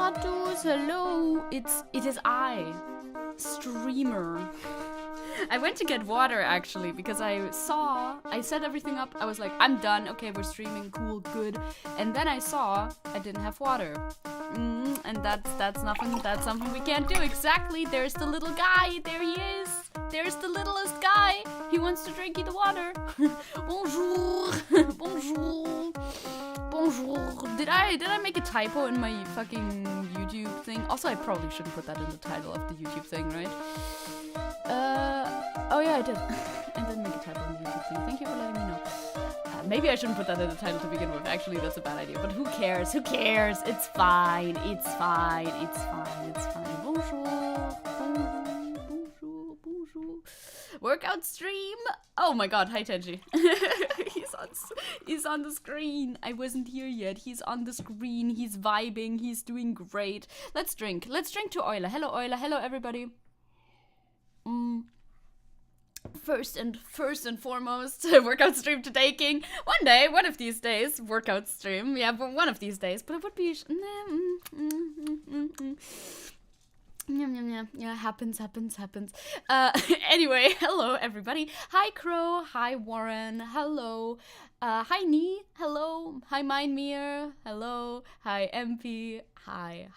Matus, hello. It is I, streamer. I went to get water actually because I set everything up. I was like, I'm done. Okay, we're streaming. Cool, good. And then I saw I didn't have water. And that's nothing. That's something we can't do. Exactly. There's the little guy. There he is. There's the littlest guy. He wants to drink the water. Bonjour. Bonjour. Bonjour. Did I make a typo in my fucking YouTube thing? Also, I probably shouldn't put that in the title of the YouTube thing, right? Oh yeah, I did. I didn't make a typo in the YouTube thing. Thank you for letting me know. Maybe I shouldn't put that in the title to begin with. Actually, that's a bad idea. But who cares? Who cares? It's fine. It's fine. It's fine. It's fine. Bonjour. Bonjour. Bonjour. Workout stream. Oh my god. Hi, Tenji. He's on the screen. I wasn't here yet. He's on the screen. He's vibing. He's doing great. Let's drink. Let's drink to Euler. Hello, Euler. Hello, everybody. First and foremost, workout stream today, King. One day, one of these days, workout stream. Yeah, but one of these days. But it would be. Yeah, happens. Anyway, hello everybody. Hi Crow. Hi Warren. Hello. Hi Nee. Hello. Hi Mindmere. Hello. Hi MP. Hi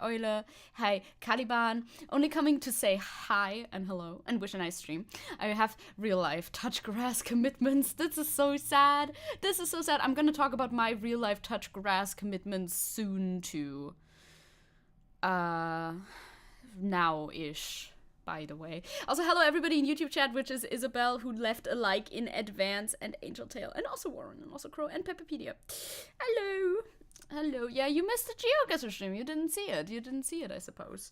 Euler. Hi Caliban. Only coming to say hi and hello and wish a nice stream. I have real life touch grass commitments. This is so sad. I'm gonna talk about my real life touch grass commitments soon too. Now-ish, by the way. Also, hello everybody in YouTube chat, which is Isabel, who left a like in advance, and Angel Tail, and also Warren, and also Crow, and Peppapedia. Hello. Yeah, you missed the GeoGuessr stream. You didn't see it, I suppose.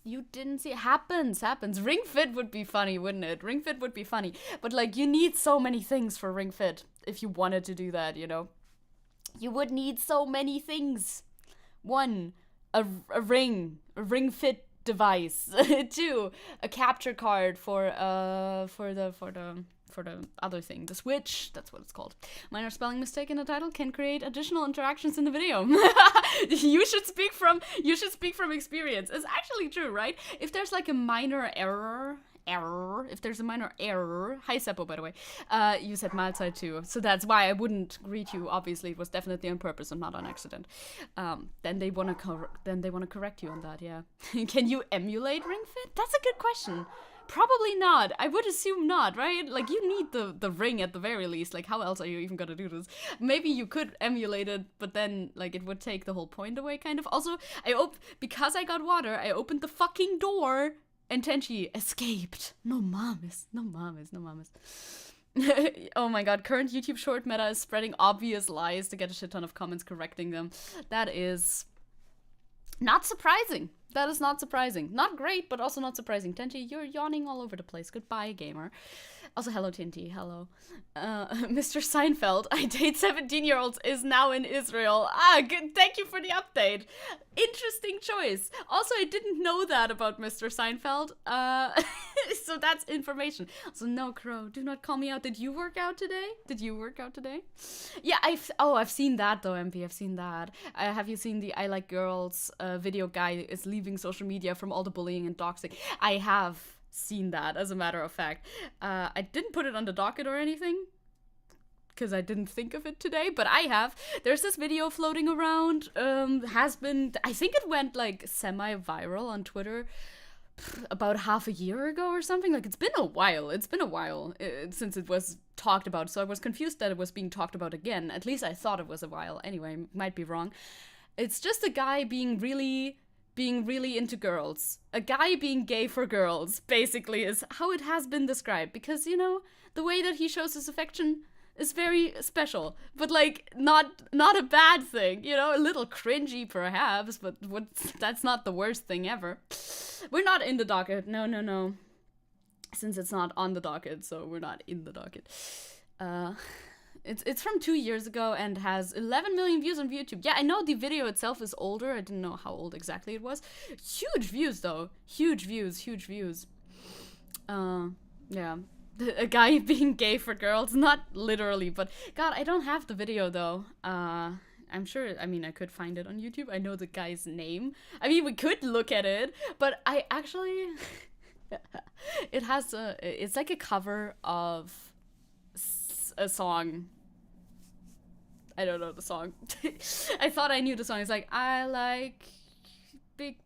You didn't see it. Happens. Ring Fit would be funny, wouldn't it? Ring Fit would be funny. But, like, you need so many things for Ring Fit if you wanted to do that, you know? You would need so many things. 1, a ring fit device. 2, a capture card for the other thing, the Switch. That's what it's called. Minor spelling mistake in the title can create additional interactions in the video. You should speak from experience. It's actually true, right? If there's like a minor error. If there's a minor error. Hi Seppo, by the way. You said Mahlzeit too, so that's why I wouldn't greet you. Obviously, it was definitely on purpose and not on accident. Then they wanna correct you on that. Yeah. Can you emulate Ring Fit? That's a good question. Probably not. I would assume not, right? Like, you need the ring at the very least. Like, how else are you even gonna do this? Maybe you could emulate it, but then, like, it would take the whole point away, kind of. Also, because I got water, I opened the fucking door, and Tenchi escaped. No mames. Oh my god, current YouTube short meta is spreading obvious lies to get a shit ton of comments correcting them. That is not surprising. That is not surprising. Not great, but also not surprising. Tenchi, you're yawning all over the place. Goodbye, gamer. Also, hello, Tinty. Hello. Mr. Seinfeld, I date 17-year-olds, is now in Israel. Good. Thank you for the update. Interesting choice. Also, I didn't know that about Mr. Seinfeld. So that's information. So no, Crow, do not call me out. Did you work out today? Yeah, I've seen that though, MP. I've seen that. Have you seen the I Like Girls video guy is leaving social media from all the bullying and doxing? I have seen that, as a matter of fact. I didn't put it on the docket or anything because I didn't think of it today, but I have. There's this video floating around, I think it went like semi-viral on Twitter about half a year ago or something. Like, it's been a while since it was talked about, so I was confused that it was being talked about again. At least I thought it was a while. Anyway, might be wrong. It's just a guy being really into girls. A guy being gay for girls, basically, is how it has been described. Because, you know, the way that he shows his affection is very special. But, like, not a bad thing, you know? A little cringy, perhaps, but that's not the worst thing ever. We're not in the docket. No. Since it's not on the docket, so we're not in the docket. It's from 2 years ago and has 11 million views on YouTube. Yeah, I know the video itself is older. I didn't know how old exactly it was. Huge views, though. Huge views. Yeah. A guy being gay for girls. Not literally, but... God, I don't have the video, though. I'm sure, I mean, I could find it on YouTube. I know the guy's name. I mean, we could look at it, but I actually, it's like a cover of a song. I don't know the song. I thought I knew the song. It's like, I like big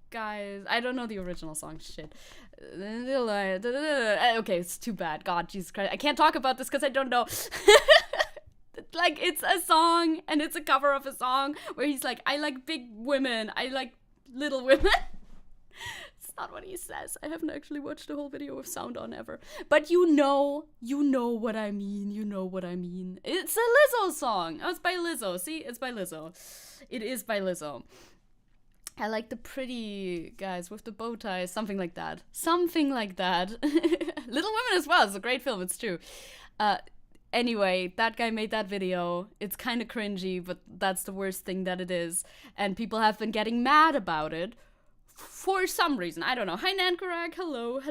guys. I don't know the original song. Shit. Okay, it's too bad. God, Jesus Christ. I can't talk about this because I don't know. Like, it's a song, and it's a cover of a song where he's like, I like big women. I like little women. It's not what he says. I haven't actually watched the whole video with sound on ever. But you know what I mean. You know what I mean. It's a Lizzo song. Oh, it's by Lizzo. See, it's by Lizzo. It is by Lizzo. I like the pretty guys with the bow ties, something like that. Something like that. Little Women as well. It's a great film, it's true. Anyway, that guy made that video. It's kind of cringy, but that's the worst thing that it is. And people have been getting mad about it for some reason. I don't know. Hi, Nankarag. Hello.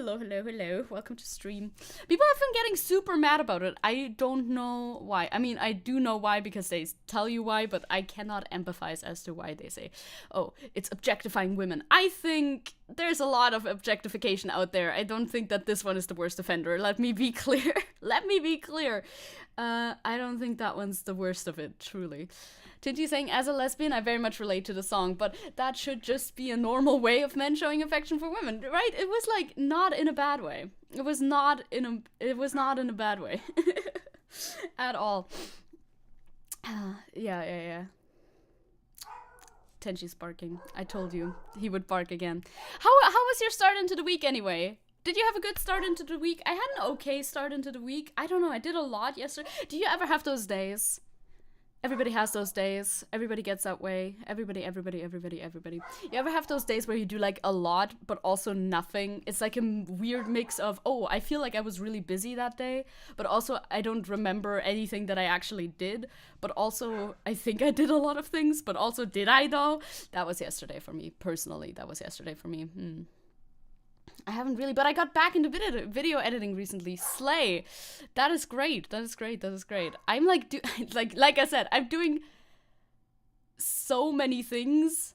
Welcome to stream. People have been getting super mad about it. I don't know why. I mean, I do know why because they tell you why, but I cannot empathize as to why they say, oh, it's objectifying women. I think there's a lot of objectification out there. I don't think that this one is the worst offender. Let me be clear. I don't think that one's the worst of it, truly. Tinty saying, as a lesbian, I very much relate to the song, but that should just be a normal way of men showing affection for women, right? It was like not in a bad way. It was not in a bad way at all. Yeah. Tenchi's barking. I told you he would bark again. How was your start into the week anyway? Did you have a good start into the week? I had an okay start into the week. I don't know. I did a lot yesterday. Do you ever have those days? Everybody has those days. Everybody gets that way. Everybody. You ever have those days where you do like a lot, but also nothing? It's like a weird mix of, oh, I feel like I was really busy that day, but also I don't remember anything that I actually did, but also I think I did a lot of things, but also did I though? That was yesterday for me, personally. I haven't really, but I got back into video editing recently. Slay. That is great. I'm like, like I said, I'm doing so many things,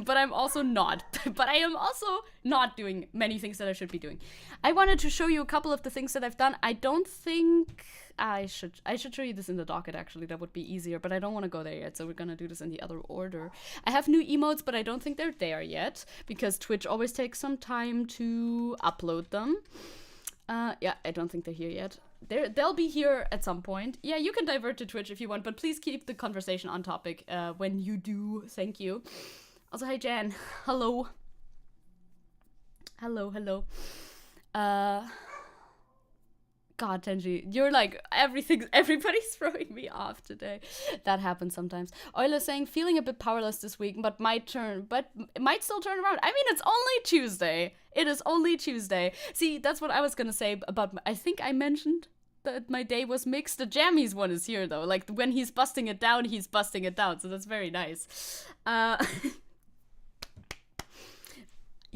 but I'm also not. But I am also not doing many things that I should be doing. I wanted to show you a couple of the things that I've done. I don't think I should show you this in the docket, actually. That would be easier, but I don't want to go there yet, so we're gonna do this in the other order. I have new emotes, but I don't think they're there yet, because Twitch always takes some time to upload them. Yeah, I don't think they're here yet. They'll be here at some point. Yeah, you can divert to Twitch if you want, but please keep the conversation on topic when you do. Thank you. Also, hi, Jan. Hello. God, Tenji, you're like, everybody's throwing me off today. That happens sometimes. Euler saying, feeling a bit powerless this week, but might still turn around. I mean, it's only Tuesday. It is only Tuesday. See, that's what I was gonna say about, I think I mentioned that my day was mixed. The Jammies one is here, though. Like, when he's busting it down, so that's very nice.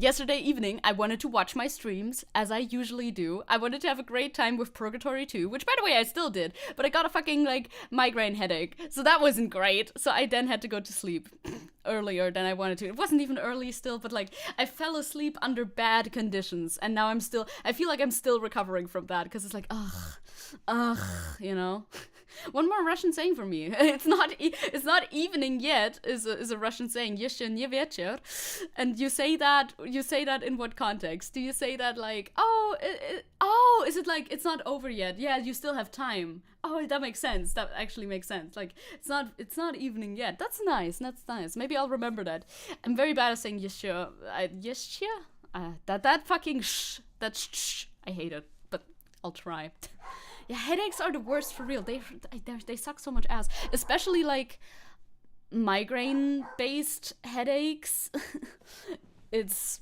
Yesterday evening, I wanted to watch my streams, as I usually do. I wanted to have a great time with Purgatory 2, which, by the way, I still did, but I got a fucking, like, migraine headache, so that wasn't great. So I then had to go to sleep earlier than I wanted to. It wasn't even early still, but, like, I fell asleep under bad conditions, and now I feel like I'm still recovering from that, because it's like, ugh, you know? One more Russian saying for me. It's not evening yet. Is a Russian saying. Jeszcze nie wieczór. And you say that in what context? Do you say that like, is it like it's not over yet? Yeah, you still have time. Oh, that makes sense. That actually makes sense. Like it's not evening yet. That's nice. Maybe I'll remember that. I'm very bad at saying jeszcze. That fucking shh. That's shh. I hate it, but I'll try. Yeah, headaches are the worst for real. They suck so much ass. Especially, like, migraine-based headaches. It's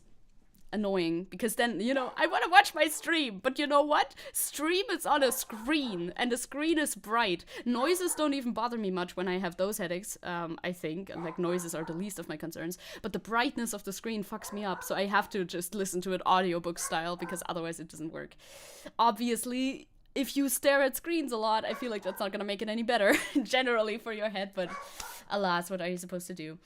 annoying. Because then, you know, I want to watch my stream. But you know what? Stream is on a screen. And the screen is bright. Noises don't even bother me much when I have those headaches, I think. And, like, noises are the least of my concerns. But the brightness of the screen fucks me up. So I have to just listen to it audiobook style. Because otherwise it doesn't work. Obviously, if you stare at screens a lot, I feel like that's not gonna make it any better generally for your head, but alas, what are you supposed to do?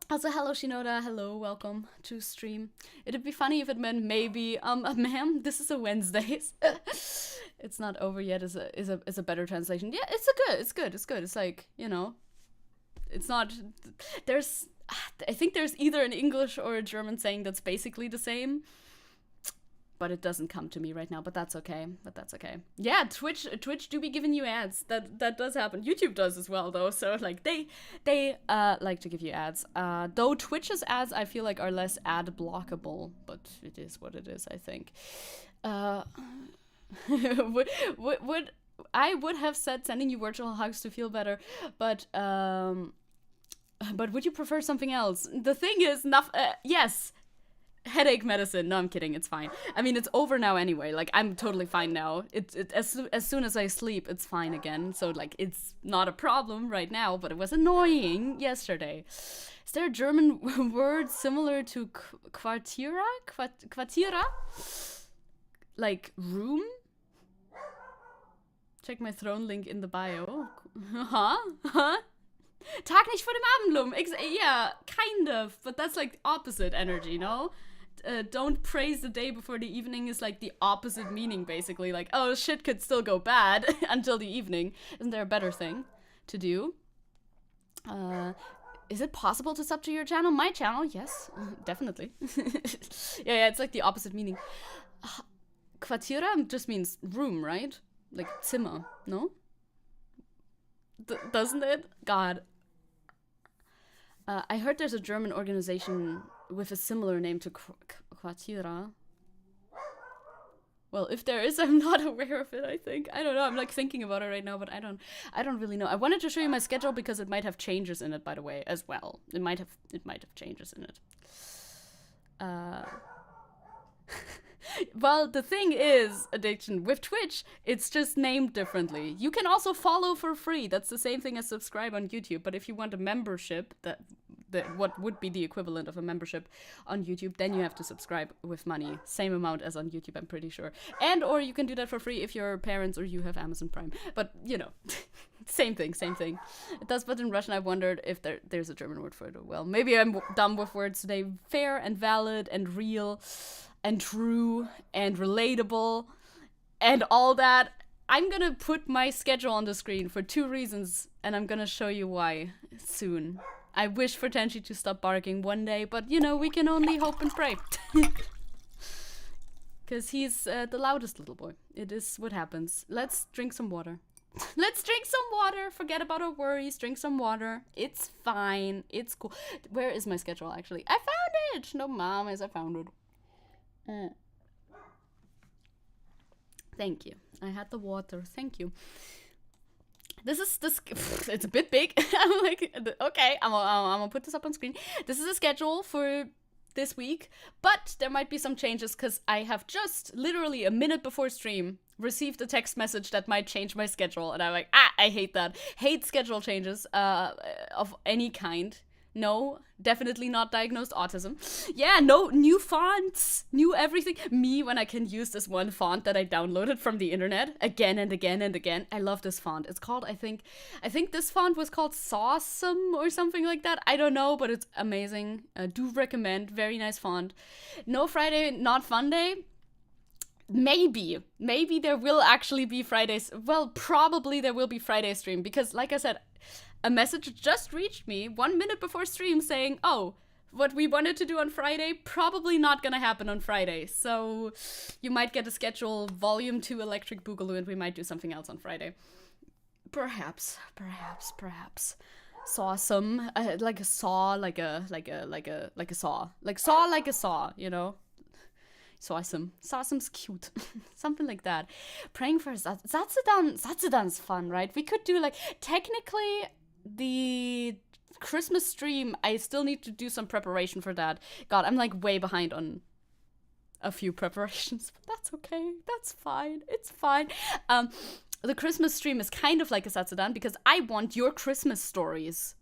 Also, hello Shinoda, hello, welcome to stream. It'd be funny if it meant maybe, ma'am, this is a Wednesdays. It's not over yet is a better translation. Yeah, it's good. It's like, you know, it's not, I think there's either an English or a German saying that's basically the same. But it doesn't come to me right now, but that's okay. Yeah, Twitch do be giving you ads. That does happen. YouTube does as well, though. So like they like to give you ads. Though Twitch's ads I feel like are less ad blockable, but it is what it is, I think. would have said sending you virtual hugs to feel better, but would you prefer something else? The thing is, yes. Headache medicine. No, I'm kidding. It's fine. I mean, it's over now anyway. Like, I'm totally fine now. As soon as I sleep, it's fine again. So, like, it's not a problem right now, but it was annoying yesterday. Is there a German word similar to Quartiera? Quartiera? Like, room? Check my throne link in the bio. Huh? Tag nicht vor dem Abendblumen. Yeah, kind of. But that's like opposite energy, no? Don't praise the day before the evening is like the opposite meaning, basically. Like, oh, shit could still go bad until the evening. Isn't there a better thing to do? Is it possible to sub to your channel? My channel? Yes, definitely. yeah, it's like the opposite meaning. Quartiera just means room, right? Like Zimmer, no? Doesn't it? God. I heard there's a German organization with a similar name to Quartiera. Well, if there is, I'm not aware of it, I think. I don't know. I'm like thinking about it right now, but I don't really know. I wanted to show you my schedule because it might have changes in it, by the way, as well. It might have changes in it. Well, the thing is, Addiction, with Twitch, it's just named differently. You can also follow for free. That's the same thing as subscribe on YouTube. But if you want a membership, what would be the equivalent of a membership on YouTube, then you have to subscribe with money. Same amount as on YouTube, I'm pretty sure. Or you can do that for free if your parents or you have Amazon Prime. But, you know, same thing. It does, but in Russian, I wondered if there's a German word for it. Well, maybe I'm dumb with words today. Fair and valid and real and true and relatable and all that. I'm gonna put my schedule on the screen for 2 reasons, and I'm gonna show you why soon. I wish for Tenchi to stop barking one day, but you know, we can only hope and pray. Because he's the loudest little boy. It is what happens. Let's drink some water. Let's drink some water. Forget about our worries. Drink some water. It's fine. It's cool. Where is my schedule, actually? I found it! No, mom, I found it. Thank you. I had the water. Thank you. It's a bit big. I'm like, okay, I'm gonna put this up on screen. This is a schedule for this week, but there might be some changes because I have just literally a minute before stream received a text message that might change my schedule, and I'm like, I hate that. Hate schedule changes of any kind. No, definitely not diagnosed autism. Yeah, no, new fonts, new everything. Me, when I can use this one font that I downloaded from the internet again and again and again. I love this font. It's called, I think this font was called Sawsome or something like that. I don't know, but it's amazing. Do recommend. Very nice font. No Friday, not fun day. Maybe there will actually be Fridays. Well, probably there will be Friday stream because, like I said, a message just reached me 1 minute before stream saying, oh, what we wanted to do on Friday, probably not gonna happen on Friday. So you might get a schedule volume 2 Electric Boogaloo and we might do something else on Friday. Perhaps. Sawsome, like a saw, like a saw. Like saw like a saw, you know? Sawsome. Sawsome's cute. Something like that. Praying for Zatsudan's fun, right? We could do, like, technically, the Christmas stream, I still need to do some preparation for that. God, I'm, like, way behind on a few preparations, but that's okay. That's fine. It's fine. The Christmas stream is kind of like a Satsudan because I want your Christmas stories.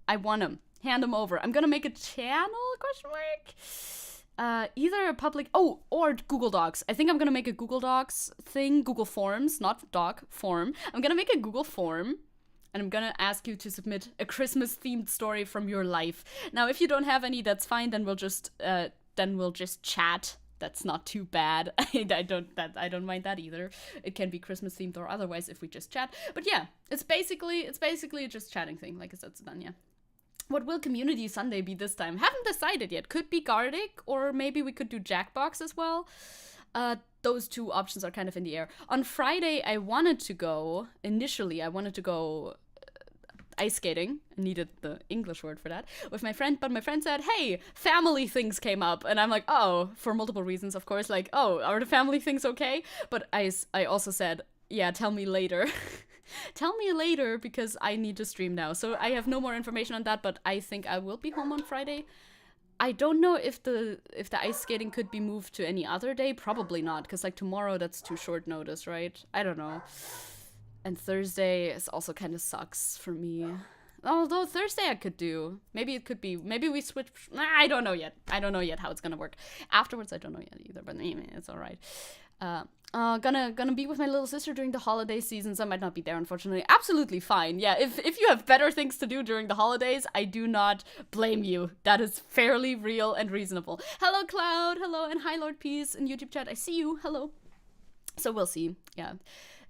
I want them. Hand them over. I'm gonna make a channel, question mark? either a public, or Google Docs. I think I'm gonna make a Google Docs thing, Google Forms, not doc, form. I'm gonna make a Google form, and I'm gonna ask you to submit a Christmas-themed story from your life. Now, if you don't have any, that's fine. Then we'll just chat. That's not too bad. I don't mind that either. It can be Christmas themed or otherwise if we just chat. But yeah, it's basically a just chatting thing. Like I said, it's done. Yeah. What will Community Sunday be this time? Haven't decided yet. Could be Gardic, or maybe we could do Jackbox as well. Those two options are kind of in the air. On Friday, initially I wanted to go ice skating. I needed the English word for that with my friend, but my friend said, hey, family things came up. And I'm like, oh, for multiple reasons, of course. Like, oh, are the family things okay? But I also said, yeah, tell me later. Tell me later, because I need to stream now. So I have no more information on that, but I think I will be home on Friday. I don't know if the ice skating could be moved to any other day. Probably not, because like tomorrow, that's too short notice, right? I don't know. And Thursday is also kind of sucks for me. Although Thursday I could do. Maybe we switch. I don't know yet. I don't know yet how it's gonna work. Afterwards, I don't know yet either, but it's alright. Gonna be with my little sister during the holiday seasons. I might not be there, unfortunately. Absolutely fine. Yeah, if you have better things to do during the holidays, I do not blame you. That is fairly real and reasonable. Hello, Cloud. Hello, and hi, Lord Peace in YouTube chat. I see you. Hello. So we'll see. Yeah.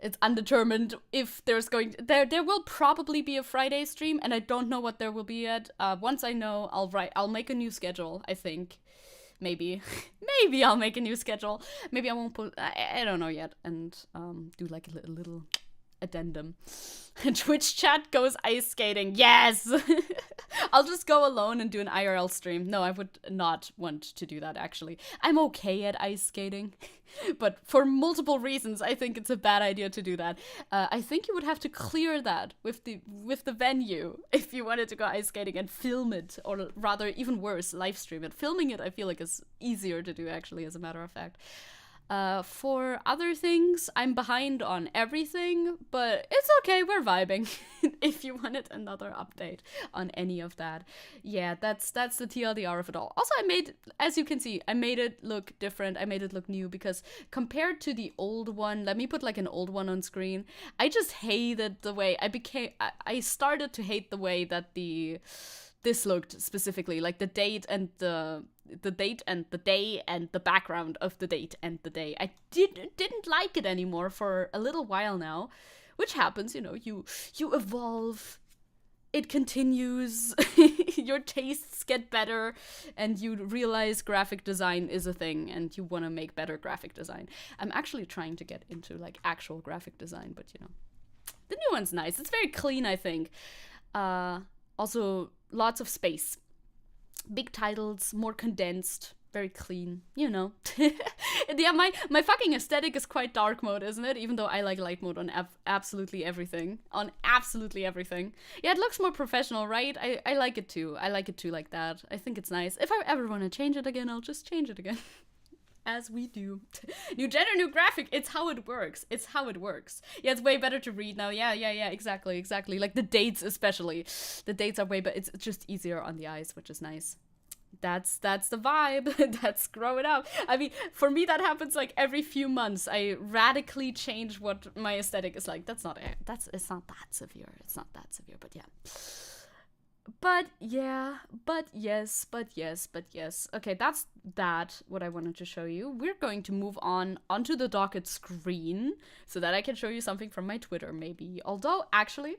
It's undetermined if there's there will probably be a Friday stream, and I don't know what there will be yet. Once I know, I'll make a new schedule, I think. Maybe I'll make a new schedule. Maybe I won't put, I don't know yet, and do like a little addendum. Twitch chat goes ice skating. Yes! I'll just go alone and do an IRL stream. No, I would not want to do that, actually. I'm okay at ice skating, but for multiple reasons, I think it's a bad idea to do that. I think you would have to clear that with the venue if you wanted to go ice skating and film it, or rather, even worse, live stream it. Filming it, I feel like, is easier to do, actually, as a matter of fact. For other things, I'm behind on everything, but it's okay, we're vibing. If you wanted another update on any of that. Yeah, that's the TLDR of it all. Also, as you can see, I made it look different, I made it look new, because compared to the old one, let me put like an old one on screen, I just hated the way I started to hate the way that this looked specifically, like the date and the date and the day and the background of the date and the day. I didn't like it anymore for a little while now, which happens, you evolve, it continues, your tastes get better, and you realize graphic design is a thing, and you want to make better graphic design. I'm actually trying to get into like actual graphic design, but the new one's nice. It's very clean, I think. Also, lots of space. Big titles, more condensed, very clean, Yeah, my fucking aesthetic is quite dark mode, isn't it? Even though I like light mode on absolutely everything. On absolutely everything. Yeah, it looks more professional, right? I like it too. I like it too like that. I think it's nice. If I ever want to change it again, I'll just change it again. As we do. New gender, new graphic. It's how it works. It's how it works. Yeah, it's way better to read now. Yeah, exactly. Like the dates especially. The dates are way better. It's just easier on the eyes, which is nice. That's the vibe. That's growing up. I mean, for me, that happens like every few months. I radically change what my aesthetic is like. It's not that severe. It's not that severe, but yeah. But yes. Okay, that's what I wanted to show you. We're going to move on onto the docket screen so that I can show you something from my Twitter, maybe. Although, actually,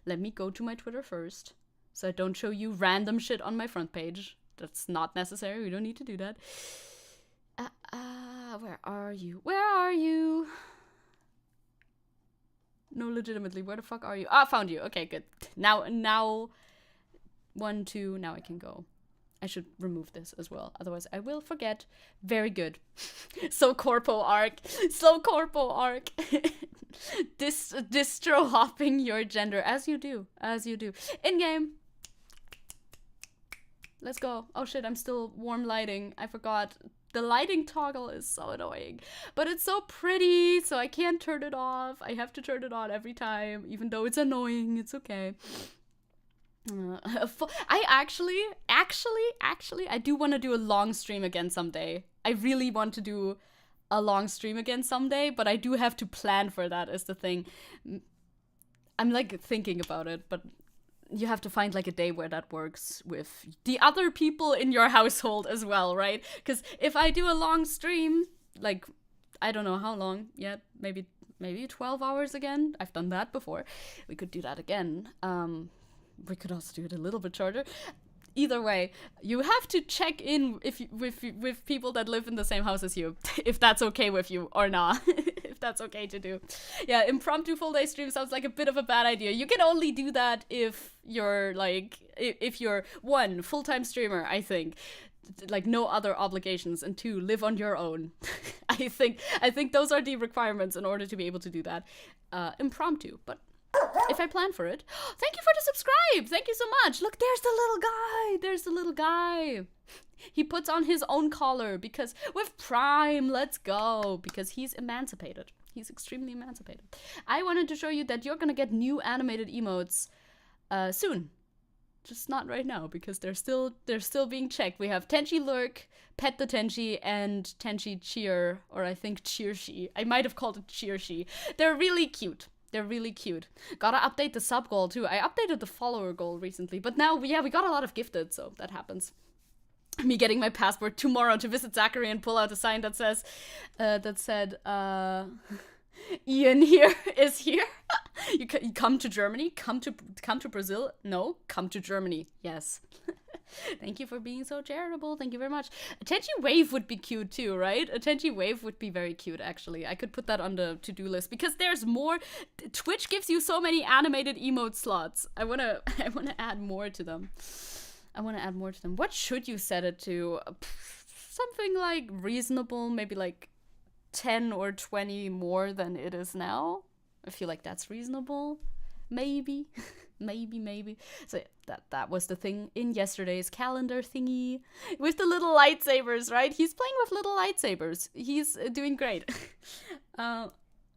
let me go to my Twitter first so I don't show you random shit on my front page. That's not necessary. We don't need to do that. Where are you? No, legitimately, where the fuck are you? Ah, found you. Okay, good. Now, 1, 2, now I can go. I should remove this as well, otherwise I will forget. Very good. Slow corpo arc. Distro hopping your gender, as you do. In-game. Let's go. Oh shit, I'm still warm lighting. I forgot. The lighting toggle is so annoying, but it's so pretty, so I can't turn it off. I have to turn it on every time, even though it's annoying. It's okay. I actually, I do want to do a long stream again someday. I really want to do a long stream again someday, but I do have to plan for that is the thing. I'm like thinking about it, but you have to find like a day where that works with the other people in your household as well, right? Because if I do a long stream, like, I don't know how long yet, maybe 12 hours again. I've done that before. We could do that again. We could also do it a little bit shorter. Either way, you have to check in with people that live in the same house as you, if that's okay with you or not. If that's okay to do. Yeah, impromptu full day stream sounds like a bit of a bad idea. You can only do that if you're like, if you're one, full-time streamer, I think. Like no other obligations, and two, live on your own. I think those are the requirements in order to be able to do that. Impromptu, but if I plan for it. Thank you for the subscribe. Thank you so much. Look, there's the little guy. He puts on his own collar because with Prime, let's go. Because he's emancipated. He's extremely emancipated. I wanted to show you that you're gonna get new animated emotes soon. Just not right now because they're still being checked. We have Tenchi Lurk, Pet the Tenchi, and Tenchi Cheer, or I think Cheer She. I might have called it Cheer She. They're really cute. Gotta update the sub goal too. I updated the follower goal recently, but now, yeah, we got a lot of gifted, so that happens. Me getting my passport tomorrow to visit Zachary and pull out a sign that says, that said, Ian here is here. You come to Germany, come to Brazil. No, come to Germany. Yes. Thank you for being so charitable. Thank you very much. A Tenchi Wave would be cute too, right? A Tenchi Wave would be very cute, actually. I could put that on the to-do list because there's more. Twitch gives you so many animated emote slots. I wanna add more to them. What should you set it to? Something like reasonable, maybe like 10 or 20 more than it is now. I feel like that's reasonable. Maybe. maybe. So that was the thing in yesterday's calendar thingy. With the little lightsabers, right? He's playing with little lightsabers. He's doing great.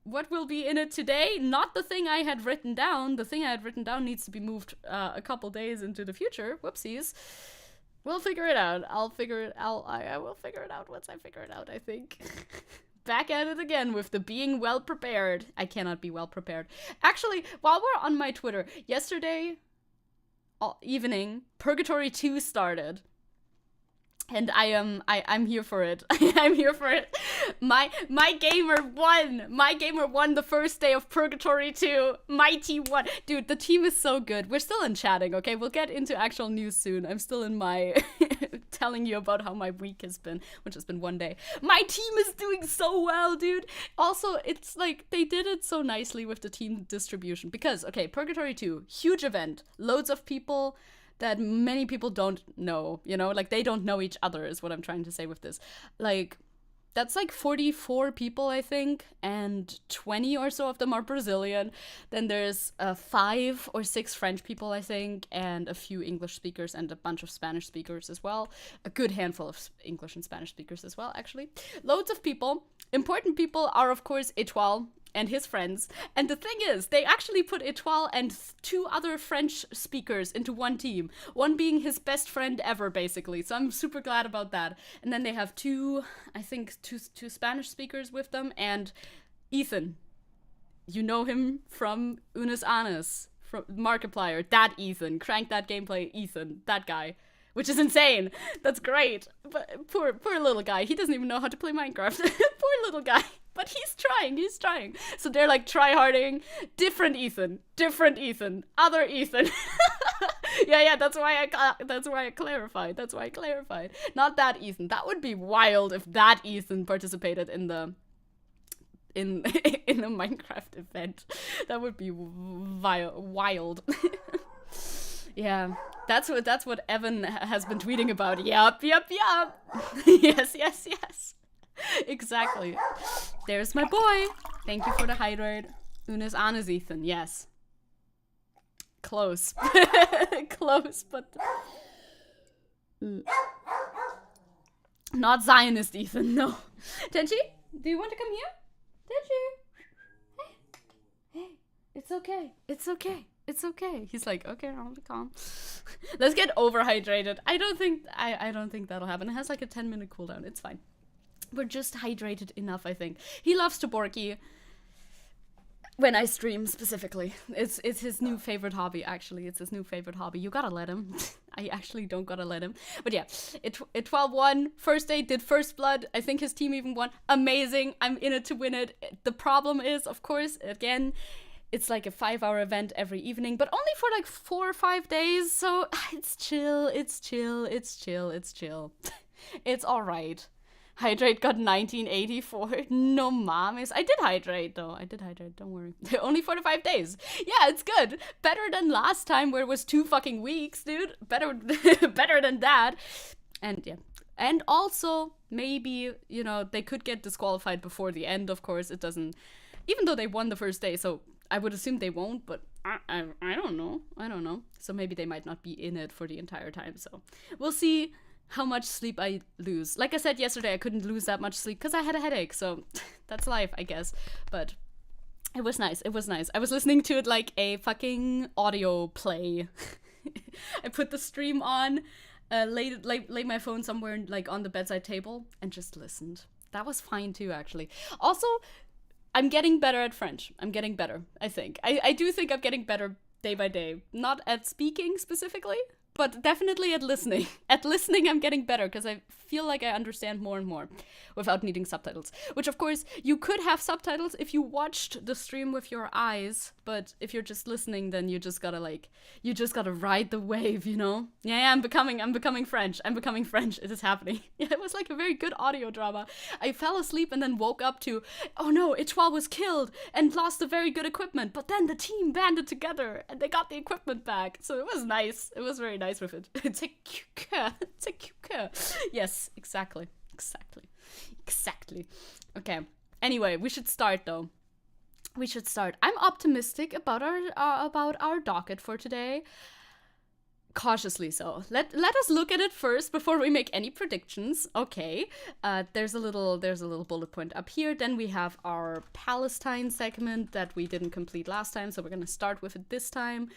What will be in it today? Not the thing I had written down. The thing I had written down needs to be moved a couple days into the future. Whoopsies. We'll figure it out. I will figure it out once I figure it out, I think. Back at it again with the being well prepared. I cannot be well prepared. Actually, while we're on my Twitter, yesterday evening, Purgatory 2 started. And I'm here for it. I'm here for it. My gamer won. My gamer won the first day of Purgatory 2. Mighty won. Dude, the team is so good. We're still in chatting, okay? We'll get into actual news soon. I'm still in my telling you about how my week has been, which has been one day. My team is doing so well, dude. Also, it's like they did it so nicely with the team distribution because, okay, Purgatory 2, huge event. Loads of people that many people don't know, you know? Like, they don't know each other is what I'm trying to say with this. Like, that's like 44 people, I think, and 20 or so of them are Brazilian. Then there's 5 or 6 French people, I think, and a few English speakers and a bunch of Spanish speakers as well. A good handful of English and Spanish speakers as well, actually. Loads of people. Important people are, of course, Etoile and his friends. And the thing is, they actually put Etoile and 2 other French speakers into one team. One being his best friend ever, basically. So I'm super glad about that. And then they have two Spanish speakers with them. And Ethan. You know him from Unis Anis, from Markiplier. That Ethan. Crank That Gameplay Ethan. That guy. Which is insane. That's great. But poor little guy. He doesn't even know how to play Minecraft. Poor little guy. But he's trying. So they're like try-harding. Different Ethan, other Ethan. yeah, that's why I clarified. Not that Ethan. That would be wild if that Ethan participated in the Minecraft event. That would be wild. Yeah, that's what Evan has been tweeting about. Yup. Yes. Exactly. There's my boy. Thank you for the hydrate. Unis Anis Ethan, yes. Close. Close, but... Not Zionist Ethan, no. Tenchi, do you want to come here? Tenchi! Hey. It's okay. It's okay. He's like, okay, I'll be calm. Let's get overhydrated. I don't think that'll happen. It has like a 10-minute cooldown. It's fine. We're just hydrated enough, I think. He loves to borky when I stream specifically. It's his new favorite hobby, actually. It's his new favorite hobby. You gotta let him. I actually don't gotta let him. But yeah, it 12-1. First day, did first blood. I think his team even won. Amazing. I'm in it to win it. The problem is, of course, again, it's like a 5-hour event every evening, but only for like 4 or 5 days. So it's chill. It's chill. It's chill. It's chill. It's all right. Hydrate got 1984. No mames. I did hydrate though. I did hydrate. Don't worry. Only 4 to 5 days. Yeah, it's good. Better than last time where it was 2 fucking weeks, dude. Better than that. And yeah. And also, maybe, you know, they could get disqualified before the end, of course. It doesn't, even though they won the first day, so I would assume they won't, but I don't know. I don't know. So maybe they might not be in it for the entire time. So we'll see how much sleep I lose. Like I said yesterday, I couldn't lose that much sleep because I had a headache. So that's life, I guess. But it was nice. It was nice. I was listening to it like a fucking audio play. I put the stream on, laid my phone somewhere like on the bedside table and just listened. That was fine too, actually. Also, I'm getting better at French. I'm getting better, I think. I do think I'm getting better day by day. Not at speaking specifically, but definitely at listening. At listening, I'm getting better because I feel like I understand more and more without needing subtitles. Which, of course, you could have subtitles if you watched the stream with your eyes, but if you're just listening, then you just gotta ride the wave, you know? Yeah, I'm becoming French. I'm becoming French. It is happening. Yeah, it was like a very good audio drama. I fell asleep and then woke up to, oh no, Etoile was killed and lost the very good equipment, but then the team banded together and they got the equipment back. So it was nice. It was very nice with it. It's a cure. Yes, exactly. Okay. Anyway, we should start though. We should start. I'm optimistic about our docket for today. Cautiously so. Let us look at it first before we make any predictions. Okay. There's a little bullet point up here. Then we have our Palestine segment that we didn't complete last time, so we're gonna start with it this time.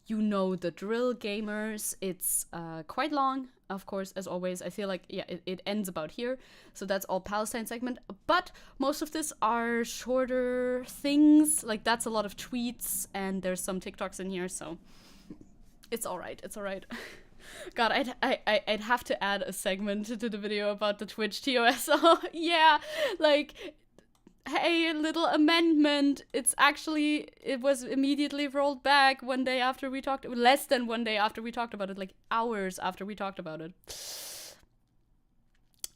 You know the drill, gamers. It's quite long, of course, as always. I feel like, yeah, it ends about here. So that's all Palestine segment. But most of this are shorter things. Like, that's a lot of tweets, and there's some TikToks in here, so it's all right. It's all right. God, I'd have to add a segment to the video about the Twitch TOS. Yeah, like, hey, little amendment. It was immediately rolled back one day after we talked, less than one day after we talked about it, like hours after we talked about it.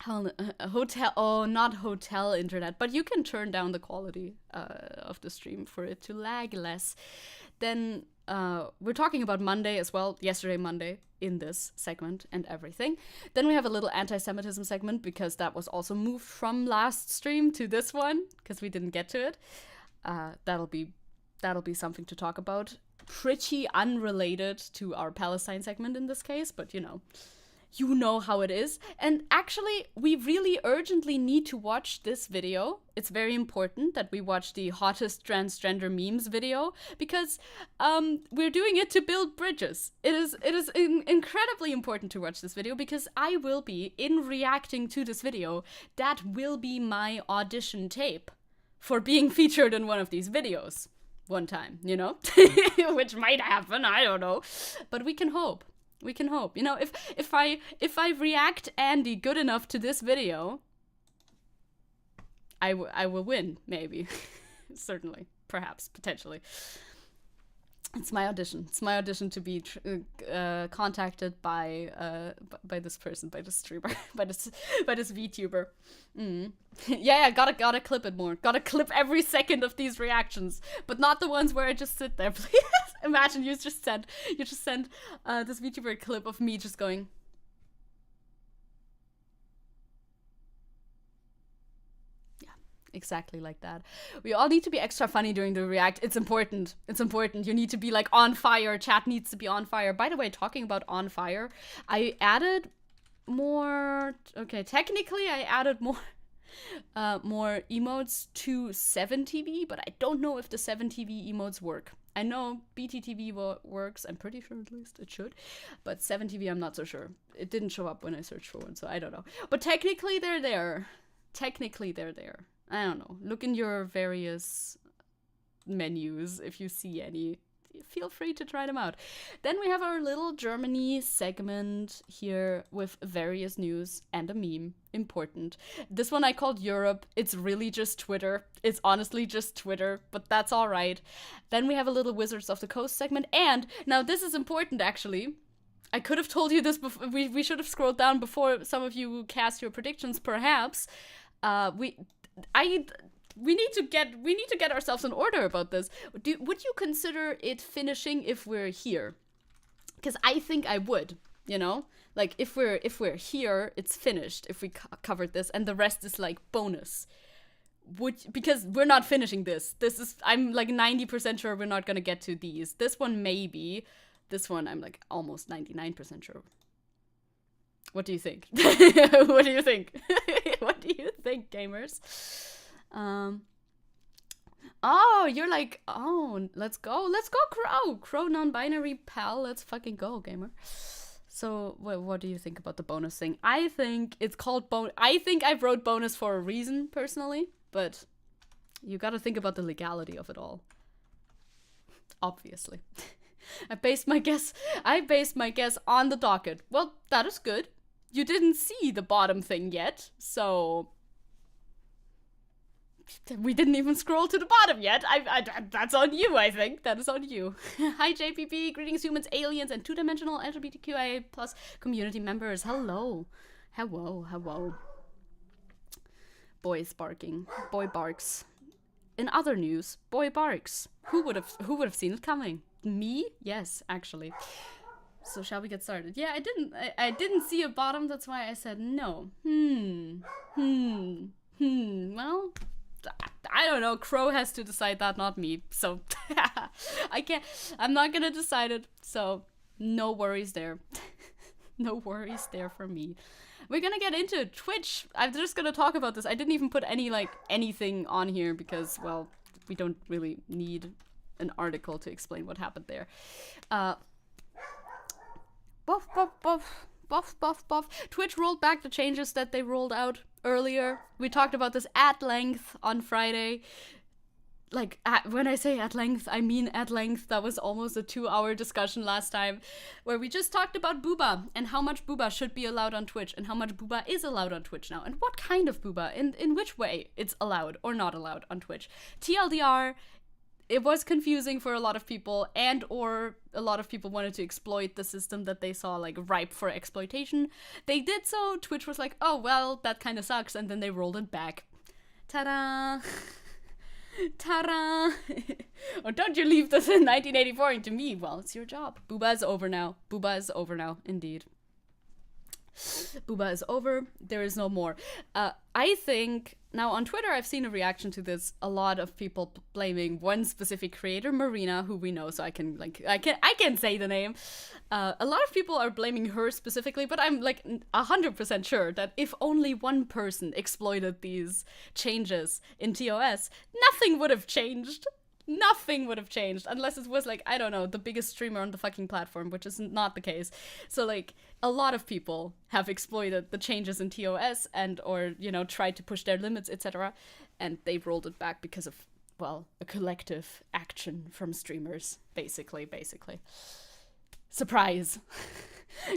Not hotel internet, but you can turn down the quality of the stream for it to lag less. Then we're talking about Monday as well, yesterday Monday, in this segment and everything. Then we have a little anti-Semitism segment because that was also moved from last stream to this one because we didn't get to it. That'll be something to talk about. Pretty unrelated to our Palestine segment in this case, but you know how it is. And actually, we really urgently need to watch this video. It's very important that we watch the hottest transgender memes video because we're doing it to build bridges. It is incredibly important to watch this video because I will be, in reacting to this video, that will be my audition tape for being featured in one of these videos one time, you know? Which might happen, I don't know. But we can hope. We can hope. You know, if I react Andy good enough to this video, I will win, maybe. Certainly. Perhaps. Potentially. It's my audition. It's my audition to be contacted by this person, by this streamer, by this VTuber. Yeah, gotta clip it more. Gotta clip every second of these reactions, but not the ones where I just sit there. Please imagine you just send this VTuber clip of me just going. Exactly like that. We all need to be extra funny during the react. It's important. It's important. You need to be like on fire. Chat needs to be on fire. By the way, talking about on fire, I added more. Okay, technically I added more emotes to 7TV, but I don't know if the 7TV emotes work. I know BTTV works. I'm pretty sure at least it should. But 7TV, I'm not so sure. It didn't show up when I searched for one, so I don't know. But technically, they're there. Technically, they're there. I don't know. Look in your various menus if you see any. Feel free to try them out. Then we have our little Germany segment here with various news and a meme. Important. This one I called Europe. It's really just Twitter. It's honestly just Twitter, but that's all right. Then we have a little Wizards of the Coast segment. And now this is important, actually. I could have told you this before. We should have scrolled down before some of you cast your predictions, perhaps. We need to get ourselves in order about this. Would you consider it finishing if we're here? Because I think I would, you know? Like, if we're here, it's finished if we covered this, and the rest is, like, bonus. Because we're not finishing this. I'm, like, 90% sure we're not gonna get to these. This one, maybe. This one, I'm, like, almost 99% sure. What do you think? What do you think? What do you think, gamers? Oh, you're like, oh, let's go, Crow, non-binary pal, let's fucking go, gamer. So, what do you think about the bonus thing? I think it's called I think I wrote bonus for a reason, personally, but you gotta think about the legality of it all. Obviously. I based my guess on the docket. Well, that is good. You didn't see the bottom thing yet, so we didn't even scroll to the bottom yet. That's on you, I think. That is on you. Hi, JPP. Greetings, humans, aliens, and two-dimensional LGBTQIA+ community members. Hello. Hello. Boys barking. Boy barks. In other news, boy barks. Who would have seen it coming? Me? Yes, actually. So shall we get started? Yeah, I didn't see a bottom. That's why I said no. Well, I don't know. Crow has to decide that, not me. So I'm not gonna decide it. So no worries there. No worries there for me. We're gonna get into Twitch. I'm just gonna talk about this. I didn't even put anything on here because, well, we don't really need an article to explain what happened there. Buff. Twitch rolled back the changes that they rolled out earlier. We talked about this at length on Friday. Like, when I say at length, I mean at length. That was almost a 2-hour discussion last time, where we just talked about booba and how much booba should be allowed on Twitch and how much booba is allowed on Twitch now and what kind of booba, in which way it's allowed or not allowed on Twitch. TLDR, it was confusing for a lot of people, or a lot of people wanted to exploit the system that they saw, like, ripe for exploitation. They did so. Twitch was like, oh, well, that kind of sucks, and then they rolled it back. Ta-da! Ta-da! Oh, don't you leave this in 1984 into me. Well, it's your job. Booba is over now. Booba is over now, indeed. Booba is over. There is no more. I think now on Twitter I've seen a reaction to this. A lot of people blaming one specific creator, Marina, who we know, so I can say the name. A lot of people are blaming her specifically, but I'm like 100% sure that if only one person exploited these changes in TOS, nothing would have changed. Nothing would have changed unless it was, like, I don't know, the biggest streamer on the fucking platform, which is not the case. So, like, a lot of people have exploited the changes in TOS or, you know, tried to push their limits, etc. And they've rolled it back because of, well, a collective action from streamers, basically. Surprise.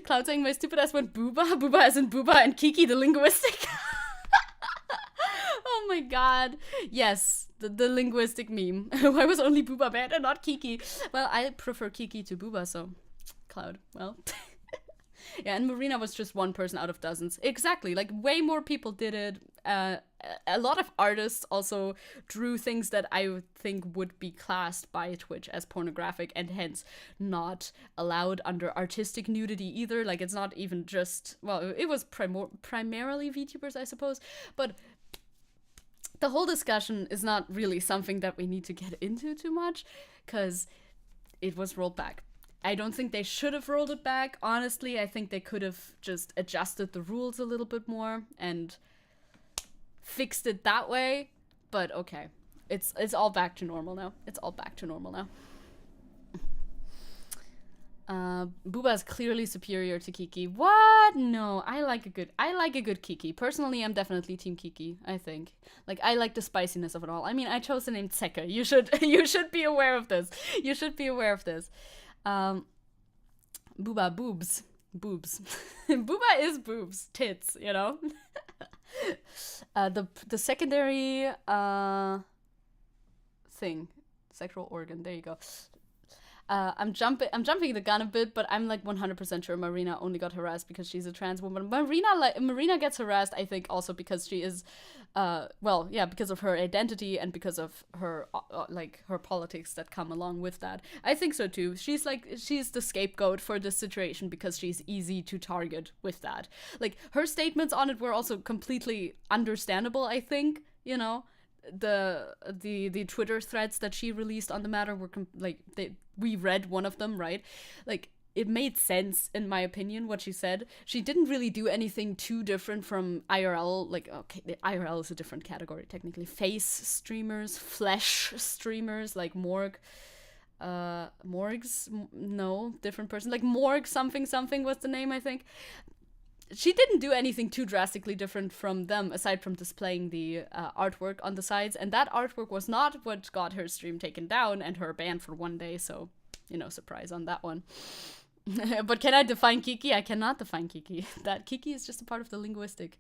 Cloud saying my stupid ass went booba as in booba, and Kiki the linguistic. Oh my god. Yes, the linguistic meme. Why was only booba bad and not Kiki? Well, I prefer Kiki to booba, so Cloud, well. Yeah, and Marina was just one person out of dozens. Exactly, like, way more people did it. A lot of artists also drew things that I would think would be classed by Twitch as pornographic and hence not allowed under artistic nudity either. Like, it's not even just, well, it was primarily VTubers, I suppose, but the whole discussion is not really something that we need to get into too much, because it was rolled back. I don't think they should have rolled it back. Honestly, I think they could have just adjusted the rules a little bit more and fixed it that way. But okay, it's all back to normal now. It's all back to normal now. Booba is clearly superior to Kiki. What? No, I like a good Kiki. Personally, I'm definitely Team Kiki. I think, like, I like the spiciness of it all. I mean, I chose the name Zecke. You should be aware of this. You should be aware of this. Booba boobs. Booba is boobs, tits. You know. The secondary thing, sexual organ. There you go. I'm jumping the gun a bit, but I'm like 100% sure Marina only got harassed because she's a trans woman. Marina gets harassed, I think, also because she is, because of her identity and because of her her politics that come along with that. I think so too. She's the scapegoat for this situation because she's easy to target with that. Like, her statements on it were also completely understandable, I think, you know. The Twitter threads that she released on the matter were we read one of them, right? Like, it made sense, in my opinion, what she said. She didn't really do anything too different from IRL. Like, okay, the IRL is a different category, technically. Face streamers, flesh streamers, like Morgues, no, different person. Like, Morgue something was the name, I think. She didn't do anything too drastically different from them, aside from displaying the artwork on the sides. And that artwork was not what got her stream taken down and her banned for one day. So, you know, surprise on that one. But can I define Kiki? I cannot define Kiki. That Kiki is just a part of the linguistic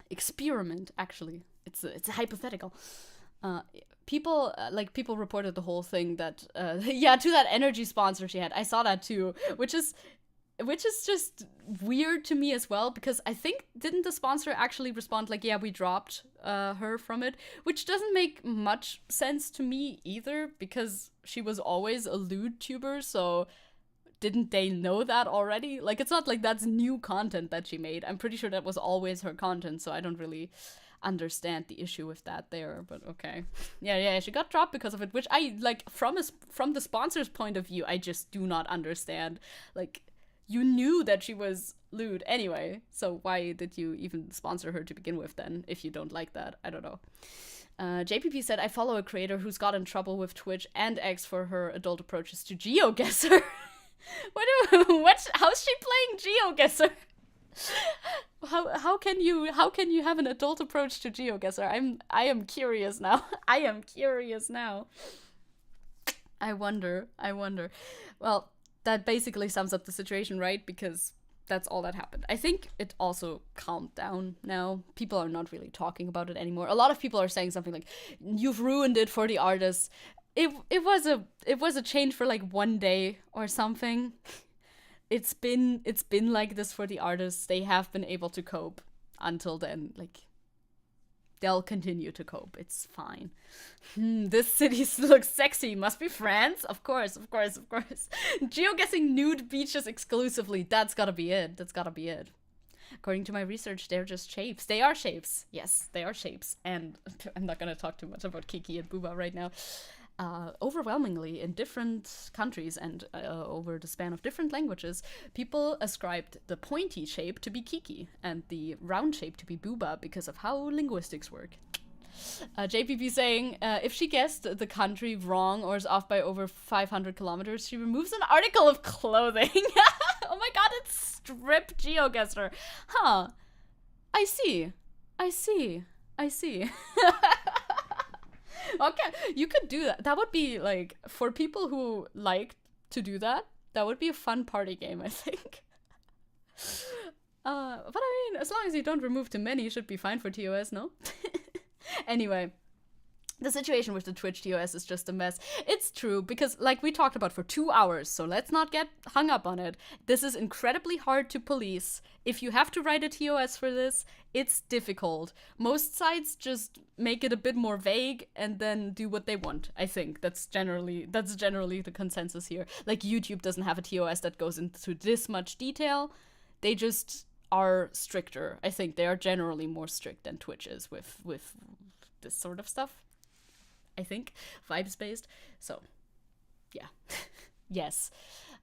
experiment, actually. It's a hypothetical. People reported the whole thing that, to that energy sponsor she had. I saw that too, which is just weird to me as well, because I think, didn't the sponsor actually respond like, yeah, we dropped her from it, which doesn't make much sense to me either, because she was always a lewd tuber, so didn't they know that already? Like, it's not like that's new content that she made. I'm pretty sure that was always her content, so I don't really understand the issue with that there, but okay. Yeah, she got dropped because of it, which I, like, from the sponsor's point of view, I just do not understand. Like, you knew that she was lewd anyway, so why did you even sponsor her to begin with then, if you don't like that? I don't know. JPP said, I follow a creator who's got in trouble with Twitch and X for her adult approaches to GeoGuessr. How's she playing GeoGuessr? How can you have an adult approach to GeoGuessr? I am curious now. I wonder. Well, that basically sums up the situation, right? Because that's all that happened. I think it also calmed down now. People are not really talking about it anymore. A lot of people are saying something like, you've ruined it for the artists. It was a change for like one day or something. It's been like this for the artists. They have been able to cope until then. Like, they'll continue to cope. It's fine. This city looks sexy. Must be France? Of course. GeoGuessing nude beaches exclusively. That's gotta be it. According to my research, they're just shapes. They are shapes. Yes, they are shapes. And I'm not gonna talk too much about Kiki and Booba right now. Overwhelmingly, in different countries and over the span of different languages, people ascribed the pointy shape to be Kiki and the round shape to be Booba because of how linguistics work. JPP saying, if she guessed the country wrong or is off by over 500 kilometers, she removes an article of clothing. Oh my god, it's strip GeoGuessr. Huh. I see. Okay, you could do that. That would be, like, for people who like to do that, that would be a fun party game, I think. But I mean, as long as you don't remove too many, you should be fine for TOS, no? Anyway, the situation with the Twitch TOS is just a mess. It's true, because, like, we talked about for 2 hours, so let's not get hung up on it. This is incredibly hard to police. If you have to write a TOS for this, it's difficult. Most sites just make it a bit more vague and then do what they want, I think. That's generally the consensus here. Like, YouTube doesn't have a TOS that goes into this much detail. They just are stricter. I think they are generally more strict than Twitch is with this sort of stuff. I think, vibes-based. So, yeah. Yes.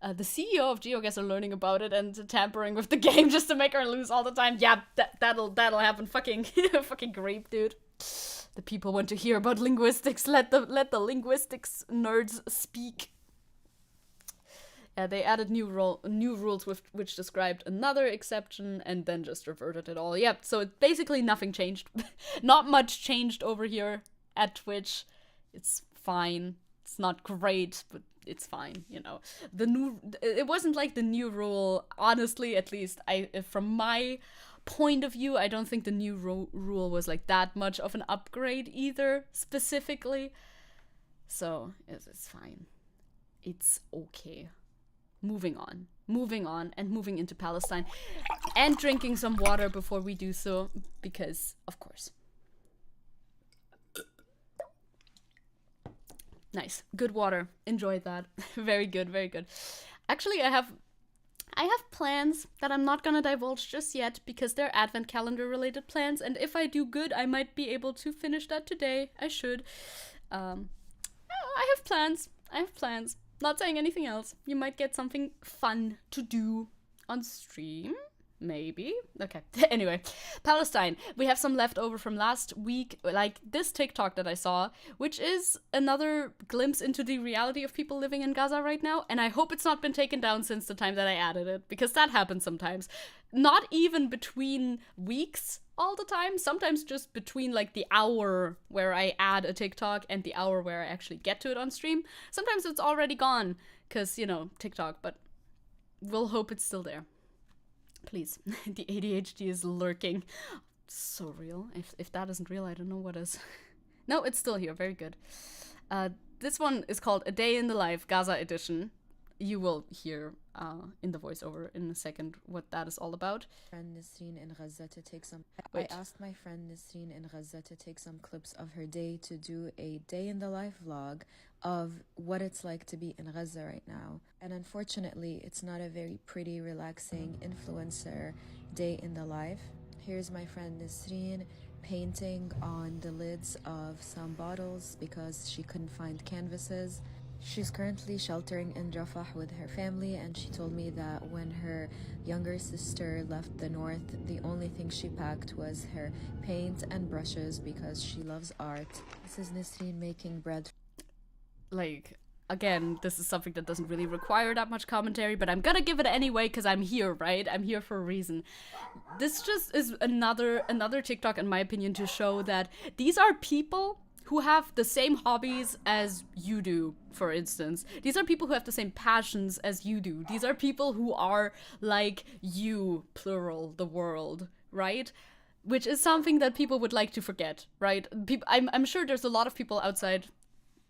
The CEO of GeoGuessr learning about it and tampering with the game just to make her lose all the time. Yeah, that'll happen. Fucking grape, dude. The people want to hear about linguistics. Let the linguistics nerds speak. They added new rules which described another exception and then just reverted it all. Yep, so basically nothing changed. Not much changed over here at Twitch. It's fine. It's not great, but it's fine, you know. It wasn't like the new rule, honestly, at least from my point of view, I don't think the new rule was like that much of an upgrade either, specifically. So it's fine. It's okay. Moving on, and moving into Palestine, and drinking some water before we do so, because of course. Nice, good water. Enjoyed that. Very good, very good. Actually, I have plans that I'm not gonna divulge just yet because they're advent calendar related plans, and if I do good, I might be able to finish that today. I should. I have plans. Not saying anything else. You might get something fun to do on stream. Maybe. Okay. Anyway, Palestine. We have some leftover from last week, like this TikTok that I saw, which is another glimpse into the reality of people living in Gaza right now. And I hope it's not been taken down since the time that I added it, because that happens sometimes. Not even between weeks all the time. Sometimes just between like the hour where I add a TikTok and the hour where I actually get to it on stream. Sometimes it's already gone because, you know, TikTok, but we'll hope it's still there. Please. The ADHD is lurking. So real. If that isn't real, I don't know what is. No, it's still here. Very good. This one is called A Day in the Life, Gaza Edition. You will hear in the voiceover in a second what that is all about. Friend Nisreen in Gaza to take some. Wait. I asked my friend Nisreen in Gaza to take some clips of her day to do a day in the life vlog of what it's like to be in Gaza right now. And unfortunately, it's not a very pretty, relaxing influencer day in the life. Here's my friend Nisreen painting on the lids of some bottles because she couldn't find canvases. She's currently sheltering in Rafah with her family, and she told me that when her younger sister left the north, the only thing she packed was her paint and brushes because she loves art. This is Nisreen making bread. Like, again, this is something that doesn't really require that much commentary, but I'm gonna give it anyway because I'm here, right? I'm here for a reason. This just is another TikTok, in my opinion, to show that these are people who have the same hobbies as you do, for instance. These are people who have the same passions as you do. These are people who are like you, plural, the world, right? Which is something that people would like to forget, right? I'm sure there's a lot of people outside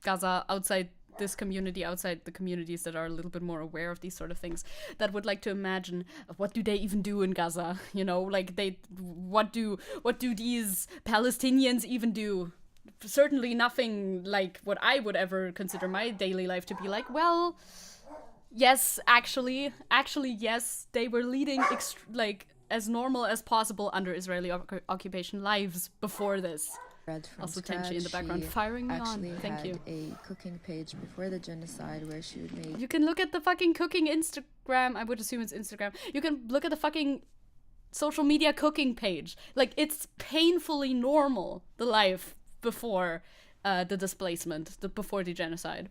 Gaza, outside this community, outside the communities that are a little bit more aware of these sort of things, that would like to imagine, what do they even do in Gaza? You know, like what do these Palestinians even do? Certainly nothing like what I would ever consider my daily life to be like. Well, yes, actually, yes, they were leading like as normal as possible under Israeli occupation lives before this. Also, Tenchi in the background firing me on. Thank you. A cooking page before the genocide where she would make. You can look at the fucking cooking Instagram. I would assume it's Instagram. You can look at the fucking social media cooking page. Like, it's painfully normal, the life before the displacement, before the genocide.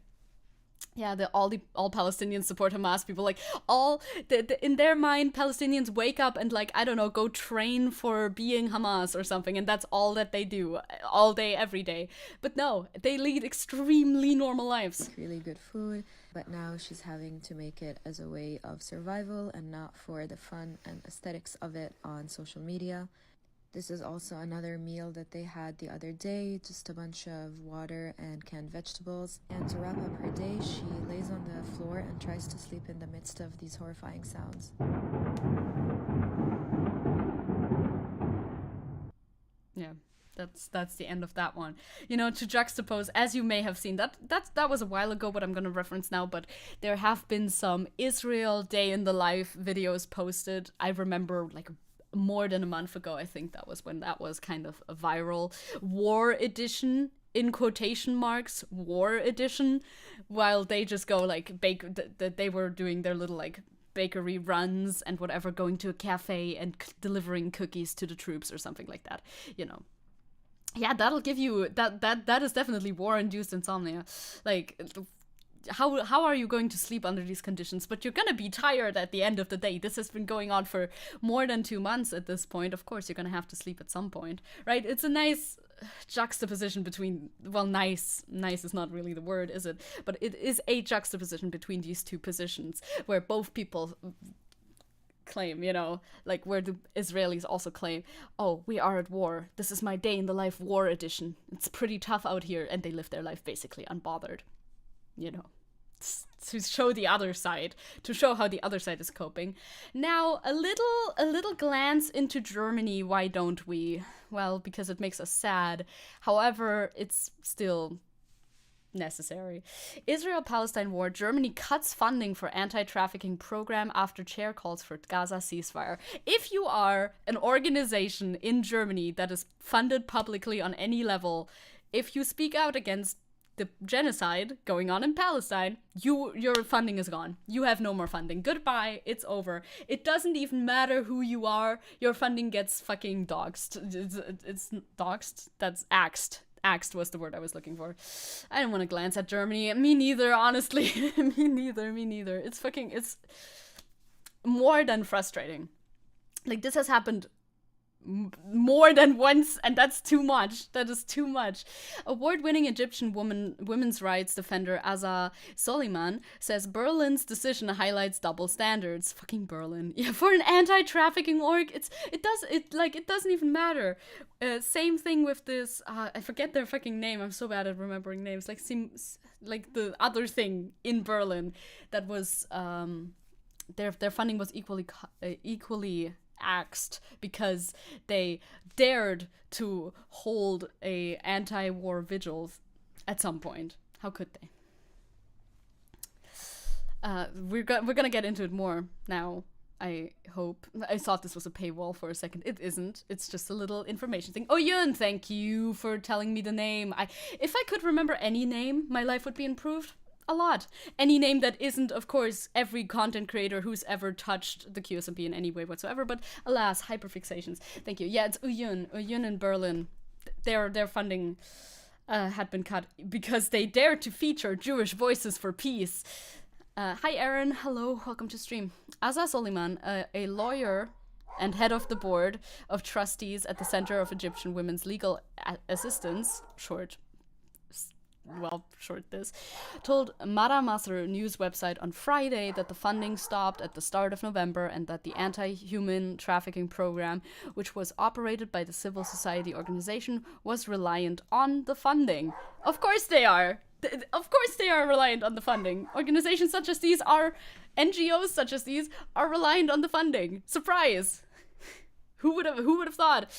Yeah, all Palestinians support Hamas. People like in their mind, Palestinians wake up and like, I don't know, go train for being Hamas or something, and that's all that they do all day, every day. But no, they lead extremely normal lives. Really good food, but now she's having to make it as a way of survival and not for the fun and aesthetics of it on social media. This is also another meal that they had the other day, just a bunch of water and canned vegetables. And to wrap up her day, she lays on the floor and tries to sleep in the midst of these horrifying sounds. Yeah, that's the end of that one. You know, to juxtapose, as you may have seen, that was a while ago, what I'm gonna reference now, but there have been some Israel day in the life videos posted. I remember like more than a month ago, I think that was when that was kind of a viral war edition, in quotation marks, war edition, while they just go like they were doing their little like bakery runs and whatever, going to a cafe and delivering cookies to the troops or something like that, you know. Yeah, that'll give you that is definitely war-induced insomnia. Like, how are you going to sleep under these conditions? But you're gonna be tired at the end of the day. This has been going on for more than 2 months at this point. Of course, you're gonna have to sleep at some point, right? It's a nice juxtaposition between, well, nice is not really the word, is it? But it is a juxtaposition between these two positions where both people claim, like where the Israelis also claim, oh, we are at war. This is my day in the life war edition. It's pretty tough out here, and they live their life basically unbothered. To show the other side, to show how the other side is coping. Now, a little glance into Germany. Why don't we? Well, because it makes us sad. However, it's still necessary. Israel-Palestine war. Germany cuts funding for anti-trafficking program after chair calls for Gaza ceasefire. If you are an organization in Germany that is funded publicly on any level, if you speak out against the genocide going on in Palestine, your funding is gone. You have no more funding. Goodbye. It's over. It doesn't even matter who you are. Your funding gets fucking doxed. It's doxed? That's axed. Axed was the word I was looking for. I don't want to glance at Germany. Me neither, honestly. Me neither. It's more than frustrating. Like, this has happened more than once, and that's too much. That is too much. Award-winning Egyptian women's rights defender Azza Soliman says Berlin's decision highlights double standards. Fucking Berlin. Yeah, for an anti-trafficking org, it doesn't even matter. Same thing with this. I forget their fucking name. I'm so bad at remembering names. Like the other thing in Berlin that was their funding was equally axed because they dared to hold a anti-war vigil at some point. How could they? We're gonna get into it more now, I hope. I thought this was a paywall for a second. It isn't. It's just a little information thing. Oh, Yun, thank you for telling me the name. If I could remember any name, my life would be improved a lot. Any name that isn't, of course, every content creator who's ever touched the QSMP in any way whatsoever, but alas, hyperfixations. Thank you. Yeah, it's Uyun. Uyun in Berlin. Their funding had been cut because they dared to feature Jewish voices for peace. Hi, Aaron. Hello. Welcome to stream. Azza Soliman, a lawyer and head of the board of trustees at the Center of Egyptian Women's Legal Assistance, short this, told Mara Masr news website on Friday that the funding stopped at the start of November and that the anti-human trafficking program, which was operated by the civil society organization, was reliant on the funding. Of course they are. Of course they are reliant on the funding. Organizations such as these are, NGOs such as these are reliant on the funding. Surprise! Who would have thought?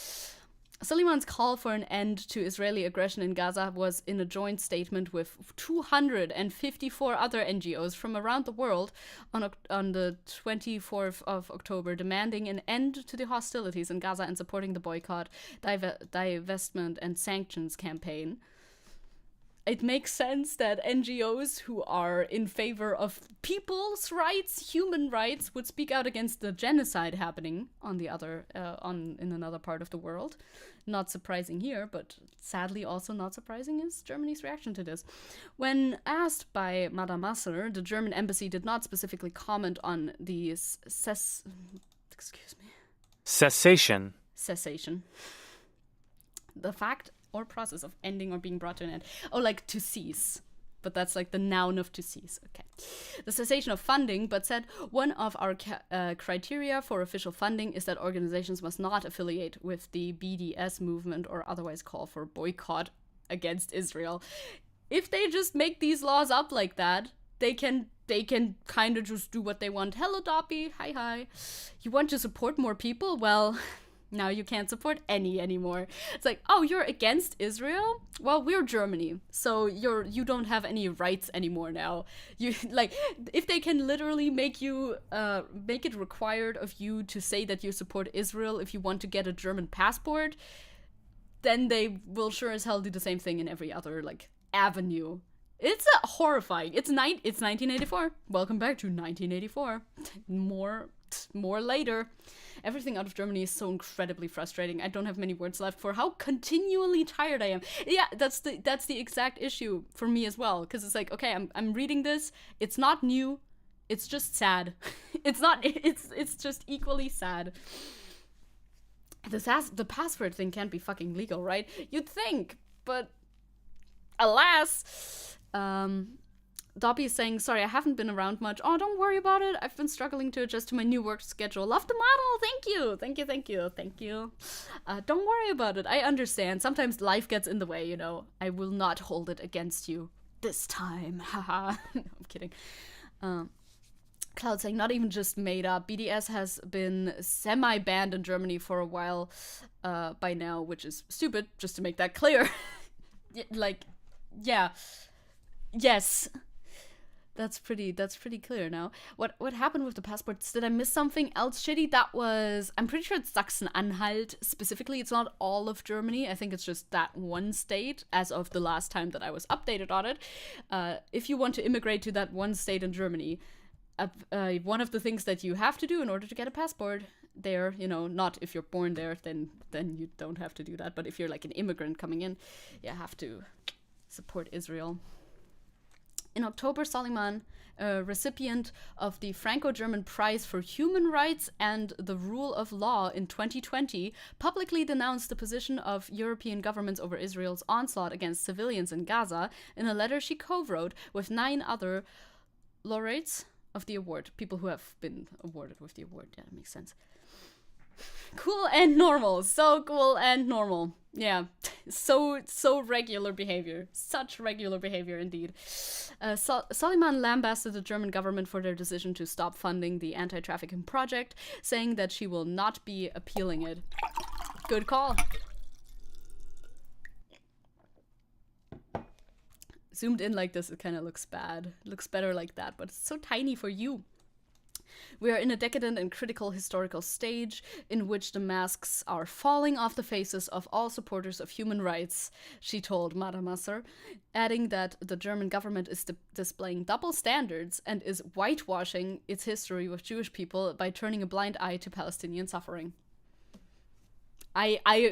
Suleiman's call for an end to Israeli aggression in Gaza was in a joint statement with 254 other NGOs from around the world on the 24th of October, demanding an end to the hostilities in Gaza and supporting the boycott, divestment, and sanctions campaign. It makes sense that NGOs who are in favor of people's rights, human rights, would speak out against the genocide happening on the other, in another part of the world. Not surprising here, but sadly also not surprising is Germany's reaction to this. When asked by Madame Masser, the German embassy did not specifically comment on the cessation. The fact or process of ending or being brought to an end. Oh, like to cease. But that's like the noun of to cease. Okay. The cessation of funding, but said one of our criteria for official funding is that organizations must not affiliate with the BDS movement or otherwise call for boycott against Israel. If they just make these laws up like that, they can kind of just do what they want. Hello, Doppy. Hi. You want to support more people? Well, now you can't support any anymore. It's like, oh, you're against Israel? Well, we're Germany, so you don't have any rights anymore now. You like, if they can literally make it required of you to say that you support Israel if you want to get a German passport, then they will sure as hell do the same thing in every other like avenue. It's horrifying. It's 1984. Welcome back to 1984. More More later. Everything out of Germany is so incredibly frustrating. I don't have many words left for how continually tired I am. Yeah, that's the exact issue for me as well. Because it's like, okay, I'm reading this. It's not new. It's just sad. It's just equally sad. The password thing can't be fucking legal, right? You'd think, but alas. Dobby is saying, sorry, I haven't been around much. Oh, don't worry about it. I've been struggling to adjust to my new work schedule. Love the model. Thank you. Thank you, thank you, thank you. Don't worry about it. I understand. Sometimes life gets in the way, you know. I will not hold it against you this time. Haha. No, I'm kidding. Cloud saying, not even just made up. BDS has been semi-banned in Germany for a while by now, which is stupid, just to make that clear. Yeah. Yes. That's pretty clear now. What happened with the passports? Did I miss something else shitty? That was, I'm pretty sure it's Sachsen-Anhalt specifically. It's not all of Germany. I think it's just that one state as of the last time that I was updated on it. If you want to immigrate to that one state in Germany, one of the things that you have to do in order to get a passport there, you know, not if you're born there, then you don't have to do that. But if you're like an immigrant coming in, you have to support Israel. In October, Soliman, a recipient of the Franco-German Prize for Human Rights and the Rule of Law in 2020, publicly denounced the position of European governments over Israel's onslaught against civilians in Gaza in a letter she co-wrote with 9 other laureates of the award, people who have been awarded with the award. Yeah, that makes sense. Cool and normal. So cool and normal. Yeah. So regular behavior. Such regular behavior indeed. Soliman lambasted the German government for their decision to stop funding the anti-trafficking project, saying that she will not be appealing it. Good call. Zoomed in like this, it kind of looks bad. It looks better like that, but it's so tiny for you. We are in a decadent and critical historical stage in which the masks are falling off the faces of all supporters of human rights, she told Madamasser, adding that the German government is displaying double standards and is whitewashing its history with Jewish people by turning a blind eye to Palestinian suffering.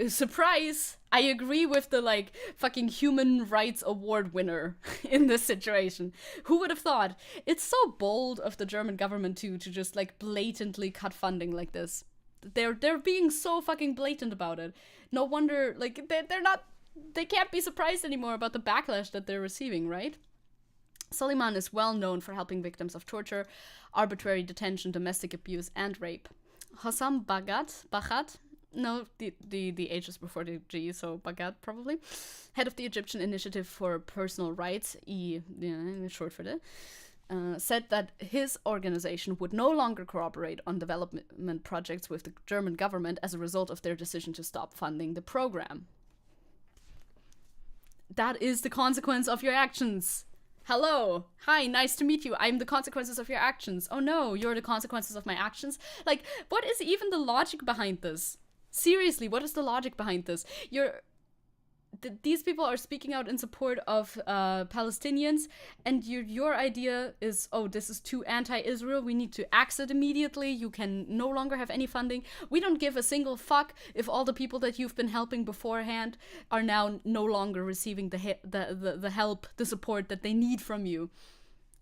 Surprise! I agree with the, like, fucking human rights award winner in this situation. Who would have thought? It's so bold of the German government to just, like, blatantly cut funding like this. They're being so fucking blatant about it. No wonder, like, they can't be surprised anymore about the backlash that they're receiving, right? Soliman is well known for helping victims of torture, arbitrary detention, domestic abuse, and rape. Hossam Baghat, no, the H is before the G, so Baghat probably. Head of the Egyptian Initiative for Personal Rights, short for that, said that his organization would no longer cooperate on development projects with the German government as a result of their decision to stop funding the program. That is the consequence of your actions. Hello. Hi, nice to meet you. I'm the consequences of your actions. Oh no, you're the consequences of my actions? Like, what is even the logic behind this? Seriously, what is the logic behind this? These people are speaking out in support of Palestinians, and your idea is, oh, this is too anti-Israel, we need to axe it immediately, you can no longer have any funding. We don't give a single fuck if all the people that you've been helping beforehand are now no longer receiving the help, the support that they need from you.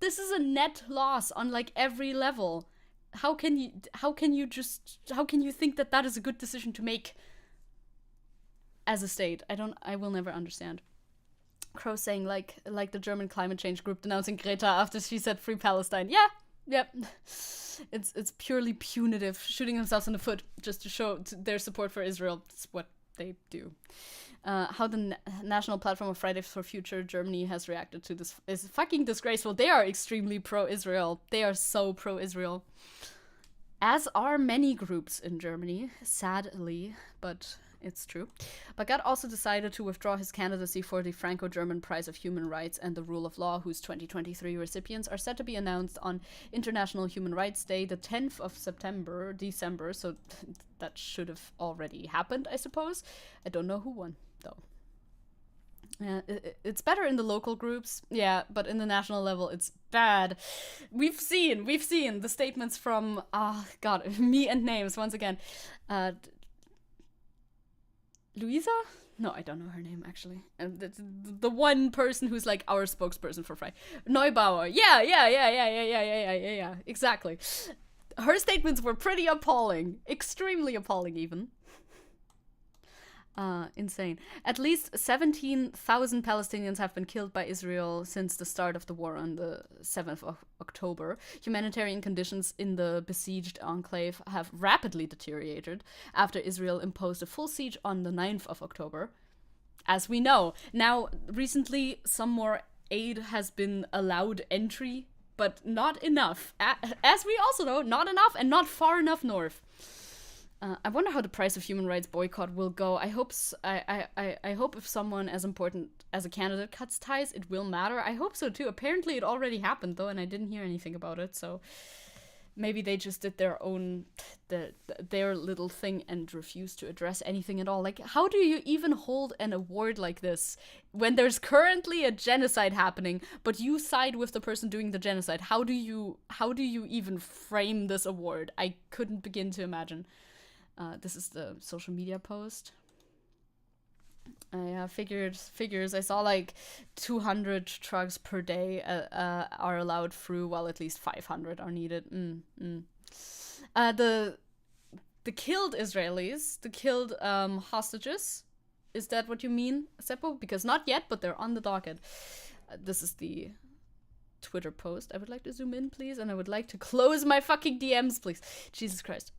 This is a net loss on, like, every level. How can you think that is a good decision to make as a state? I will never understand. Crow saying like the German climate change group denouncing Greta after she said free Palestine. Yeah, yep. It's purely punitive, shooting themselves in the foot just to show their support for Israel. It's what they do. How the National Platform of Fridays for Future Germany has reacted to this is fucking disgraceful. They are extremely pro-Israel. They are so pro-Israel. As are many groups in Germany, sadly, but it's true. Baghat also decided to withdraw his candidacy for the Franco-German Prize of Human Rights and the Rule of Law, whose 2023 recipients are set to be announced on International Human Rights Day, the 10th of December, so that should have already happened, I suppose. I don't know who won, though. Yeah, it's better in the local groups, yeah, but in the national level, it's bad. We've seen the statements from, God, me and names once again. Louisa? No, I don't know her name, actually. The one person who's like our spokesperson for Fry. Neubauer. Yeah, exactly. Her statements were pretty appalling. Extremely appalling, even. Insane. At least 17,000 Palestinians have been killed by Israel since the start of the war on the 7th of October. Humanitarian conditions in the besieged enclave have rapidly deteriorated after Israel imposed a full siege on the 9th of October. As we know. Now, recently, some more aid has been allowed entry, but not enough. As we also know, not enough and not far enough north. I wonder how the price of human rights boycott will go. I hope if someone as important as a candidate cuts ties, it will matter. I hope so too. Apparently it already happened though, and I didn't hear anything about it. So maybe they just did their own, their little thing and refused to address anything at all. Like, how do you even hold an award like this when there's currently a genocide happening, but you side with the person doing the genocide? How do you even frame this award? I couldn't begin to imagine. This is the social media post. Figures. I saw like 200 trucks per day are allowed through, while at least 500 are needed. The killed Israelis, the killed hostages. Is that what you mean, Seppo? Because not yet, but they're on the docket. This is the Twitter post. I would like to zoom in, please, and I would like to close my fucking DMs, please. Jesus Christ.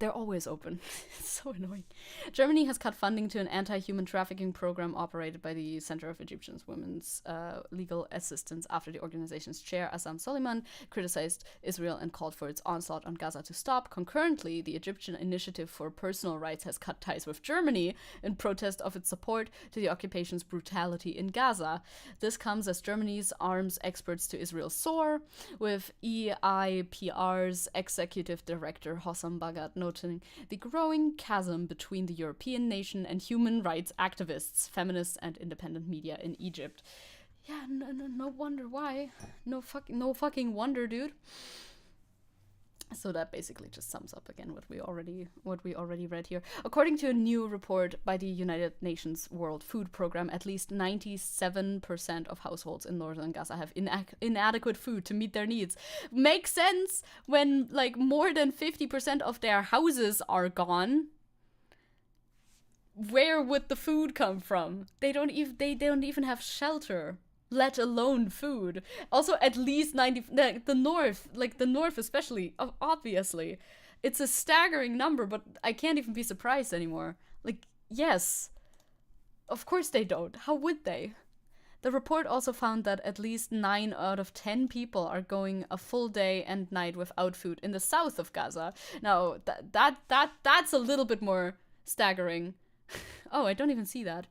They're always open. It's so annoying. Germany has cut funding to an anti-human trafficking program operated by the Center of Egyptian Women's Legal Assistance after the organization's chair, Assam Soliman, criticized Israel and called for its onslaught on Gaza to stop. Concurrently, the Egyptian Initiative for Personal Rights has cut ties with Germany in protest of its support to the occupation's brutality in Gaza. This comes as Germany's arms exports to Israel soar, with EIPR's executive director Hossam Bagat noting the growing chasm between the European nation and human rights activists, feminists, and independent media in Egypt. Yeah, no wonder why. No fucking wonder, dude. So that basically just sums up again what we already read here. According to a new report by the United Nations World Food Programme, at least 97% of households in northern Gaza have inadequate food to meet their needs. Makes sense when like more than 50% of their houses are gone. Where would the food come from? They don't even have shelter, let alone food. Also, at least 90, the north especially, obviously. It's a staggering number, but I can't even be surprised anymore. Like, yes, of course they don't. How would they? The report also found that at least 9 out of 10 people are going a full day and night without food in the south of Gaza. Now, that's a little bit more staggering. Oh, I don't even see that.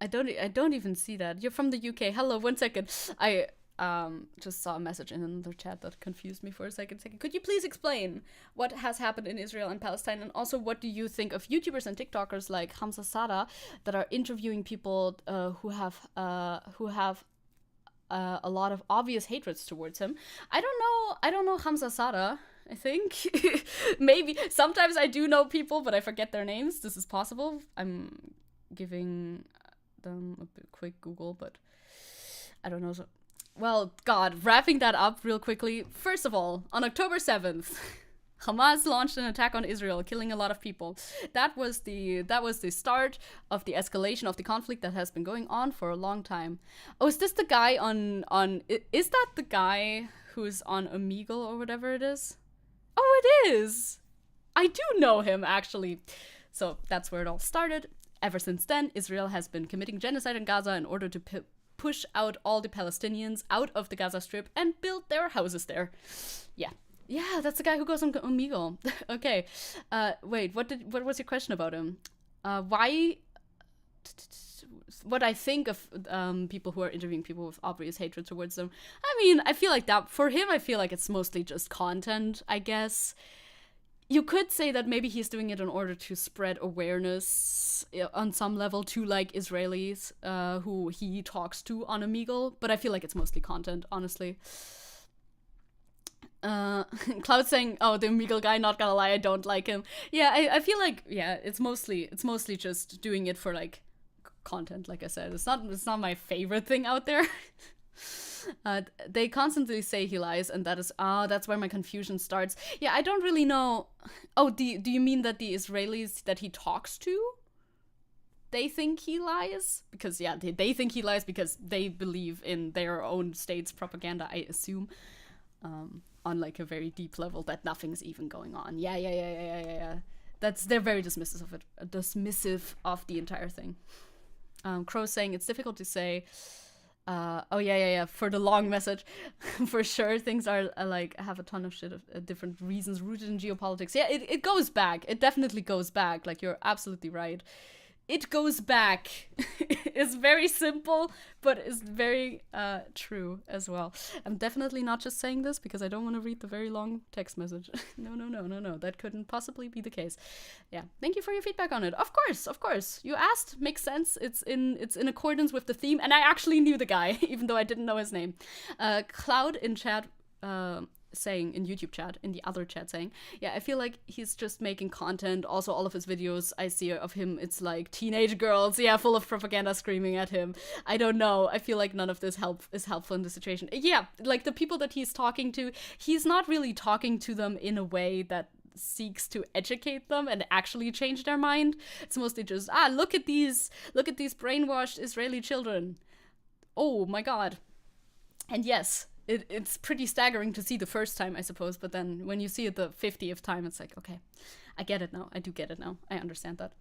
I don't even see that. You're from the UK. Hello, 1 second. I just saw a message in another chat that confused me for a second. Could you please explain what has happened in Israel and Palestine, and also what do you think of YouTubers and TikTokers like Hamza Sada that are interviewing people who have a lot of obvious hatreds towards him? I don't know Hamza Sada. I think maybe sometimes I do know people, but I forget their names. This is possible. I'm giving them a quick Google, but I don't know. So, well, God, wrapping that up real quickly. First of all, on October 7th, Hamas launched an attack on Israel, killing a lot of people. That was the start of the escalation of the conflict that has been going on for a long time. Oh, is this the guy is that the guy who's on Omegle or whatever it is? Oh, it is! I do know him, actually. So that's where it all started. Ever since then, Israel has been committing genocide in Gaza in order to push out all the Palestinians out of the Gaza Strip and build their houses there. Yeah, that's the guy who goes on Omegle. Okay. Wait, what was your question about him? Why? What I think of people who are interviewing people with obvious hatred towards them. I mean, I feel like that for him. I feel like it's mostly just content, I guess. you could say that maybe he's doing it in order to spread awareness on some level to like Israelis who he talks to on Omegle, but I feel like it's mostly content, honestly. Cloud saying, "Oh, the Omegle guy, not gonna lie, I don't like him." Yeah, I feel like, yeah, it's mostly just doing it for like content. Like I said, it's not my favorite thing out there. They constantly say he lies, and that's where my confusion starts. Yeah, I don't really know. Oh, do you mean that the Israelis that he talks to, they think he lies? Because yeah, they think he lies because they believe in their own state's propaganda, I assume, on like a very deep level that nothing's even going on. Yeah. They're very dismissive of it, dismissive of the entire thing. Crow saying it's difficult to say. For the long message, for sure, things are like have a ton of shit of different reasons rooted in geopolitics. Yeah, it goes back. It definitely goes back. Like, you're absolutely right. It goes back. It's very simple, but it's very true as well. I'm definitely not just saying this because I don't want to read the very long text message. No. That couldn't possibly be the case. Yeah, thank you for your feedback on it. Of course. You asked, makes sense. It's in accordance with the theme, and I actually knew the guy, even though I didn't know his name. Cloud in chat. Saying in YouTube chat, in the other chat saying, yeah, I feel like he's just making content. Also, all of his videos I see of him, it's like teenage girls, yeah, full of propaganda screaming at him. I don't know. I feel like none of this is helpful in the situation. Yeah, like the people that he's talking to, he's not really talking to them in a way that seeks to educate them and actually change their mind. It's mostly just, look at these brainwashed Israeli children. Oh my god. And yes, it's pretty staggering to see the first time, I suppose, but then when you see it the 50th time, it's like, okay, I get it now. I do get it now. I understand that.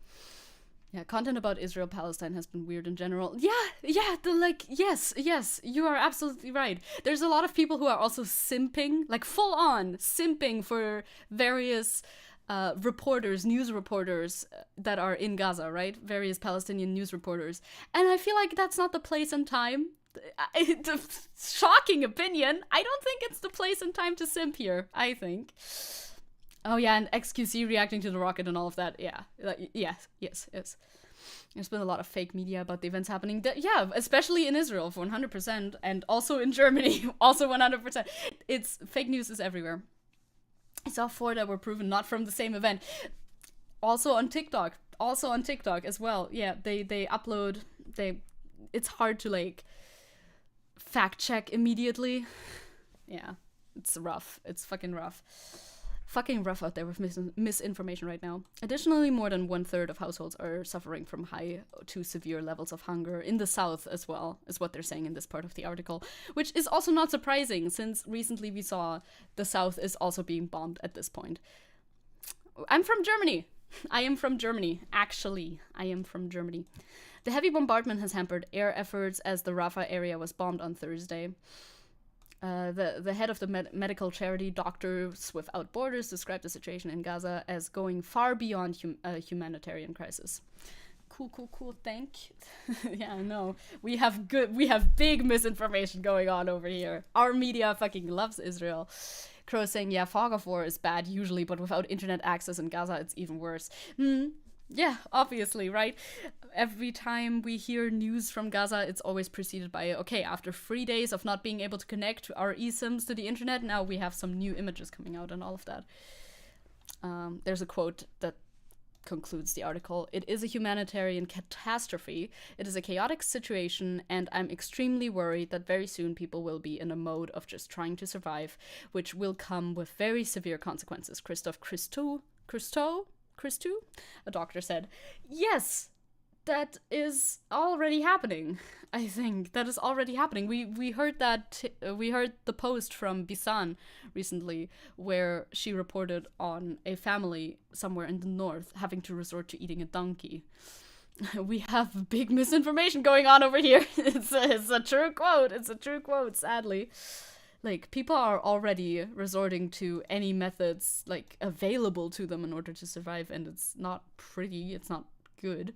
Yeah, content about Israel-Palestine has been weird in general. Yes, you are absolutely right. There's a lot of people who are also simping, like full-on simping for various news reporters that are in Gaza, right? Various Palestinian news reporters. And I feel like that's not the place and time. Shocking opinion. I don't think it's the place and time to simp here, I think. Oh yeah, and XQC reacting to the rocket and all of that. Yeah. Yes. There's been a lot of fake media about the events happening. Especially in Israel, for 100%, and also in Germany, also 100%. It's fake news is everywhere. I saw 4 that were proven not from the same event. Also on TikTok as well. Yeah, they upload. It's hard to like fact check immediately. Yeah, it's rough. It's fucking rough. Fucking rough out there with misinformation right now. Additionally, more than 1/3 of households are suffering from high to severe levels of hunger in the south as well, is what they're saying in this part of the article, which is also not surprising since recently we saw the south is also being bombed at this point. I'm from Germany. I am from Germany. Actually, I am from Germany. The heavy bombardment has hampered air efforts as the Rafah area was bombed on Thursday. The head of the medical charity Doctors Without Borders described the situation in Gaza as going far beyond a humanitarian crisis. Cool. Thank you. Yeah, I know. We have big misinformation going on over here. Our media fucking loves Israel. Crow saying, yeah, fog of war is bad usually, but without internet access in Gaza, it's even worse. Yeah, obviously, right? Every time we hear news from Gaza, it's always preceded by, okay, after 3 days of not being able to connect our eSIMs to the internet, now we have some new images coming out and all of that. There's a quote that concludes the article. It is a humanitarian catastrophe. It is a chaotic situation, and I'm extremely worried that very soon people will be in a mode of just trying to survive, which will come with very severe consequences. Christoph Christou, a doctor, said. Yes, that is already happening. I think that is already happening. We heard that. We heard the post from Bisan recently, where she reported on a family somewhere in the north having to resort to eating a donkey. We have big misinformation going on over here. It's a true quote. It's a true quote. Sadly. Like, people are already resorting to any methods, like, available to them in order to survive, and it's not pretty, it's not good,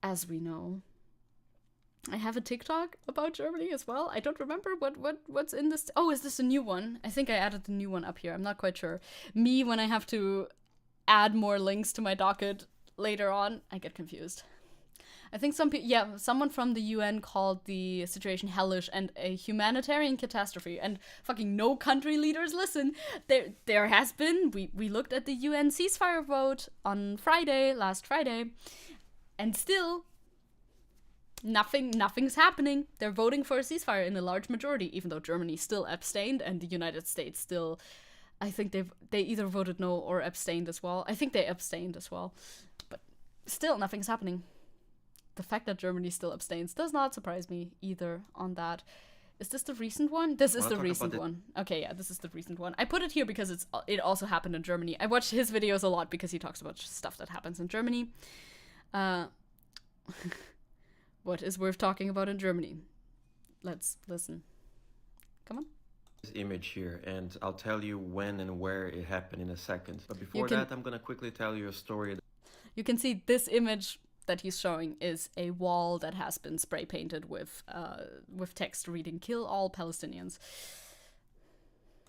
as we know. I have a TikTok about Germany as well. I don't remember what's in this. Oh, is this a new one? I think I added the new one up here. I'm not quite sure. Me, when I have to add more links to my docket later on, I get confused. I think someone from the UN called the situation hellish and a humanitarian catastrophe, and fucking no country leaders listen. There has been, we looked at the UN ceasefire vote on last Friday, and still nothing's happening. They're voting for a ceasefire in a large majority, even though Germany still abstained and the United States still, I think they either voted no or abstained as well. I think they abstained as well, but still nothing's happening. The fact that Germany still abstains does not surprise me either on that. Is this the recent one? This is the recent one. Okay, yeah, this is the recent one. I put it here because it also happened in Germany. I watch his videos a lot because he talks about stuff that happens in Germany. What is worth talking about in Germany? Let's listen. Come on. This image here, and I'll tell you when and where it happened in a second. But before that, I'm gonna quickly tell you a story. You can see this image that he's showing is a wall that has been spray painted with text reading "Kill all Palestinians."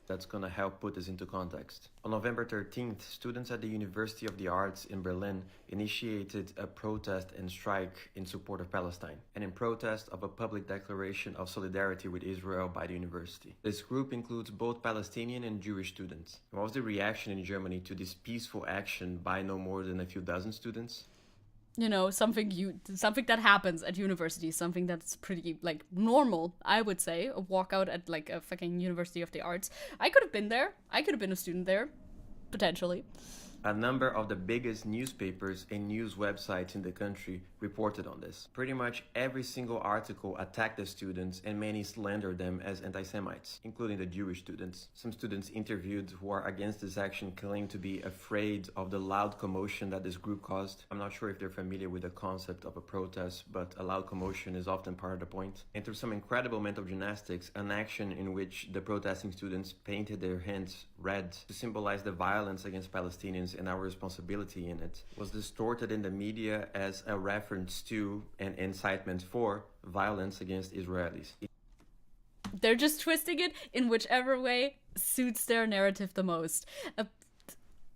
That's gonna help put this into context. On November 13th, students at the University of the Arts in Berlin initiated a protest and strike in support of Palestine, and in protest of a public declaration of solidarity with Israel by the university. This group includes both Palestinian and Jewish students. What was the reaction in Germany to this peaceful action by no more than a few dozen students? You know, something that happens at universities, something that's pretty, like, normal, I would say. A walkout at, like, a fucking University of the Arts. I could have been there. I could have been a student there. Potentially. A number of the biggest newspapers and news websites in the country reported on this. Pretty much every single article attacked the students, and many slandered them as anti-Semites, including the Jewish students. Some students interviewed who are against this action claim to be afraid of the loud commotion that this group caused. I'm not sure if they're familiar with the concept of a protest, but a loud commotion is often part of the point. And through some incredible mental gymnastics, an action in which the protesting students painted their hands red to symbolize the violence against Palestinians and our responsibility in it was distorted in the media as a reference to and incitement for violence against Israelis. They're just twisting it in whichever way suits their narrative the most.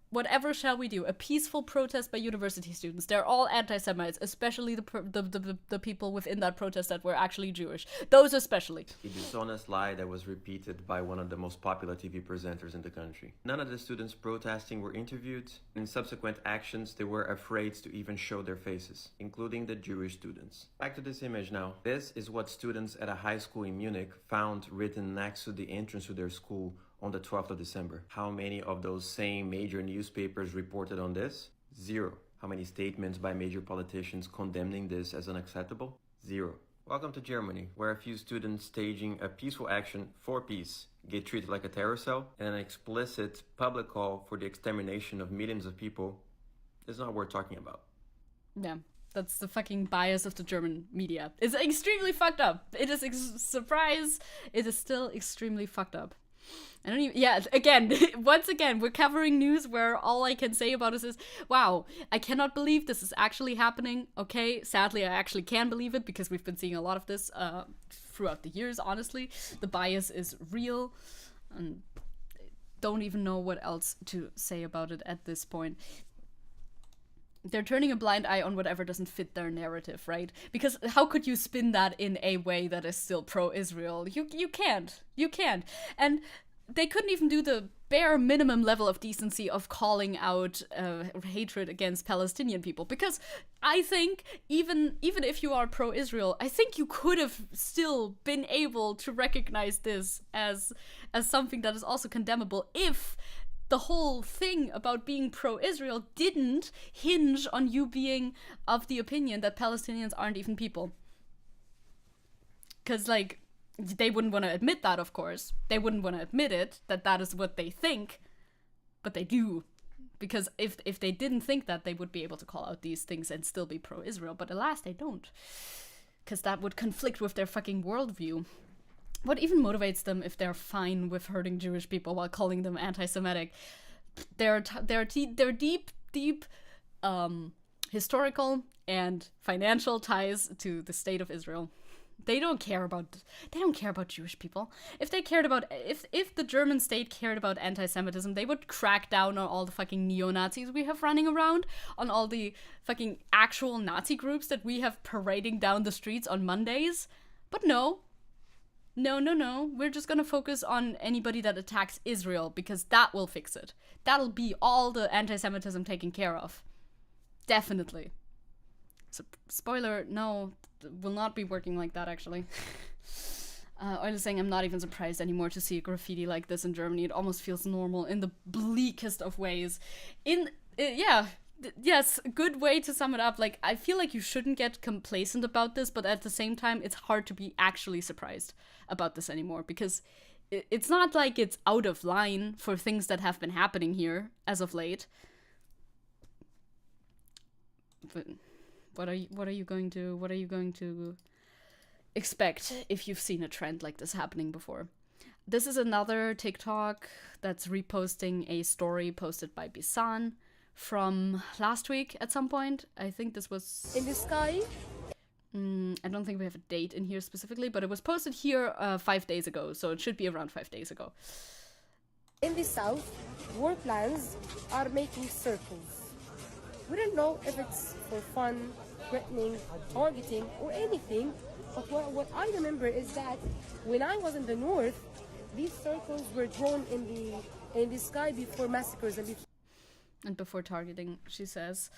Whatever shall we do? A peaceful protest by university students. They're all anti-Semites, especially the people within that protest that were actually Jewish. Those especially. A dishonest lie that was repeated by one of the most popular TV presenters in the country. None of the students protesting were interviewed. In subsequent actions, they were afraid to even show their faces, including the Jewish students. Back to this image now. This is what students at a high school in Munich found written next to the entrance to their school on the 12th of December. How many of those same major newspapers reported on this? 0. How many statements by major politicians condemning this as unacceptable? 0. Welcome to Germany, where a few students staging a peaceful action for peace get treated like a terror cell, and an explicit public call for the extermination of millions of people is not worth talking about. Yeah. That's the fucking bias of the German media. It's extremely fucked up. It is surprise. It is still extremely fucked up. I don't even, yeah, again, once again, we're covering news where all I can say about it is, wow, I cannot believe this is actually happening. Okay, sadly, I actually can believe it because we've been seeing a lot of this throughout the years, honestly. The bias is real, and don't even know what else to say about it at this point. They're turning a blind eye on whatever doesn't fit their narrative, right? Because how could you spin that in a way that is still pro-Israel? You can't. You can't. And they couldn't even do the bare minimum level of decency of calling out hatred against Palestinian people. Because I think even if you are pro-Israel, I think you could have still been able to recognize this as something that is also condemnable if the whole thing about being pro-Israel didn't hinge on you being of the opinion that Palestinians aren't even people. Because, like, they wouldn't want to admit that, of course. They wouldn't want to admit it, that is what they think. But they do. Because if they didn't think that, they would be able to call out these things and still be pro-Israel. But alas, they don't. Because that would conflict with their fucking worldview. What even motivates them if they're fine with hurting Jewish people while calling them anti-Semitic? They're deep historical and financial ties to the state of Israel. They don't care about Jewish people. If they cared about if the German state cared about anti-Semitism, they would crack down on all the fucking neo-Nazis we have running around, on all the fucking actual Nazi groups that we have parading down the streets on Mondays. But no. No. We're just gonna focus on anybody that attacks Israel, because that will fix it. That'll be all the anti-Semitism taken care of. Definitely. So, spoiler, no, will not be working like that, actually. Euler saying, I'm not even surprised anymore to see a graffiti like this in Germany. It almost feels normal in the bleakest of ways. Yes, good way to sum it up. Like, I feel like you shouldn't get complacent about this, but at the same time, it's hard to be actually surprised about this anymore, because it's not like it's out of line for things that have been happening here as of late. But what are you going to expect if you've seen a trend like this happening before? This is another TikTok that's reposting a story posted by Bisan from last week at some point. I think this was in the sky. I don't think we have a date in here specifically, but it was posted here 5 days ago, so it should be around 5 days ago. In the south, war plans are making circles. We don't know if it's for fun, threatening, targeting, or anything, but what I remember is that when I was in the north, these circles were drawn in the sky before massacres and before targeting, she says.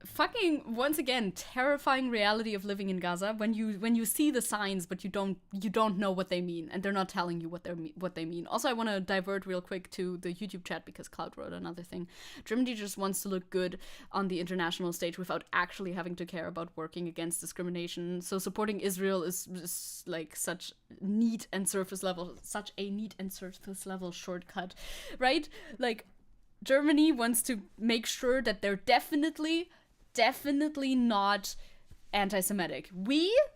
Fucking, once again, terrifying reality of living in Gaza when you see the signs but you don't know what they mean, and they're not telling you what they mean. Also, I want to divert real quick to the YouTube chat because Cloud wrote another thing. Germany just wants to look good on the international stage without actually having to care about working against discrimination. So supporting Israel is like such a neat and surface level shortcut, right? Like, Germany wants to make sure that they're definitely not anti-Semitic.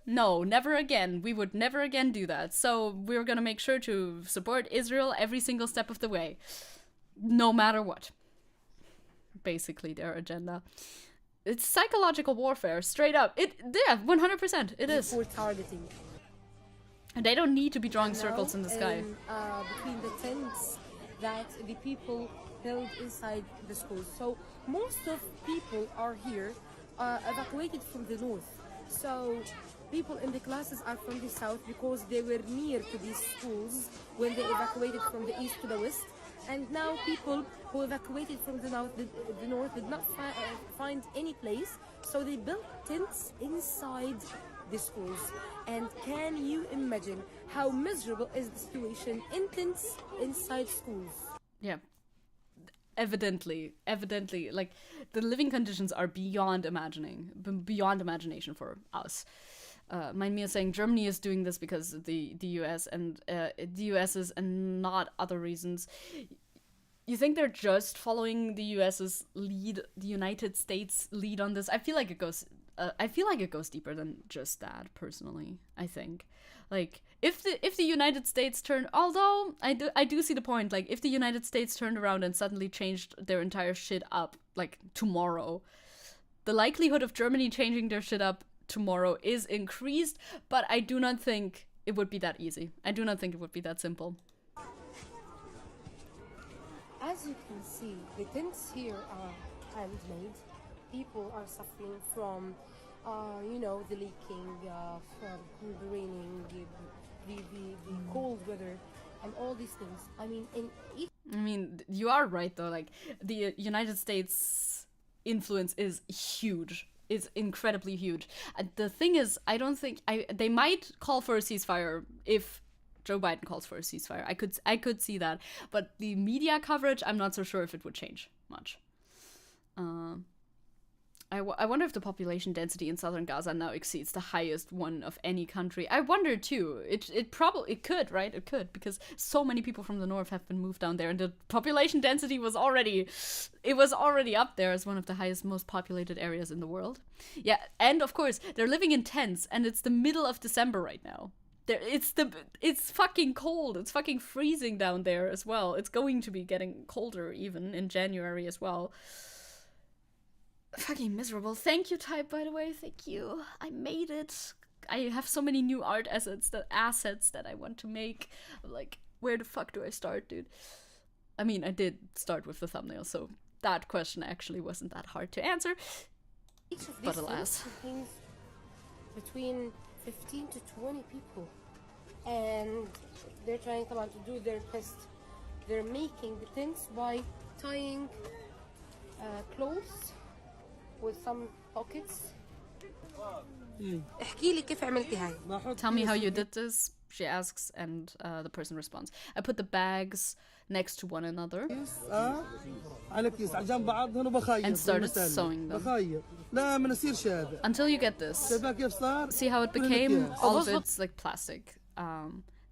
No, never again. We would never again do that. So we're gonna make sure to support Israel every single step of the way, no matter what. Basically, their agenda. It's psychological warfare, straight up. 100%. It is. For targeting. And they don't need to be drawing circles in the sky. Between the tents that the people held inside the schools. So most of people are here evacuated from the north. So people in the classes are from the south because they were near to these schools when they evacuated from the east to the west. And now people who evacuated from the north did not find any place. So they built tents inside the schools. And can you imagine how miserable is the situation in tents inside schools? Yeah. Evidently, like, the living conditions are beyond imagination for us. Mind me saying Germany is doing this because of the US and the US's and not other reasons. You think they're just following the US's lead, the United States lead on this? I feel like it goes deeper than just that. Personally, I think, like, if the United States turned, although I do see the point, like, if the United States turned around and suddenly changed their entire shit up, like, tomorrow, the likelihood of Germany changing their shit up tomorrow is increased, but I do not think it would be that easy. I do not think it would be that simple. As you can see, the tents here are handmade. People are suffering from, the leaking, from the raining, the cold weather, and all these things. I mean, you are right, though. Like, the United States influence is huge. It's incredibly huge. The thing is, I don't think they might call for a ceasefire if Joe Biden calls for a ceasefire. I could see that, but the media coverage, I'm not so sure if it would change much. I wonder if the population density in southern Gaza now exceeds the highest one of any country. I wonder too. It could, right? It could, because so many people from the north have been moved down there, and the population density was already up there as one of the highest, most populated areas in the world. Yeah, and of course they're living in tents, and it's the middle of December right now. It's fucking cold. It's fucking freezing down there as well. It's going to be getting colder even in January as well. Fucking miserable. Thank you, Type, by the way. Thank you. I made it. I have so many new art assets that I want to make. Like, where the fuck do I start, dude? I mean, I did start with the thumbnail, so that question actually wasn't that hard to answer. Each of But these alas. tents contains between 15 to 20 people, and they're trying to do their best. They're making the tents by tying clothes with some pockets. احكي لي كيف عملتي هاي. Tell me how you did this, she asks, and the person responds. I put the bags next to one another and started sewing them. Until you get this. See how it became? All of it's like plastic.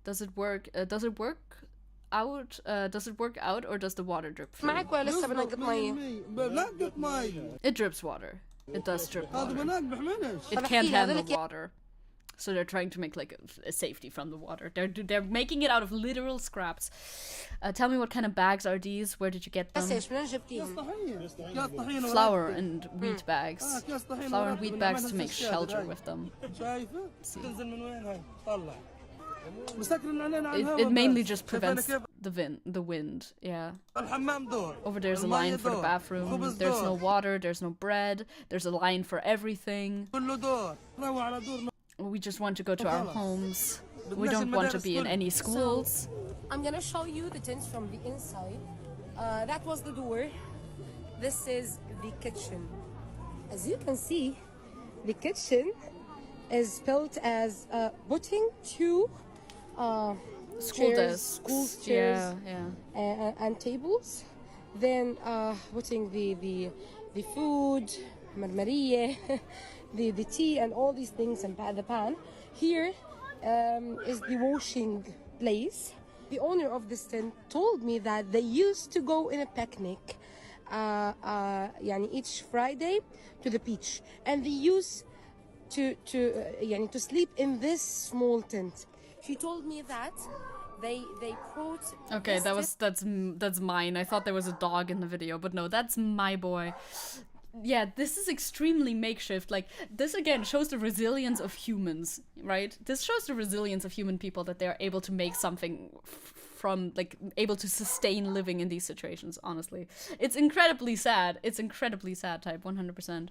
Does it work? Does it work out? Does it work out, or does the water drip through? معك ولا لسه بنقط مية؟ It drips water. It does drip water. It can't handle water. So they're trying to make like a safety from the water. They're making it out of literal scraps. Tell me what kind of bags are these? Where did you get them? Flour and wheat bags. Flour and wheat bags to make shelter with them. See. It mainly just prevents the wind. Yeah. Over there's a line for the bathroom. There's no water. There's no bread. There's a line for everything. We just want to go to our homes. We don't want to be in any schools. So, I'm gonna show you the tents from the inside. That was the door. This is the kitchen. As you can see, the kitchen is built as putting two School chairs, desks. school chairs, and tables. Then putting the food, marmarie, the tea and all these things, and the pan. Here is the washing place. The owner of this tent told me that they used to go in a picnic each Friday to the beach, and they used to sleep in this small tent. She told me that they brought. Okay, that's mine. I thought there was a dog in the video, but no, that's my boy. Yeah, this is extremely makeshift. Like, this again shows the resilience of humans, right? This shows the resilience of human people, that they're able to make something from, like, able to sustain living in these situations, honestly. It's incredibly sad. It's incredibly sad, type, 100%.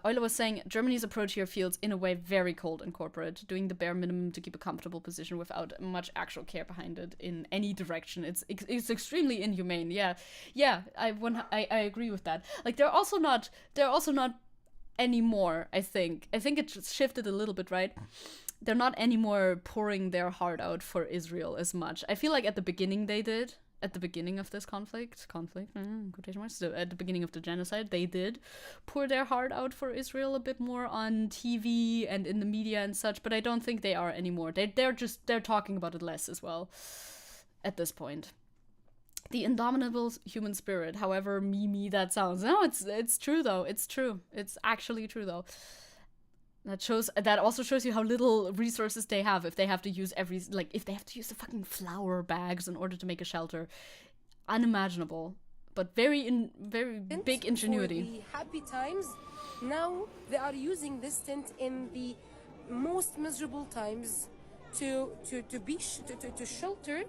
Euler was saying, Germany's approach here feels, in a way, very cold and corporate, doing the bare minimum to keep a comfortable position without much actual care behind it in any direction. It's extremely inhumane. Yeah, I agree with that. Like, they're also not anymore, I think. I think it just shifted a little bit, right? They're not anymore pouring their heart out for Israel as much. I feel like at the beginning they did. At the beginning of this quotation marks, so at the beginning of the genocide, they did pour their heart out for Israel a bit more on TV and in the media and such, but I don't think they are anymore. They're talking about it less as well at this point. The indomitable human spirit, however meme that sounds. No, it's true though. It's true. It's actually true though. That also shows you how little resources they have if they have to use if they have to use the fucking flour bags in order to make a shelter. Unimaginable, but very big ingenuity. For the happy times, now they are using this tent in the most miserable times to shelter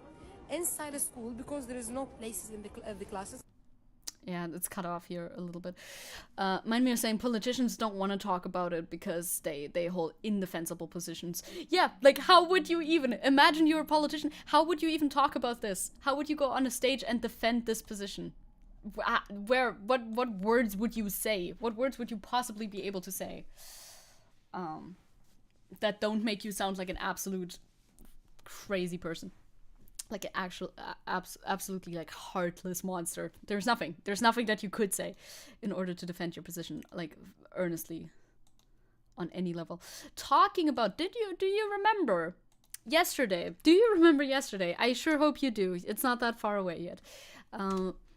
inside a school because there is no places in the classes. Yeah, it's cut off here a little bit. Mind me of saying politicians don't want to talk about it because they hold indefensible positions. Yeah, like, how would you even imagine you're a politician? How would you even talk about this? How would you go on a stage and defend this position? What words would you say? What words would you possibly be able to say that don't make you sound like an absolute crazy person? Like an actual, absolutely like heartless monster. There's nothing that you could say in order to defend your position, like, earnestly on any level. Talking about, do you remember yesterday? Do you remember yesterday? I sure hope you do. It's not that far away yet.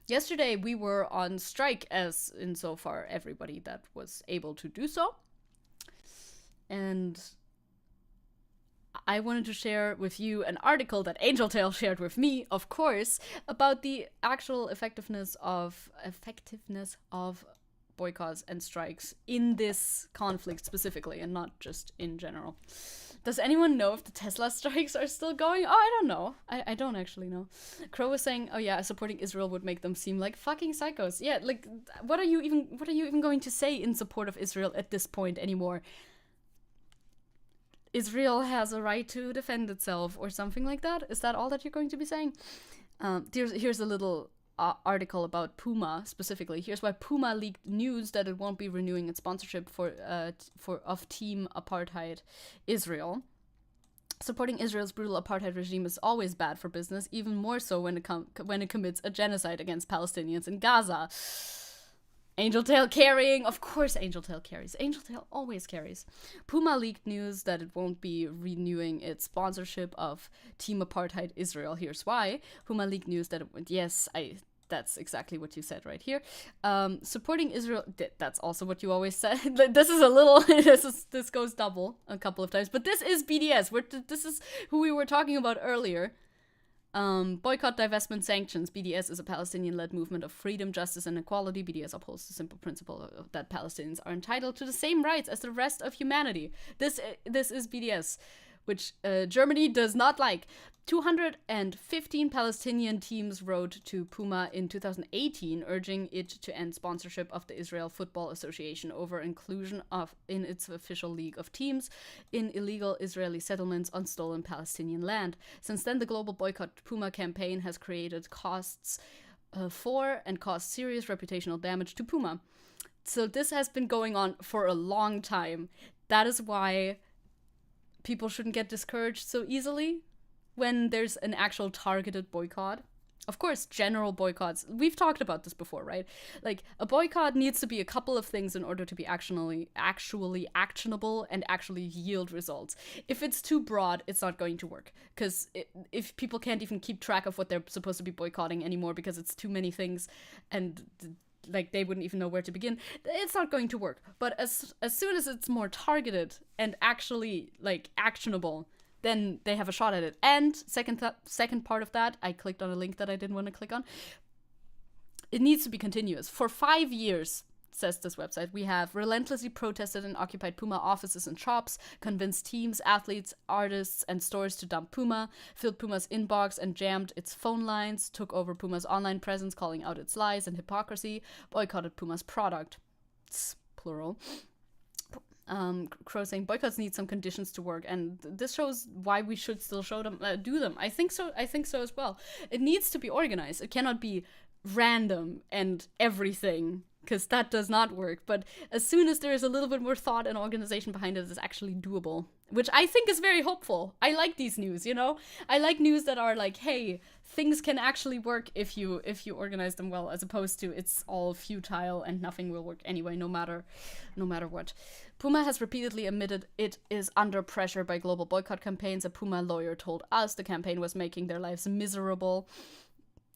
Yesterday we were on strike, as insofar everybody that was able to do so. And I wanted to share with you an article that Angel Tail shared with me, of course, about the actual effectiveness of boycotts and strikes in this conflict specifically, and not just in general. Does anyone know if the Tesla strikes are still going? Oh, I don't know. I don't actually know. Crow was saying, oh yeah, supporting Israel would make them seem like fucking psychos. Yeah, like, what are you even going to say in support of Israel at this point anymore? Israel has a right to defend itself or something like that? Is that all that you're going to be saying? Here's a little article about Puma specifically. Here's why Puma leaked news that it won't be renewing its sponsorship of Team Apartheid Israel. Supporting Israel's brutal apartheid regime is always bad for business, even more so when it commits a genocide against Palestinians in Gaza. Angel Tail carrying, of course Angel Tail carries. Angel Tail always carries. Puma leaked news that it won't be renewing its sponsorship of Team Apartheid Israel. Here's why. Puma leaked news that that's exactly what you said right here. Supporting Israel, that's also what you always said. This is a little, this goes double a couple of times, but this is BDS. This is who we were talking about earlier. Boycott, divestment, sanctions. BDS is a Palestinian-led movement of freedom, justice, and equality. BDS upholds the simple principle that Palestinians are entitled to the same rights as the rest of humanity. This is BDS, which Germany does not like. 215 Palestinian teams wrote to Puma in 2018, urging it to end sponsorship of the Israel Football Association over inclusion in its official league of teams in illegal Israeli settlements on stolen Palestinian land. Since then, the global boycott Puma campaign has created costs for and caused serious reputational damage to Puma. So this has been going on for a long time. That is why people shouldn't get discouraged so easily when there's an actual targeted boycott. Of course, general boycotts, we've talked about this before, right? Like, a boycott needs to be a couple of things in order to be actually actionable and actually yield results. If it's too broad, it's not going to work. Because if people can't even keep track of what they're supposed to be boycotting anymore because it's too many things and like they wouldn't even know where to begin, it's not going to work. But as soon as it's more targeted and actually like actionable, then they have a shot at it. And second part of that, I clicked on a link that I didn't want to click on. It needs to be continuous. For 5 years, says this website, we have relentlessly protested and occupied Puma offices and shops, convinced teams, athletes, artists, and stores to dump Puma, filled Puma's inbox and jammed its phone lines, took over Puma's online presence, calling out its lies and hypocrisy, boycotted Puma's product. It's plural. Crow saying boycotts need some conditions to work, and this shows why we should still do them. I think so as well. It needs to be organized. It cannot be random and everything, because that does not work. But as soon as there is a little bit more thought and organization behind it, it's actually doable, which I think is very hopeful. I like these news, you know? I like news that are like, hey, things can actually work if you organize them well, as opposed to it's all futile and nothing will work anyway, no matter what. Puma has repeatedly admitted it is under pressure by global boycott campaigns. A Puma lawyer told us the campaign was making their lives miserable.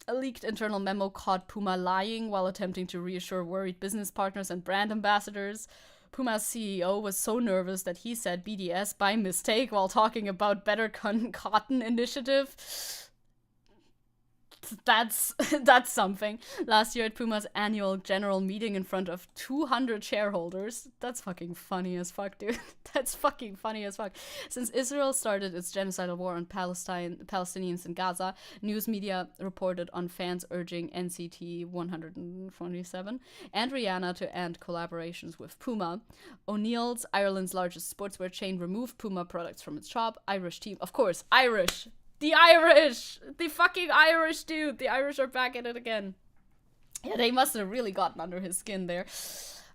A leaked internal memo caught Puma lying while attempting to reassure worried business partners and brand ambassadors. Puma's CEO was so nervous that he said BDS by mistake while talking about Better Cotton Initiative. That's something. Last year at Puma's annual general meeting in front of 200 shareholders. That's fucking funny as fuck, dude. That's fucking funny as fuck. Since Israel started its genocidal war on Palestinians in Gaza, news media reported on fans urging NCT 127 and Rihanna to end collaborations with Puma. O'Neill's, Ireland's largest sportswear chain, removed Puma products from its shop. Irish team, of course, Irish. The Irish! The fucking Irish, dude! The Irish are back at it again. Yeah, they must have really gotten under his skin there.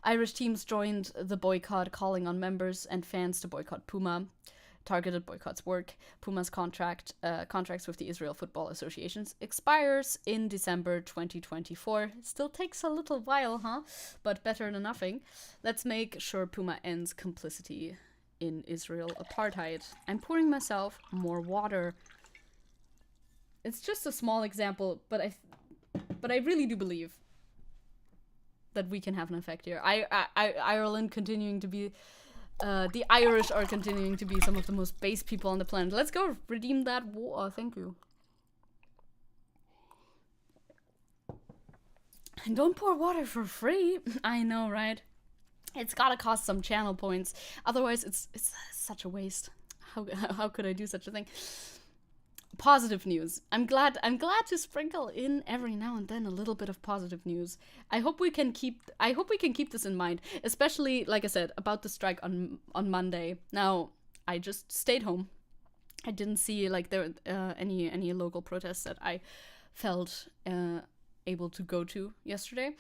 Irish teams joined the boycott, calling on members and fans to boycott Puma. Targeted boycotts work. Puma's contracts with the Israel Football Association expires in December 2024. Still takes a little while, huh? But better than nothing. Let's make sure Puma ends complicity in Israel apartheid. I'm pouring myself more water. It's just a small example, but I really do believe that we can have an effect here. Ireland continuing to be, the Irish are continuing to be some of the most base people on the planet. Let's go redeem that war. Thank you. And don't pour water for free. I know, right? It's gotta cost some channel points. Otherwise, it's such a waste. How could I do such a thing? Positive news. I'm glad to sprinkle in every now and then a little bit of positive news. I hope we can keep this in mind, especially, like I said, about the strike on Monday. Now, I just stayed home. I didn't see like there any local protests that I felt able to go to yesterday,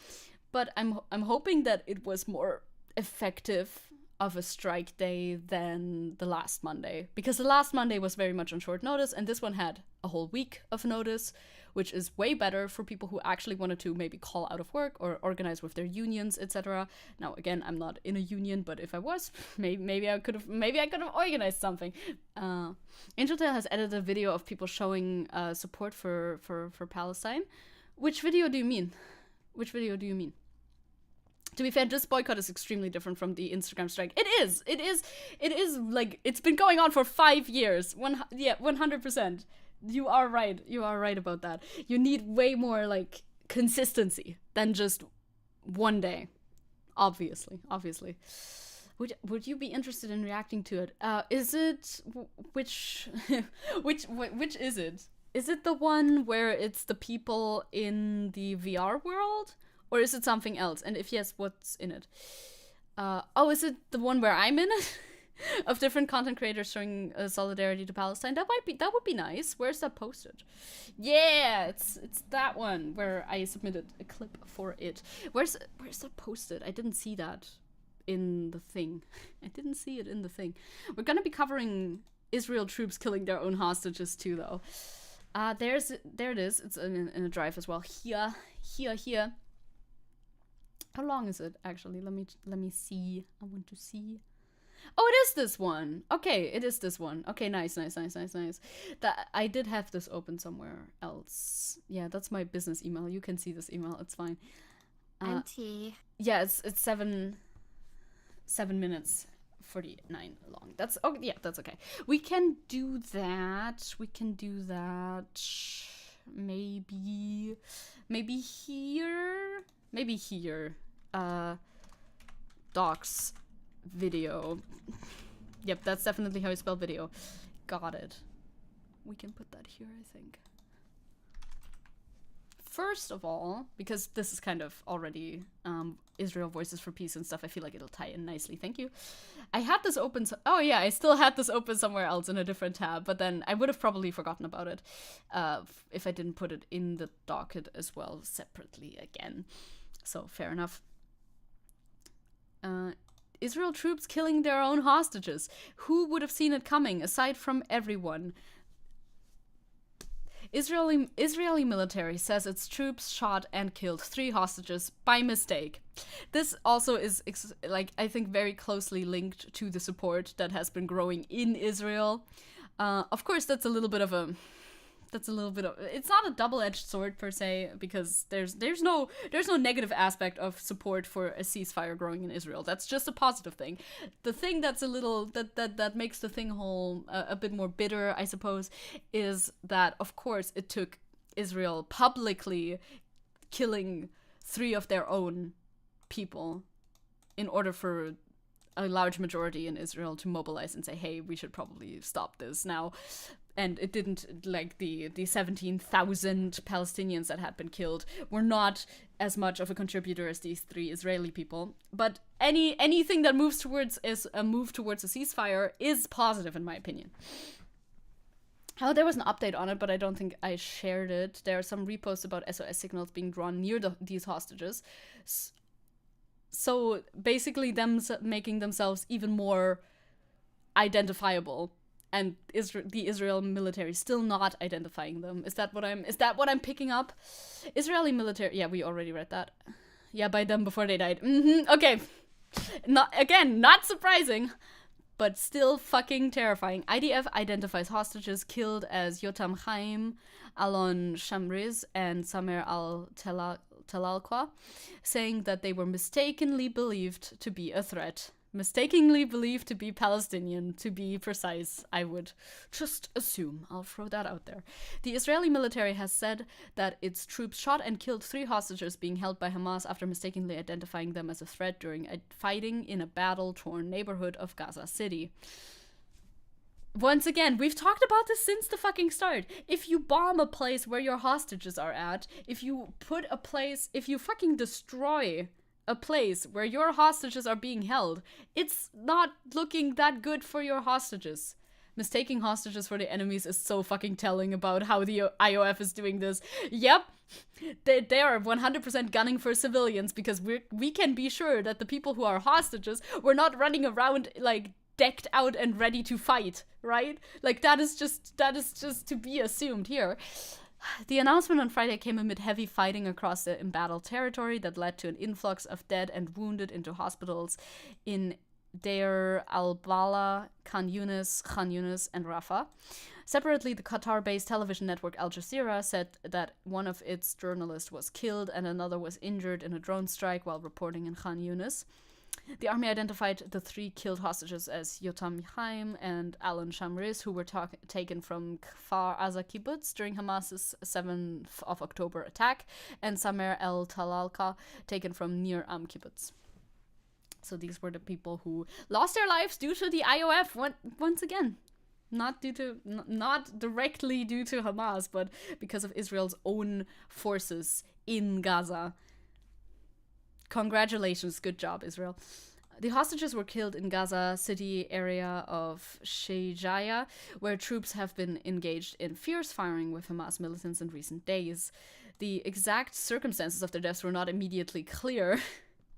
but I'm hoping that it was more effective of a strike day than the last Monday, because the last Monday was very much on short notice, and this one had a whole week of notice, which is way better for people who actually wanted to maybe call out of work or organize with their unions, etc. Now, again, I'm not in a union, but if I was, maybe I could have organized something. Angeltail has edited a video of people showing support for Palestine. Which video do you mean? To be fair, this boycott is extremely different from the Instagram strike. It is like, it's been going on for 5 years. 100%. You are right about that. You need way more, like, consistency than just one day. Obviously. Would you be interested in reacting to it? Is it, which is it? Is it the one where it's the people in the VR world? Or is it something else? And if yes, what's in it? Is it the one where I'm in it? Of different content creators showing solidarity to Palestine? That would be nice. Where's that posted? Yeah, it's that one where I submitted a clip for it. Where's that posted? I didn't see that in the thing. We're gonna be covering Israel troops killing their own hostages too, though. There it is. It's in a drive as well. Here. How long is it, actually? Let me see. I want to see. Oh, it is this one. Okay, it is this one. Okay, nice. That I did have this open somewhere else. Yeah, that's my business email. You can see this email. It's fine. Auntie. Yeah, it's 7 minutes 49 long. That's okay. We can do that. Maybe here. Docs video. Yep, that's definitely how you spell video. Got it. We can put that here, I think. First of all, because this is kind of already Israel Voices for Peace and stuff, I feel like it'll tie in nicely. Thank you. I had this open. I still had this open somewhere else in a different tab, but then I would have probably forgotten about it if I didn't put it in the docket as well separately again. So fair enough. Israel troops killing their own hostages. Who would have seen it coming, aside from everyone? Israeli military says its troops shot and killed 3 hostages by mistake. This also is, I think, very closely linked to the support that has been growing in Israel. Of course, it's not a double-edged sword per se, because there's no negative aspect of support for a ceasefire growing in Israel. That's just a positive thing. The thing that's a little that makes the thing whole a bit more bitter, I suppose, is that of course it took Israel publicly killing 3 of their own people in order for a large majority in Israel to mobilize and say, hey, we should probably stop this now. And it didn't, like, the 17,000 Palestinians that had been killed were not as much of a contributor as these 3 Israeli people. But anything that moves towards a ceasefire is positive, in my opinion. Oh, there was an update on it, but I don't think I shared it. There are some reposts about SOS signals being drawn near these hostages. So basically them making themselves even more identifiable, and the Israel military still not identifying them. Is that what I'm picking up? Israeli military, yeah, we already read that. Yeah, by them before they died. Okay. Not surprising, but still fucking terrifying. IDF identifies hostages killed as Yotam Chaim, Alon Shamriz, and Samer al-Talalqa, saying that they were mistakenly believed to be a threat. mistakenly believed to be Palestinian, to be precise, I would just assume. I'll throw that out there. The Israeli military has said that its troops shot and killed 3 hostages being held by Hamas after mistakenly identifying them as a threat during fighting in a battle-torn neighborhood of Gaza City. Once again, we've talked about this since the fucking start. If you bomb a place where your hostages are at, if you fucking destroy a place where your hostages are being held, it's not looking that good for your hostages. Mistaking hostages for the enemies is so fucking telling about how the IOF is doing this. Yep, they are 100% gunning for civilians because we can be sure that the people who are hostages were not running around like decked out and ready to fight, right? Like that is just to be assumed here. The announcement on Friday came amid heavy fighting across the embattled territory that led to an influx of dead and wounded into hospitals in Deir al-Bala, Khan Yunis, and Rafah. Separately, the Qatar-based television network Al Jazeera said that one of its journalists was killed and another was injured in a drone strike while reporting in Khan Yunis. The army identified the 3 killed hostages as Yotam Chaim and Alan Shamriz, who were taken from Kfar Aza kibbutz during Hamas's 7th of October attack, and Samer El Talalka, taken from Nir Am kibbutz. So these were the people who lost their lives due to the IOF once again. Not directly due to Hamas, but because of Israel's own forces in Gaza. Congratulations, good job, Israel. The hostages were killed in Gaza City area of Sheijaya, where troops have been engaged in fierce firing with Hamas militants in recent days. The exact circumstances of their deaths were not immediately clear.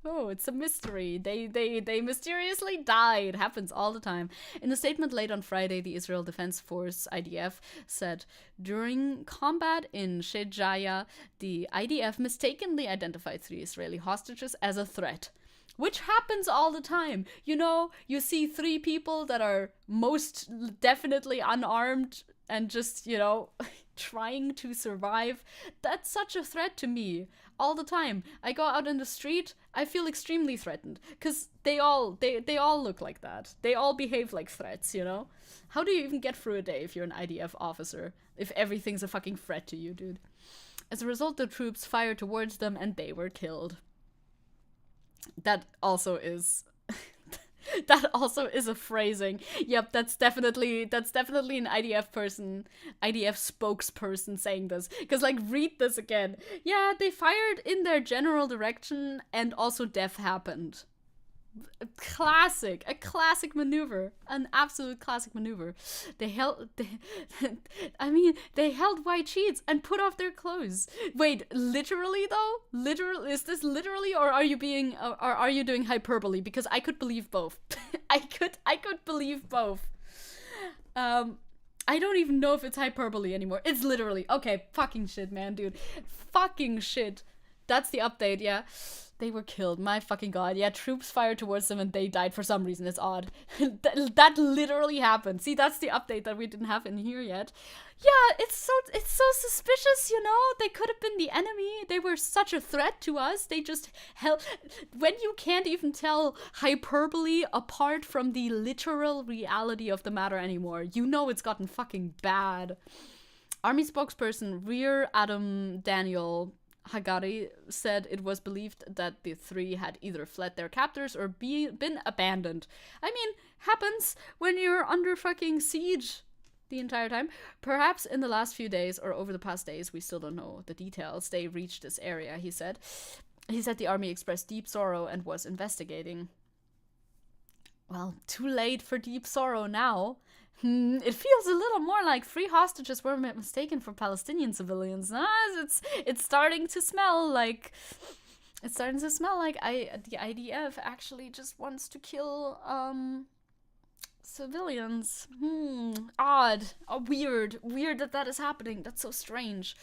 Oh, it's a mystery. They mysteriously died. Happens all the time. In a statement late on Friday, the Israel Defense Force, IDF, said, during combat in Shejaya, the IDF mistakenly identified 3 Israeli hostages as a threat. Which happens all the time. You know, you see 3 people that are most definitely unarmed and just, you know, trying to survive. That's such a threat to me. All the time. I go out in the street, I feel extremely threatened. Because they all look like that. They all behave like threats, you know? How do you even get through a day if you're an IDF officer? If everything's a fucking threat to you, dude. As a result, the troops fired towards them and they were killed. That also is... that also is a phrasing. Yep, that's definitely an IDF spokesperson saying this. Because, like, read this again. Yeah, they fired in their general direction and also death happened. A classic maneuver. An absolute classic maneuver. They held white sheets and put off their clothes. Wait, literally though? Is this literally, or are you doing hyperbole? Because I could believe both. I could believe both. I don't even know if it's hyperbole anymore. It's literally. Okay, fucking shit, man, dude. Fucking shit. That's the update, yeah. They were killed. My fucking god. Yeah, troops fired towards them and they died for some reason. It's odd. that literally happened. See, that's the update that we didn't have in here yet. Yeah, it's so suspicious, you know? They could have been the enemy. They were such a threat to us. They just when you can't even tell hyperbole apart from the literal reality of the matter anymore, you know it's gotten fucking bad. Army spokesperson Rear Adam Daniel Hagari said it was believed that the 3 had either fled their captors or been abandoned. I mean, happens when you're under fucking siege the entire time. Perhaps in the last few days or over the past days, we still don't know the details, they reached this area, he said. He said the army expressed deep sorrow and was investigating. Well, too late for deep sorrow now. It feels a little more like 3 hostages were mistaken for Palestinian civilians. It's starting to smell like the IDF actually just wants to kill civilians. Odd. Weird that is happening. That's so strange.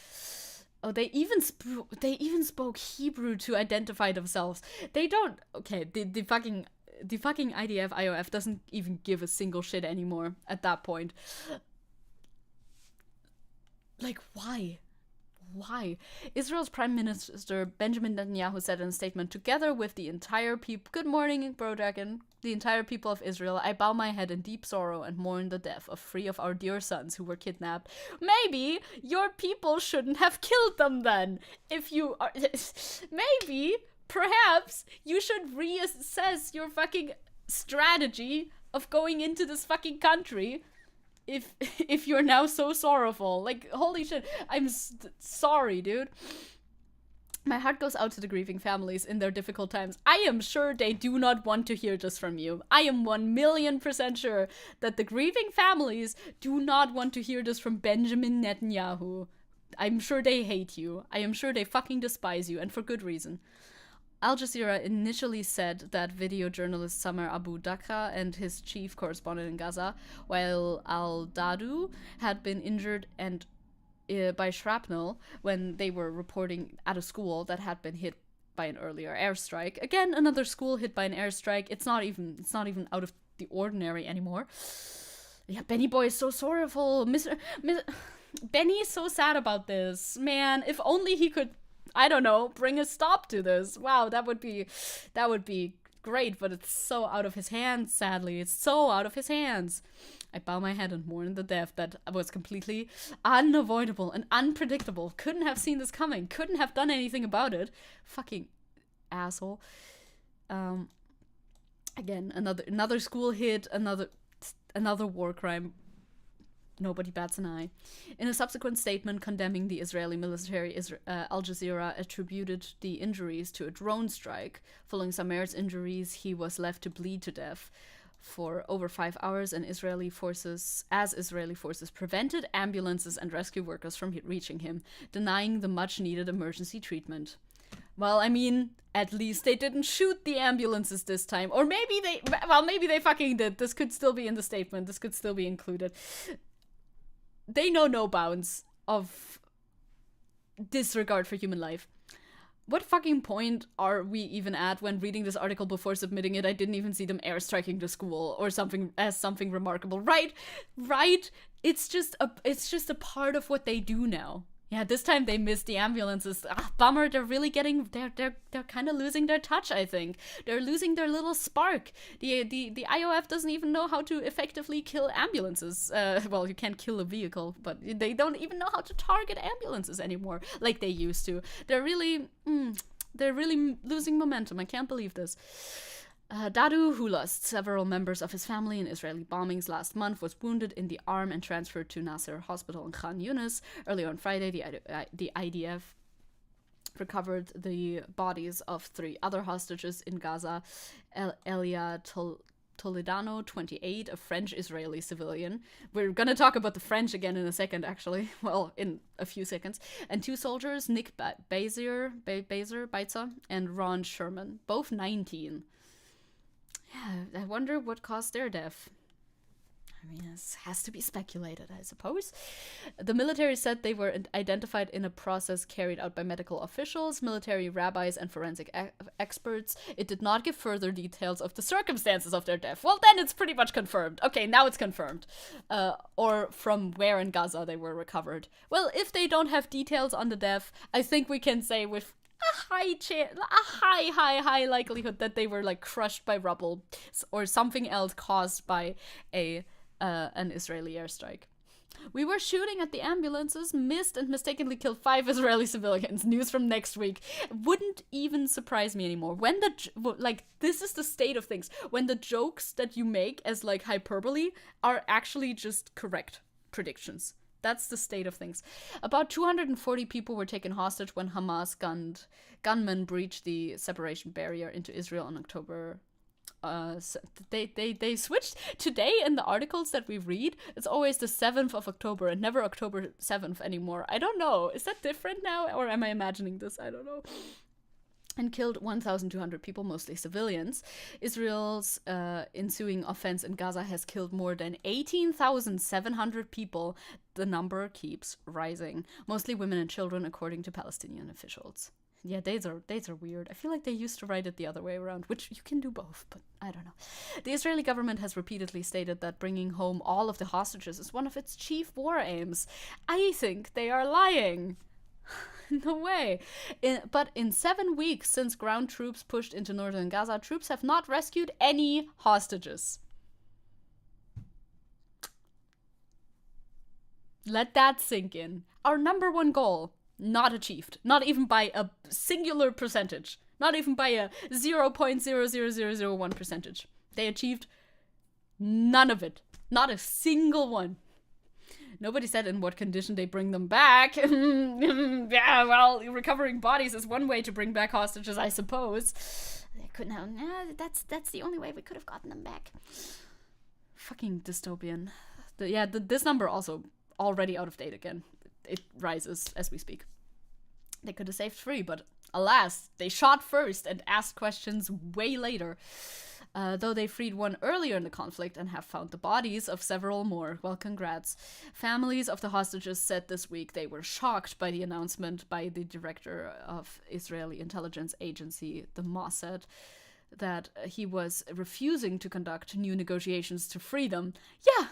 Oh, they even spoke Hebrew to identify themselves. They don't. Okay, the fucking IDF IOF doesn't even give a single shit anymore at that point. Like, why? Why? Israel's Prime Minister Benjamin Netanyahu said in a statement, together with the entire people, good morning, Bro Dragon, the entire people of Israel, I bow my head in deep sorrow and mourn the death of 3 of our dear sons who were kidnapped. Maybe your people shouldn't have killed them then. If you are, maybe, perhaps, you should reassess your fucking strategy of going into this fucking country if you're now so sorrowful. Like, holy shit, I'm sorry, dude. My heart goes out to the grieving families in their difficult times. I am sure they do not want to hear this from you. I am 1,000,000% sure that the grieving families do not want to hear this from Benjamin Netanyahu. I'm sure they hate you. I am sure they fucking despise you, and for good reason. Al Jazeera initially said that video journalist Samer Abu Dakra and his chief correspondent in Gaza, while al-Dadu had been injured and by shrapnel when they were reporting at a school that had been hit by an earlier airstrike. Again, another school hit by an airstrike. It's not even out of the ordinary anymore. Yeah, Benny Boy is so sorrowful. Benny is so sad about this. Man, if only he could, I don't know, bring a stop to this. Wow, that would be great, but it's so out of his hands, sadly. It's so out of his hands. I bow my head and mourn the death that was completely unavoidable and unpredictable. Couldn't have seen this coming. Couldn't have done anything about it. Fucking asshole. Again, another school hit, another war crime. Nobody bats an eye. In a subsequent statement condemning the Israeli military, Al Jazeera attributed the injuries to a drone strike. Following Samer's injuries, he was left to bleed to death for over 5 hours, and Israeli forces prevented ambulances and rescue workers from reaching him, denying the much-needed emergency treatment. Well, I mean, at least they didn't shoot the ambulances this time. Or maybe they fucking did. This could still be in the statement. This could still be included. They know no bounds of disregard for human life. What fucking point are we even at when reading this article before submitting it? I didn't even see them airstriking the school or something remarkable. Right? It's just a part of what they do now. Yeah, this time they missed the ambulances. Bummer. They're really they're kind of losing their touch, I think. They're losing their little spark. The IOF doesn't even know how to effectively kill ambulances. Well, you can't kill a vehicle, but they don't even know how to target ambulances anymore like they used to. They're really losing momentum. I can't believe this. Dadu, who lost several members of his family in Israeli bombings last month, was wounded in the arm and transferred to Nasser Hospital in Khan Yunis. Earlier on Friday, the IDF recovered the bodies of 3 other hostages in Gaza. Elia Toledano, 28, a French-Israeli civilian. We're going to talk about the French again in a second, actually. Well, in a few seconds. And 2 soldiers, Nick Beitzer and Ron Sherman, both 19. Yeah, I wonder what caused their death. I mean, this has to be speculated, I suppose. The military said they were identified in a process carried out by medical officials, military rabbis, and forensic experts. It did not give further details of the circumstances of their death. Well, then it's pretty much confirmed. Okay, now it's confirmed. Or from where in Gaza they were recovered. Well, if they don't have details on the death, I think we can say with a high likelihood that they were like crushed by rubble or something else caused by an Israeli airstrike. We were shooting at the ambulances, missed and mistakenly killed 5 Israeli civilians. News from next week. Wouldn't even surprise me anymore. When this is the state of things. When the jokes that you make as like hyperbole are actually just correct predictions. That's the state of things. About 240 people were taken hostage when Hamas gunmen breached the separation barrier into Israel on October. They switched today in the articles that we read. It's always the 7th of October and never October 7th anymore. I don't know. Is that different now, or am I imagining this? I don't know. And killed 1,200 people, mostly civilians. Israel's ensuing offense in Gaza has killed more than 18,700 people. The number keeps rising, mostly women and children, according to Palestinian officials. Yeah, dates are weird. I feel like they used to write it the other way around, which you can do both, but I don't know. The Israeli government has repeatedly stated that bringing home all of the hostages is one of its chief war aims. I think they are lying. No way. But in 7 weeks since ground troops pushed into northern Gaza, troops have not rescued any hostages. Let that sink in. Our number one goal, not achieved. Not even by a singular percentage. Not even by a 0.00001 percentage. They achieved none of it. Not a single one. Nobody said in what condition they bring them back. Yeah, well, recovering bodies is one way to bring back hostages, I suppose. They couldn't have. That's the only way we could have gotten them back. Fucking dystopian. This number also already out of date again. It rises as we speak. They could have saved 3, but alas, they shot first and asked questions way later. Though they freed 1 earlier in the conflict and have found the bodies of several more. Well, congrats. Families of the hostages said this week they were shocked by the announcement by the director of Israeli intelligence agency, the Mossad, that he was refusing to conduct new negotiations to free them. Yeah,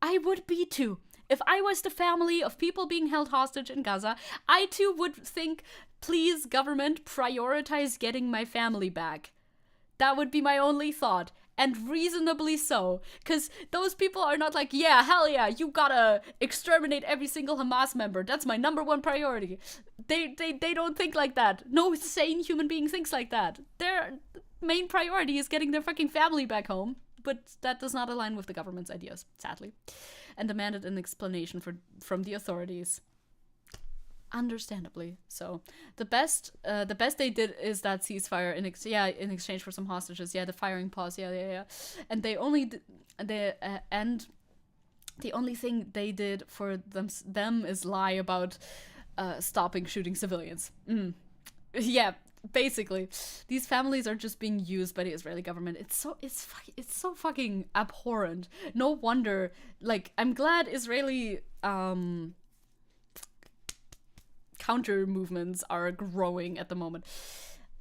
I would be too. If I was the family of people being held hostage in Gaza, I too would think, please, government, prioritize getting my family back. That would be my only thought. And reasonably so. Because those people are not like, yeah, hell yeah, you gotta exterminate every single Hamas member. That's my number one priority. They don't think like that. No sane human being thinks like that. Their main priority is getting their fucking family back home. But that does not align with the government's ideas, sadly. And demanded an explanation from the authorities. Understandably so. The best they did is that ceasefire in exchange for some hostages. Yeah, the firing pause. Yeah. And they only and the only thing they did for them is lie about stopping shooting civilians. Yeah, basically, these families are just being used by the Israeli government. It's so fucking abhorrent. No wonder. Like, I'm glad Israeli counter movements are growing at the moment.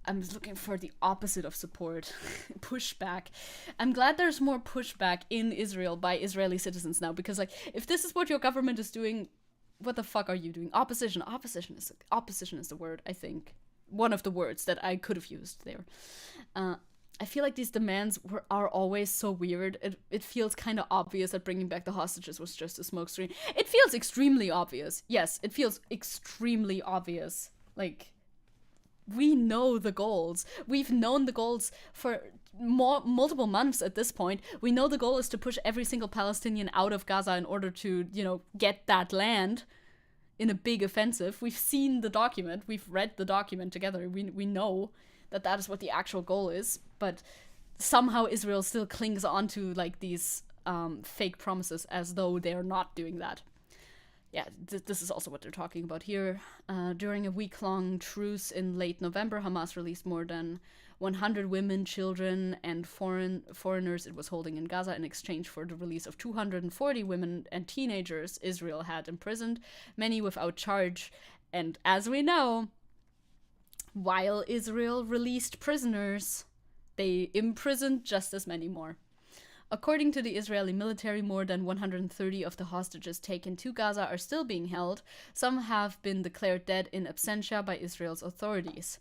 I'm looking for the opposite of support. Pushback. I'm glad there's more pushback in Israel by Israeli citizens now, because like, if this is what your government is doing, what the fuck are you doing? Opposition is the word, I think. One of the words that I could have used there. I feel like these demands are always so weird. It feels kind of obvious that bringing back the hostages was just a smokescreen. It feels extremely obvious. Yes, it feels extremely obvious. Like, we know the goals. We've known the goals for multiple months at this point. We know the goal is to push every single Palestinian out of Gaza in order to, get that land in a big offensive. We've seen the document. We've read the document together. We know that is what the actual goal is, but somehow Israel still clings onto like these fake promises as though they're not doing that. Yeah, this is also what they're talking about here. During a week-long truce in late November, Hamas released more than 100 women, children, and foreigners it was holding in Gaza in exchange for the release of 240 women and teenagers Israel had imprisoned, many without charge. And as we know, while Israel released prisoners, they imprisoned just as many more. According to the Israeli military, more than 130 of the hostages taken to Gaza are still being held. Some have been declared dead in absentia by Israel's authorities.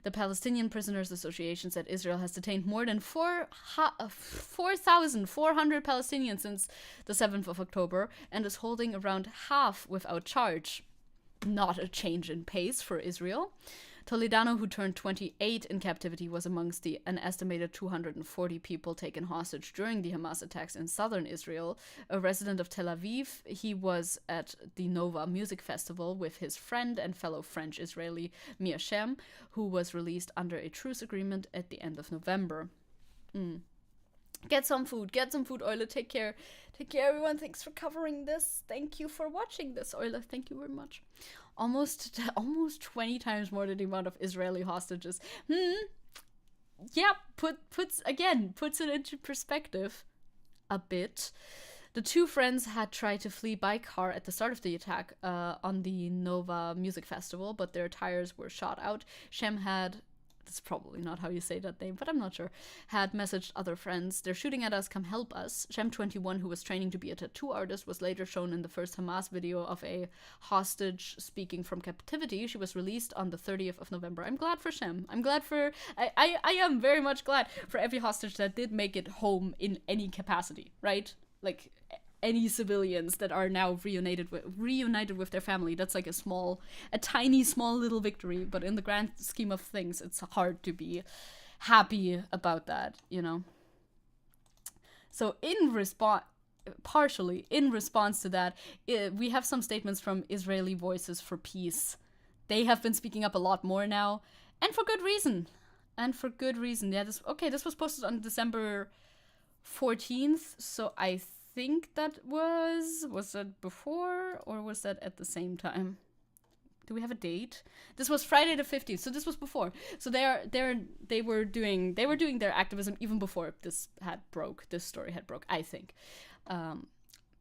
The Palestinian Prisoners Association said Israel has detained more than 4,400 Palestinians since the 7th of October and is holding around half without charge. Not a change in pace for Israel. Toledano, who turned 28 in captivity, was amongst an estimated 240 people taken hostage during the Hamas attacks in southern Israel. A resident of Tel Aviv, he was at the Nova Music Festival with his friend and fellow French-Israeli Mia Shem, who was released under a truce agreement at the end of November. Get some food, Eule. Take care, everyone. Thanks for covering this. Thank you for watching this, Eule. Thank you very much. Almost 20 times more than the amount of Israeli hostages. Yeah, puts it into perspective a bit. The two friends had tried to flee by car at the start of the attack on the Nova Music Festival, but their tires were shot out. Shem had that's probably not how you say that name, but I'm not sure, had messaged other friends, "They're shooting at us, come help us." Shem21, who was training to be a tattoo artist, was later shown in the first Hamas video of a hostage speaking from captivity. She was released on the 30th of November. I'm glad for Shem. I'm glad for... I am very much glad for every hostage that did make it home in any capacity, right? Like... any civilians that are now reunited with their family. That's like a tiny, small little victory. But in the grand scheme of things, it's hard to be happy about that, you know? So partially in response to that, we have some statements from Israeli Voices for Peace. They have been speaking up a lot more now, and for good reason. Yeah, this was posted on December 14th, so I think that was that before or was that at the same time? Do we have a date? This was Friday the 15th, so this was before. So they were doing their activism even before this story had broke, I think.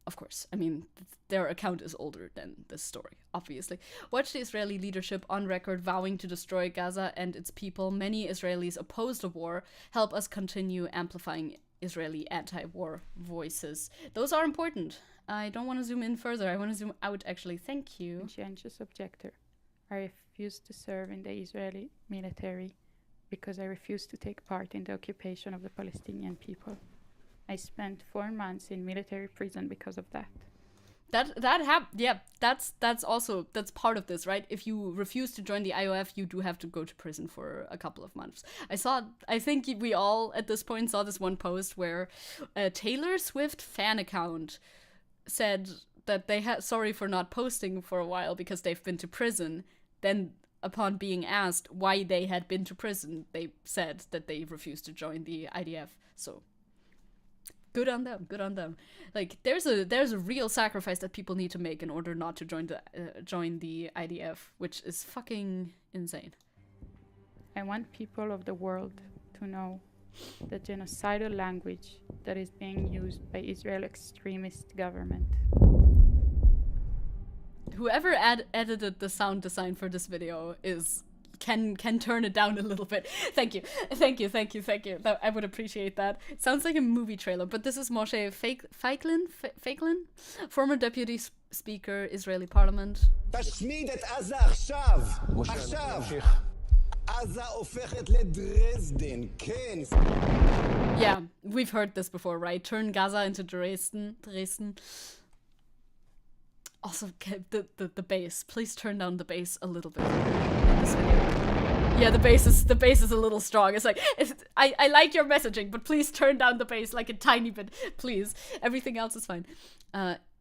Of course, I mean, their account is older than this story, obviously. Watch the Israeli leadership on record vowing to destroy Gaza and its people. Many Israelis oppose the war. Help us continue amplifying Israeli anti-war voices. Those are important. I don't want to zoom in further. I want to zoom out, actually. Thank you. Conscientious objector. I refuse to serve in the Israeli military because I refuse to take part in the occupation of the Palestinian people. I spent 4 months in military prison because of that. That's part of this, right? If you refuse to join the IOF, you do have to go to prison for a couple of months. I think we all at this point saw this one post where a Taylor Swift fan account said that they had sorry for not posting for a while because they've been to prison. Then upon being asked why they had been to prison, they said that they refused to join the IDF. So good on them. Like there's a real sacrifice that people need to make in order not to join the IDF, which is fucking insane. I want people of the world to know the genocidal language that is being used by Israel extremist government. Whoever edited the sound design for this video can turn it down a little bit. Thank you. I would appreciate that. It sounds like a movie trailer, but this is Moshe Feiglin, former deputy speaker, Israeli parliament. תשמיד את עזה עכשיו. עזה הופכת לדרזדן, כן. Yeah, we've heard this before, right? Turn Gaza into Dresden. Also, the bass. Please turn down the bass a little bit in this video. Yeah, the bass is a little strong. It's like, I like your messaging, but please turn down the bass like a tiny bit, please. Everything else is fine.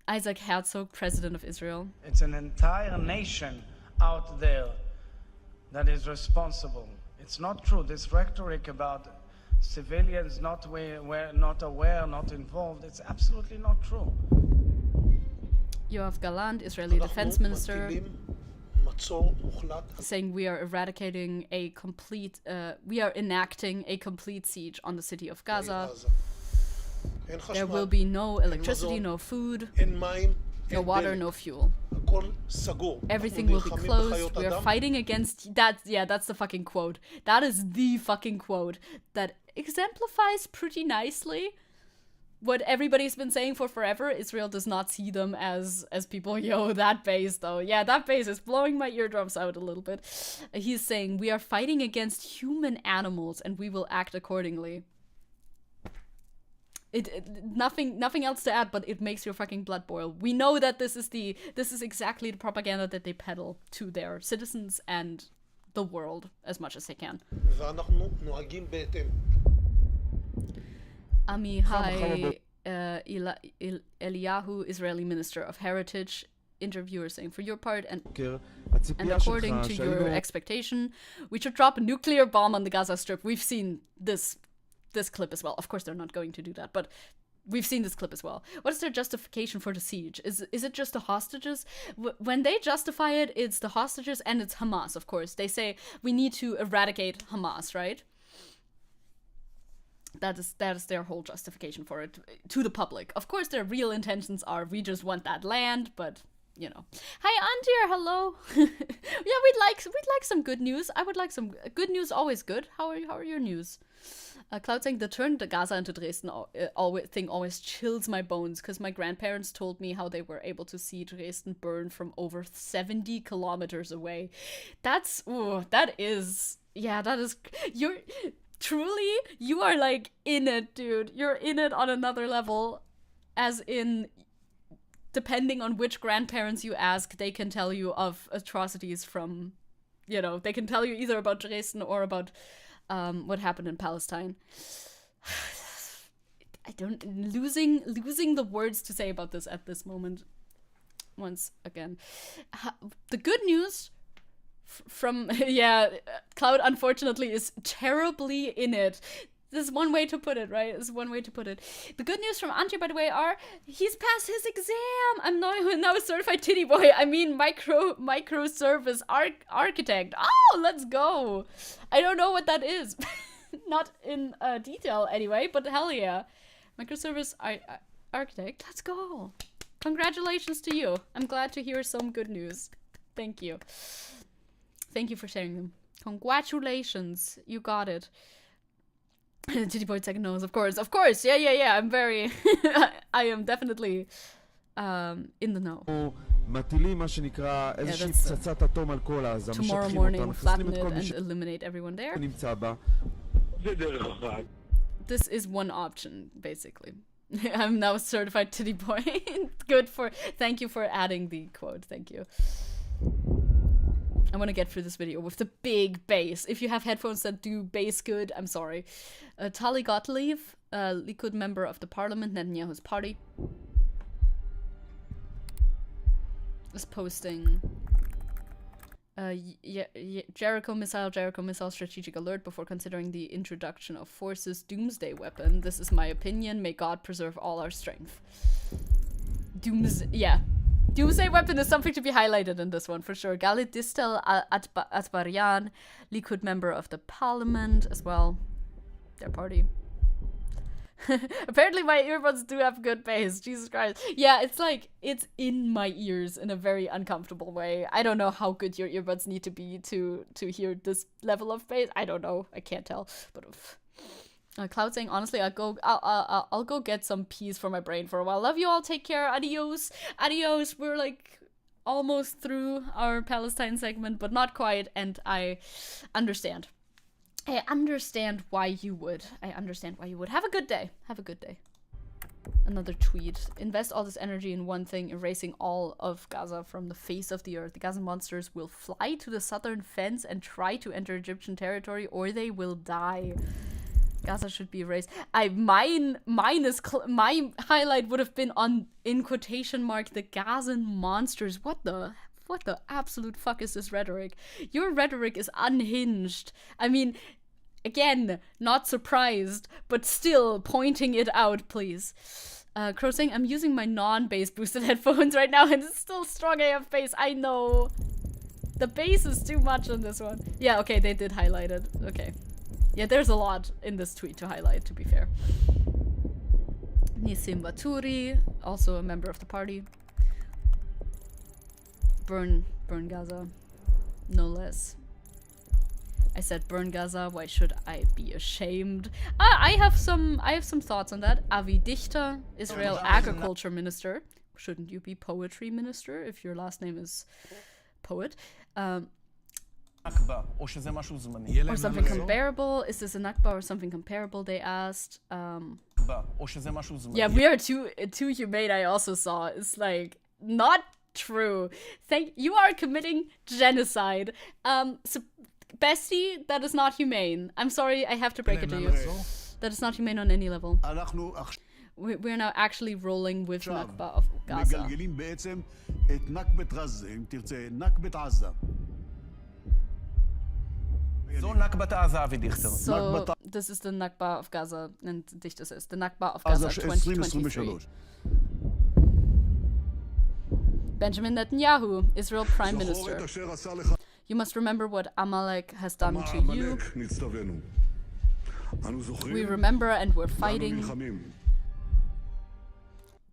Isaac Herzog, president of Israel. It's an entire nation out there that is responsible. It's not true. This rhetoric about civilians not aware, not involved, it's absolutely not true. Yoav Gallant, Israeli defense minister, saying we are enacting a complete siege on the city of Gaza. There will be no electricity, no food, no water, no fuel. Everything will be closed. We are fighting against that. Yeah, that's the fucking quote. That is the fucking quote that exemplifies pretty nicely what everybody's been saying for forever. Israel does not see them as people. Yo, that bass though. Yeah, that bass is blowing my eardrums out a little bit. He's saying we are fighting against human animals and we will act accordingly. Nothing else to add, but it makes your fucking blood boil. We know that this is exactly the propaganda that they peddle to their citizens and the world as much as they can. Amihai Eliyahu, Israeli Minister of Heritage, interviewer saying, for your part and according to your expectation, we should drop a nuclear bomb on the Gaza Strip. We've seen this clip as well. Of course, they're not going to do that, but we've seen this clip as well. What is their justification for the siege? Is it just the hostages? When they justify it, it's the hostages and it's Hamas, of course. They say we need to eradicate Hamas, right? That is their whole justification for it to the public. Of course, their real intentions are we just want that land, but you know. Hi, Antir, hello. Yeah, we'd like some good news. I would like some good news. Always good. How are your news? Cloud saying the turn to Gaza into Dresden always chills my bones because my grandparents told me how they were able to see Dresden burn from over 70 kilometers away. That is you are like in it, dude. You're in it on another level, as in, depending on which grandparents you ask, they can tell you of atrocities from, you know, they can tell you either about Dresden or about what happened in Palestine. I don't losing the words to say about this at this moment. Once again, the good news from Cloud unfortunately is terribly in it. This is one way to put it, right? This is one way to put it. The good news from Antje, by the way, are he's passed his exam. I'm now a certified titty boy. I mean, microservice architect. Oh, let's go. I don't know what that is. Not in detail anyway, but hell yeah. Microservice architect. Let's go. Congratulations to you. I'm glad to hear some good news. Thank you. Thank you for sharing them. Congratulations. You got it. Titty boy second nose, of course. Yeah. I'm very I am definitely in the know. Tomorrow morning, flatten it and eliminate everyone there. This is one option, basically. I'm now a certified titty boy. Thank you for adding the quote. Thank you. I want to get through this video with the big bass. If you have headphones that do bass good, I'm sorry. Tali Gottlieb, Likud member of the parliament, Netanyahu's party, is posting Jericho missile strategic alert before considering the introduction of forces doomsday weapon. This is my opinion. May God preserve all our strength. Doomsday weapon is something to be highlighted in this one for sure. Galit Distel Atbaryan, Likud member of the parliament as well. Their party. Apparently my earbuds do have good bass. Jesus Christ. Yeah, it's like, it's in my ears in a very uncomfortable way. I don't know how good your earbuds need to be to hear this level of bass. I don't know. I can't tell. But Cloud saying, honestly, I'll go get some peace for my brain for a while. Love you all. Take care. Adios. Adios. We're like almost through our Palestine segment, but not quite. And I understand. I understand why you would. Have a good day. Another tweet. Invest all this energy in one thing, erasing all of Gaza from the face of the earth. The Gaza monsters will fly to the southern fence and try to enter Egyptian territory, or they will die. Gaza should be erased. My highlight would have been on, in quotation mark, the Gazan monsters. What the absolute fuck is this rhetoric? Your rhetoric is unhinged. I mean, again, not surprised, but still pointing it out, please. Crow saying, I'm using my non-bass boosted headphones right now and it's still strong AF bass. I know. The bass is too much on this one. Yeah, okay, they did highlight it. Okay. Yeah, there's a lot in this tweet to highlight, to be fair. Nissim Vaturi, also a member of the party. Burn Gaza, no less. I said burn Gaza, why should I be ashamed? I have some thoughts on that. Avi Dichter, Israel Agriculture Minister. Shouldn't you be Poetry Minister if your last name is Poet? Or something comparable. Is this a Nakba or something comparable, they asked. Yeah, we are too humane, I also saw. It's like, not true. You are committing genocide. So, bestie, that is not humane. I'm sorry, I have to break it to you. That is not humane on any level. We're now actually rolling with Nakba of Gaza. So, this is the Nakba of Gaza, and Dichter says, the Nakba of Gaza 2023. Benjamin Netanyahu, Israel Prime Minister. You must remember what Amalek has done to you. We remember and we're fighting.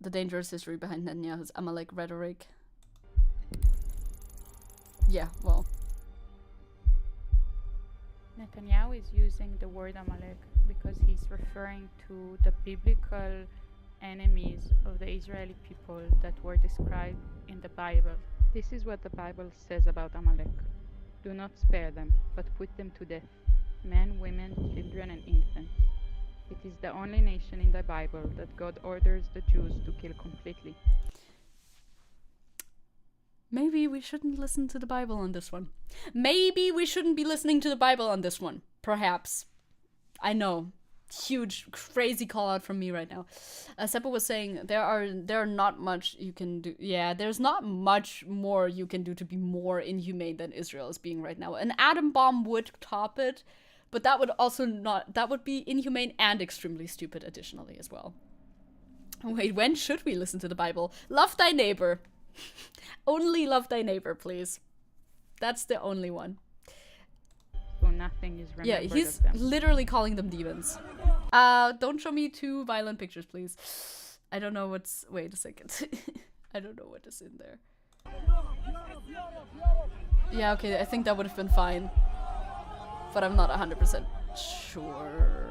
The dangerous history behind Netanyahu's Amalek rhetoric. Yeah, well. Netanyahu is using the word Amalek because he's referring to the biblical enemies of the Israeli people that were described in the Bible. This is what the Bible says about Amalek. Do not spare them, but put them to death, men, women, children, and infants. It is the only nation in the Bible that God orders the Jews to kill completely. Maybe we shouldn't listen to the Bible on this one. Maybe we shouldn't be listening to the Bible on this one. Perhaps. I know. Huge, crazy call out from me right now. Seppa was saying there are not much you can do. Yeah, there's not much more you can do to be more inhumane than Israel is being right now. An atom bomb would top it, but that would be inhumane and extremely stupid additionally as well. Wait, when should we listen to the Bible? Love thy neighbor. Only love thy neighbor, please. That's the only one. So nothing is remembered. Yeah, he's of them. literally calling them demons. Don't show me too violent pictures, please. I don't know what's... Wait a second. I don't know what is in there. Yeah, okay, I think that would have been fine. But I'm not 100% sure.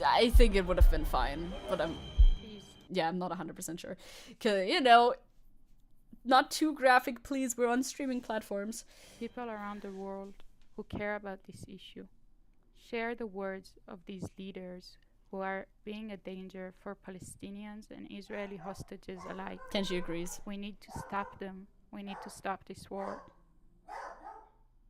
I think it would have been fine, but I'm not 100% sure. 'Cause, you know, not too graphic, please. We're on streaming platforms. People around the world who care about this issue share the words of these leaders who are being a danger for Palestinians and Israeli hostages alike. Tenshi agrees. We need to stop them. We need to stop this war.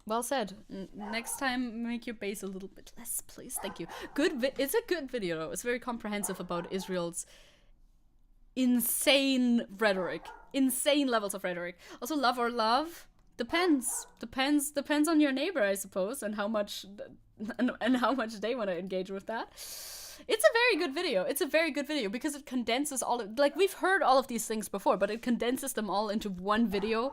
Well said. Next time, make your base a little bit less, please. Thank you. It's a good video, though. It's very comprehensive about Israel's insane rhetoric. Insane levels of rhetoric. Also, love or love? Depends on your neighbor, I suppose, and how much they want to engage with that. It's a very good video. It's a very good video because it condenses all of, like, we've heard all of these things before, but it condenses them all into one video,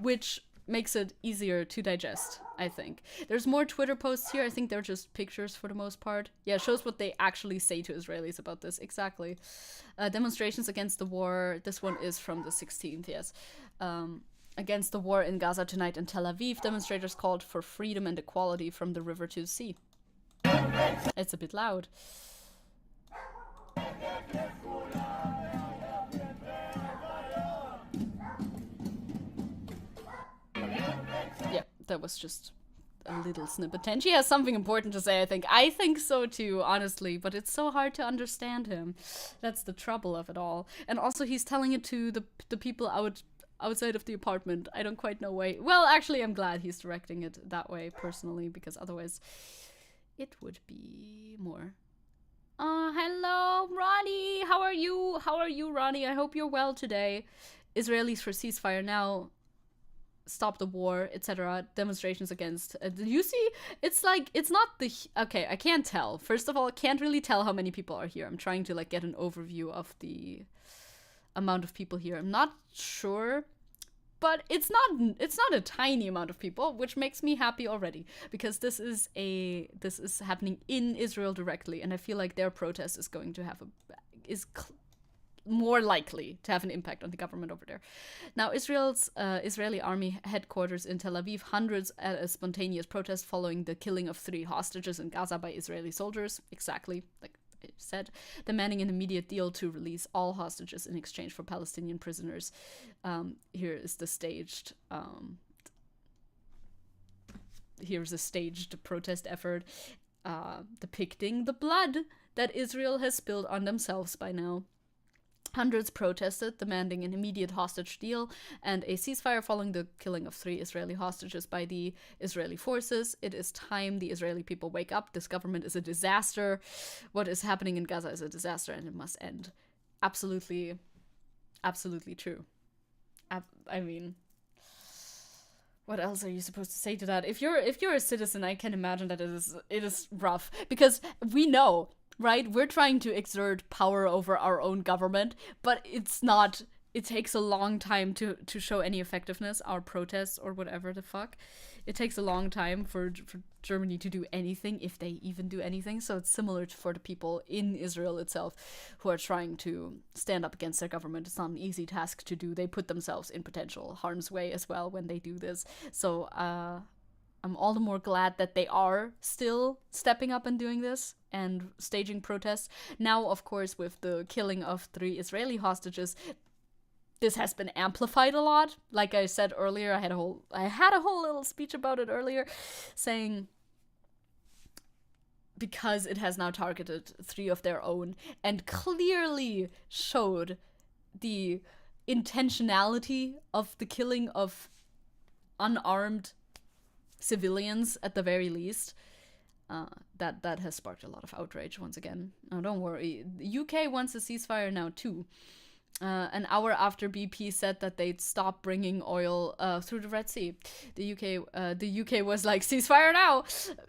which makes it easier to digest, I think. There's more Twitter posts here. I think they're just pictures for the most part. Yeah, it shows what they actually say to Israelis about this. Exactly. Demonstrations against the war. This one is from the 16th, yes. Against the war in Gaza tonight in Tel Aviv, demonstrators called for freedom and equality from the river to the sea. It's a bit loud. Yeah, that was just a little snippet. Tenchi has something important to say, I think. I think so too, honestly, but it's so hard to understand him. That's the trouble of it all. And also he's telling it to the people outside of the apartment. I don't quite know why. Well, actually, I'm glad he's directing it that way, personally, because otherwise it would be more. Hello, Ronnie! How are you? How are you, Ronnie? I hope you're well today. Israelis for ceasefire now. Stop the war, etc. Demonstrations against... you see? It's like, it's not the... Okay, I can't tell. First of all, I can't really tell how many people are here. I'm trying to, like, get an overview of the amount of people here. I'm not sure, but it's not a tiny amount of people, which makes me happy already, because this is happening in Israel directly, and I feel like their protest is going to have more likely to have an impact on the government over there. Now, Israel's Israeli army headquarters in Tel Aviv, hundreds at a spontaneous protest following the killing of 3 hostages in Gaza by Israeli soldiers, exactly like I said, demanding an immediate deal to release all hostages in exchange for Palestinian prisoners. Here is the staged here's a staged protest effort depicting the blood that Israel has spilled on themselves by now. Hundreds protested, demanding an immediate hostage deal and a ceasefire following the killing of 3 Israeli hostages by the Israeli forces. It is time the Israeli people wake up. This government is a disaster. What is happening in Gaza is a disaster and it must end. Absolutely, absolutely true. I mean, what else are you supposed to say to that? If you're a citizen, I can imagine that it is rough, because we know, right? We're trying to exert power over our own government, but it's not, it takes a long time to show any effectiveness, our protests or whatever the fuck. it takes a long time for Germany to do anything, if they even do anything. So it's similar for the people in Israel itself who are trying to stand up against their government. It's not an easy task to do. They put themselves in potential harm's way as well when they do this. So I'm all the more glad that they are still stepping up and doing this and staging protests. Now, of course, with the killing of 3 Israeli hostages, this has been amplified a lot. Like I said earlier, I had a whole little speech about it earlier, saying because it has now targeted 3 of their own and clearly showed the intentionality of the killing of unarmed civilians at the very least, that has sparked a lot of outrage once again. Now, don't worry, the UK wants a ceasefire now too. An hour after BP said that they'd stop bringing oil through the Red Sea, the UK was like, ceasefire now!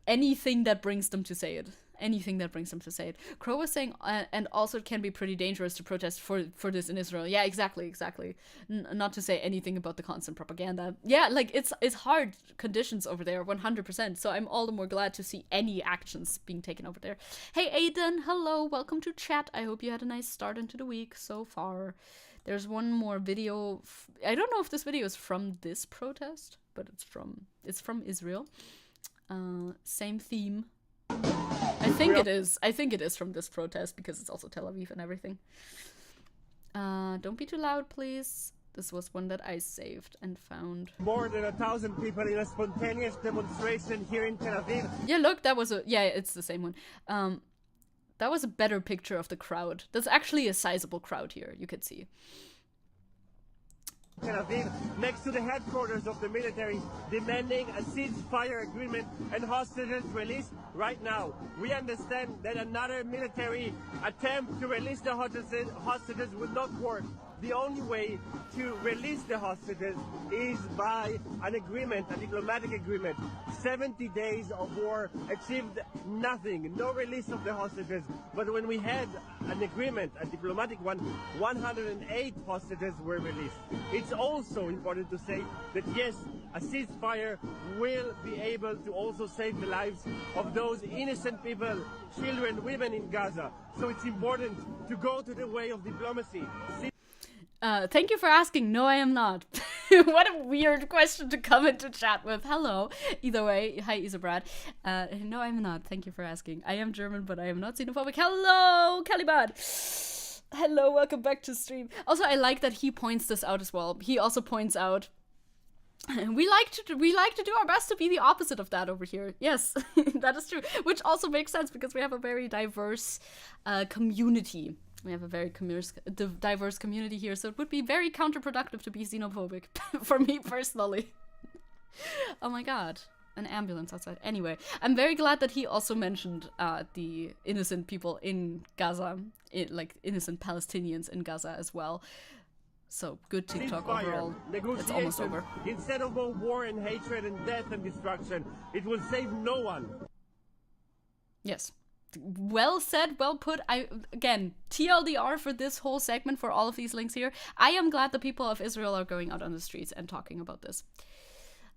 Anything that brings them to say it. Anything that brings them to say it. Crow was saying, and also it can be pretty dangerous to protest for this in Israel. Yeah, exactly. Not to say anything about the constant propaganda. Yeah, like, it's hard conditions over there, 100%. So I'm all the more glad to see any actions being taken over there. Hey, Aiden, hello, welcome to chat. I hope you had a nice start into the week so far. There's one more video. I don't know if this video is from this protest, but it's from Israel. Same theme. I think it is. I think it is from this protest because it's also Tel Aviv and everything. Don't be too loud, please. This was one that I saved and found. More than 1,000 people in a spontaneous demonstration here in Tel Aviv. Yeah, look, it's the same one. That was a better picture of the crowd. That's actually a sizable crowd here, you could see. Tel Aviv, next to the headquarters of the military, demanding a ceasefire agreement and hostages released right now. We understand that another military attempt to release the hostages will not work. The only way to release the hostages is by an agreement, a diplomatic agreement. 70 days of war achieved nothing, no release of the hostages. But when we had an agreement, a diplomatic one, 108 hostages were released. It's also important to say that yes, a ceasefire will be able to also save the lives of those innocent people, children, women in Gaza. So it's important to go to the way of diplomacy. Thank you for asking. No, I am not. What a weird question to come into chat with. Hello. Either way, hi, Isobrad. No, I'm not. Thank you for asking. I am German, but I am not xenophobic. Hello, Calibad. Hello, welcome back to stream. Also, I like that he points this out as well. He also points out we like to do our best to be the opposite of that over here. Yes, that is true. Which also makes sense because we have a very diverse community. We have a very diverse community here, so it would be very counterproductive to be xenophobic for me personally. Oh my god, an ambulance outside. Anyway, I'm very glad that he also mentioned the innocent people in Gaza, like innocent Palestinians in Gaza as well. So good TikTok overall. It's almost over. Instead of more war and hatred and death and destruction, it will save no one. Yes. Well said, well put. Again, TLDR for this whole segment, for all of these links here. I am glad the people of Israel are going out on the streets and talking about this.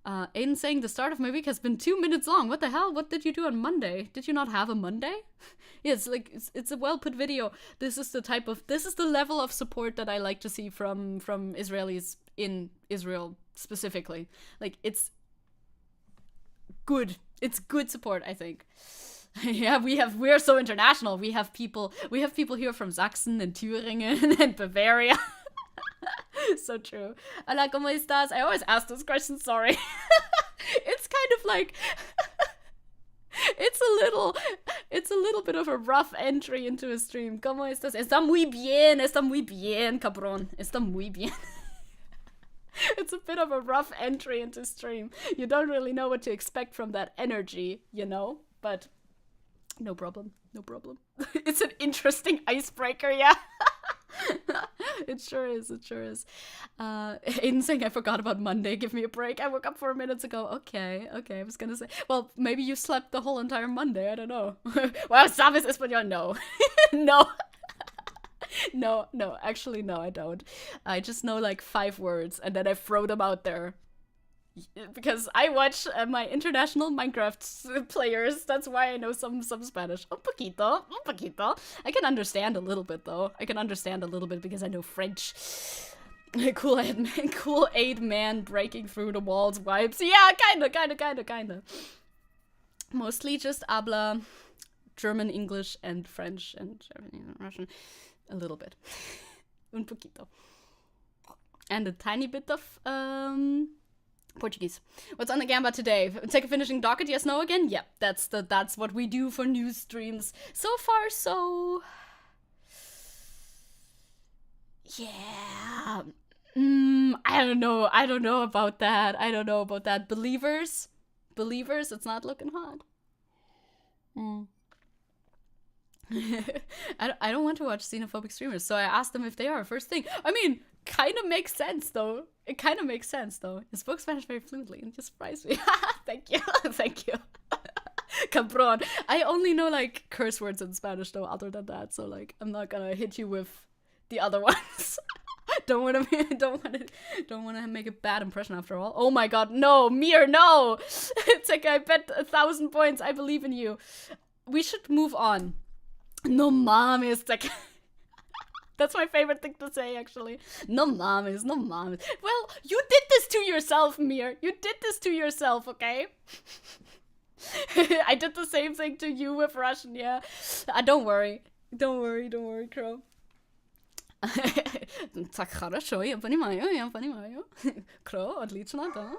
Aiden saying the start of my week has been 2 minutes long. What the hell? What did you do on Monday? Did you not have a Monday? Yes, like it's a well put video. This is the level of support that I like to see from Israelis in Israel specifically. Like it's good. It's good support, I think. Yeah, we're so international. We have people here from Sachsen and Thüringen and Bavaria. So true. Hola, ¿cómo estás? I always ask this question, sorry. It's kind of like it's a little bit of a rough entry into a stream. ¿Cómo estás? Está muy bien, cabrón. Está muy bien. It's a bit of a rough entry into stream. You don't really know what to expect from that energy, you know? But no problem. It's an interesting icebreaker, yeah. It sure is. Aiden saying, I forgot about Monday, give me a break. I woke up 4 minutes ago. Okay, I was gonna say, well, maybe you slept the whole entire Monday, I don't know. Well, sabes español? No. No, actually, no, I don't. I just know like 5 words, and then I throw them out there. Because I watch my international Minecraft players. That's why I know some Spanish. Un poquito. I can understand a little bit, though. I can understand a little bit because I know French. Cool aid man breaking through the walls vibes. Yeah, kinda. Mostly just habla German, English, and French, and Russian. A little bit. Un poquito. And a tiny bit of Portuguese. What's on the gamba today? Zecke finishing docket, yes, no again? Yeah, that's what we do for news streams. So far, so... Yeah. I don't know about that. Believers, it's not looking hot. I don't want to watch xenophobic streamers, so I asked them if they are first thing. I mean, kind of makes sense though. It kind of makes sense though. He spoke Spanish very fluently and just surprised me. Thank you. Cabron. I only know like curse words in Spanish though, other than that, so like I'm not gonna hit you with the other ones. Don't want to make a bad impression after all. Oh my god, no, Mir, no. It's like I bet 1,000 points. I believe in you. We should move on. No mames, like that's my favorite thing to say actually. No mames. Well, you did this to yourself, Mir. You did this to yourself, okay? I did the same thing to you with Russian, yeah. Don't worry, Crow. Так хорошо, я понимаю. Crow, отлично, да.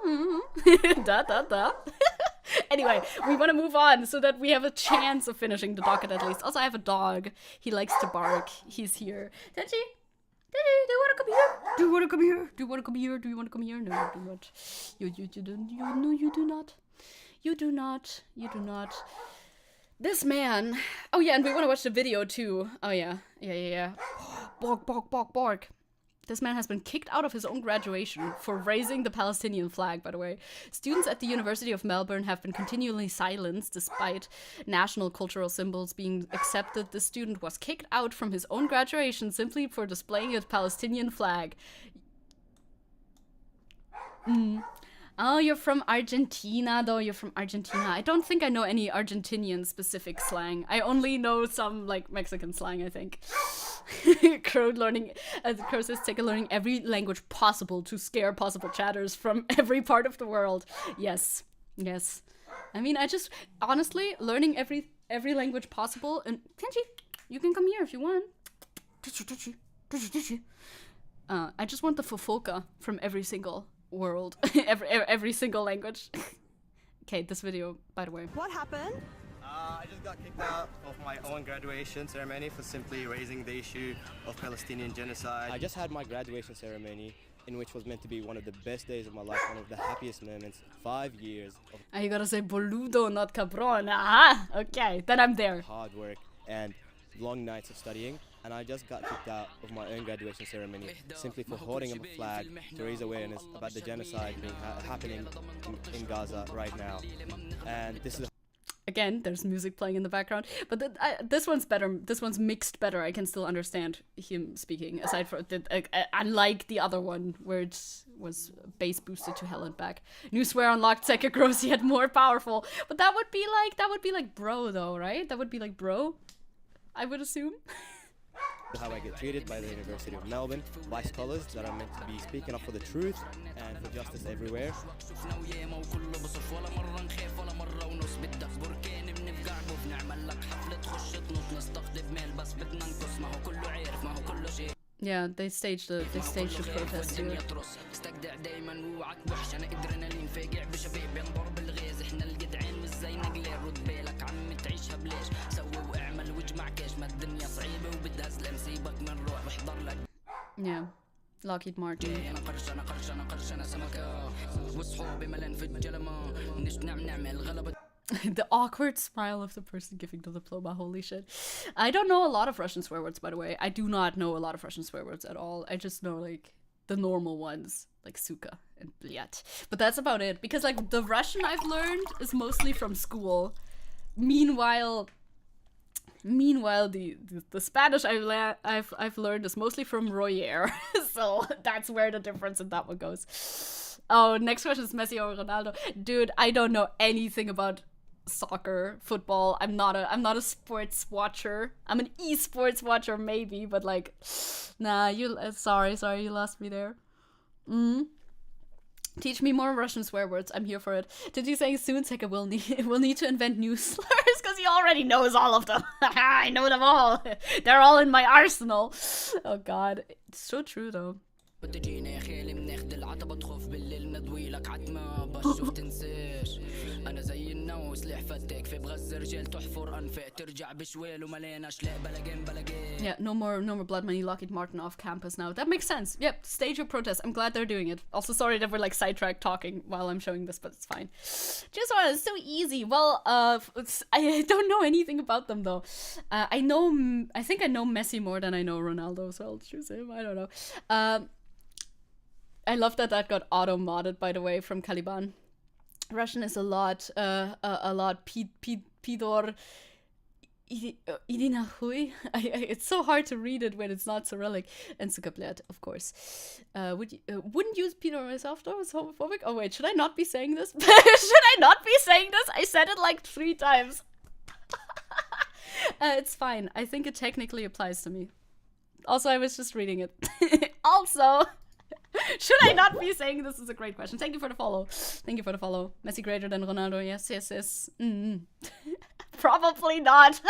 Anyway, we want to move on so that we have a chance of finishing the docket at least. Also, I have a dog. He likes to bark. He's here. Tenchi, do you want to come here? Do you want to come here? No, you do not. You do not. This man. Oh yeah, and we want to watch the video too. Oh yeah. Borg. This man has been kicked out of his own graduation for raising the Palestinian flag, by the way. Students at the University of Melbourne have been continually silenced despite national cultural symbols being accepted. The student was kicked out from his own graduation simply for displaying a Palestinian flag. Oh, you're from Argentina, though. I don't think I know any Argentinian specific slang. I only know some, like, Mexican slang, I think. Crow says, Zecke learning every language possible to scare possible chatters from every part of the world. Yes. I mean, honestly, learning every language possible, and Tenchi, you can come here if you want. I just want the fofolka from every single world, every single language. Okay, this video, by the way. What happened? I just got kicked out of my own graduation ceremony for simply raising the issue of Palestinian genocide. I just had my graduation ceremony, in which was meant to be one of the best days of my life, one of the happiest moments. 5 years of you gotta say boludo, not cabron. Okay, then I'm there. Hard work and long nights of studying, and I just got kicked out of my own graduation ceremony simply for holding up a flag to raise awareness about the genocide happening in Gaza right now. And this is again, there's music playing in the background, but this one's better. This one's mixed better. I can still understand him speaking, aside from unlike the other one where it was bass boosted to hell and back. New swear unlocked. Zecke grows yet more powerful. But that would be like bro though, right? That would be like bro, I would assume. How I get treated by the University of Melbourne, by scholars that are meant to be speaking up for the truth and for justice everywhere. Yeah, they staged the protest here. Yeah, Lockheed Martin. The awkward smile of the person giving the diploma, holy shit. I don't know a lot of Russian swear words, by the way. I do not know a lot of Russian swear words at all. I just know, like, the normal ones, like suka and blyat. But that's about it, because, like, the Russian I've learned is mostly from school. Meanwhile, the Spanish I've learned is mostly from Royer. So that's where the difference in that one goes. Oh, next question is Messi or Ronaldo. Dude, I don't know anything about soccer, football. I'm not a sports watcher. I'm an esports watcher maybe, but like, nah. Sorry, you lost me there. Teach me more Russian swear words. I'm here for it. Did you say soon Zecke will need to invent new slurs because he already knows all of them? I know them all. They're all in my arsenal. Oh God, it's so true though. بتجيني يا خيالي مناخد العتبة تخوف بالليل ندوي لك عتمة بشوف تنساش أنا زي النوس سلاح فتاك في بغزة رجال تحفر أنفاق ترجع بشوال وملياناش لا بلاجين. Yeah, no more blood money Lockheed Martin off campus now. That makes sense. Yep, stage your protest. I'm glad they're doing it. Also, sorry that we're like sidetracked talking while I'm showing this, but it's fine. Just want it's so easy. Well, I don't know anything about them though. I think I know Messi more than I know Ronaldo, so I'll choose him. I don't know. I love that got auto-modded, by the way, from Caliban. Russian is a lot Pidor Idinahui. It's so hard to read it when it's not Cyrillic. And Zecke, of course. Wouldn't use Pidor myself, though? It's homophobic? Oh, wait, should I not be saying this? Should I not be saying this? I said it like 3 times. It's fine. I think it technically applies to me. Also, I was just reading it. Also... Should I not be saying this is a great question? Thank you for the follow. Messi greater than Ronaldo? Yes. Probably not.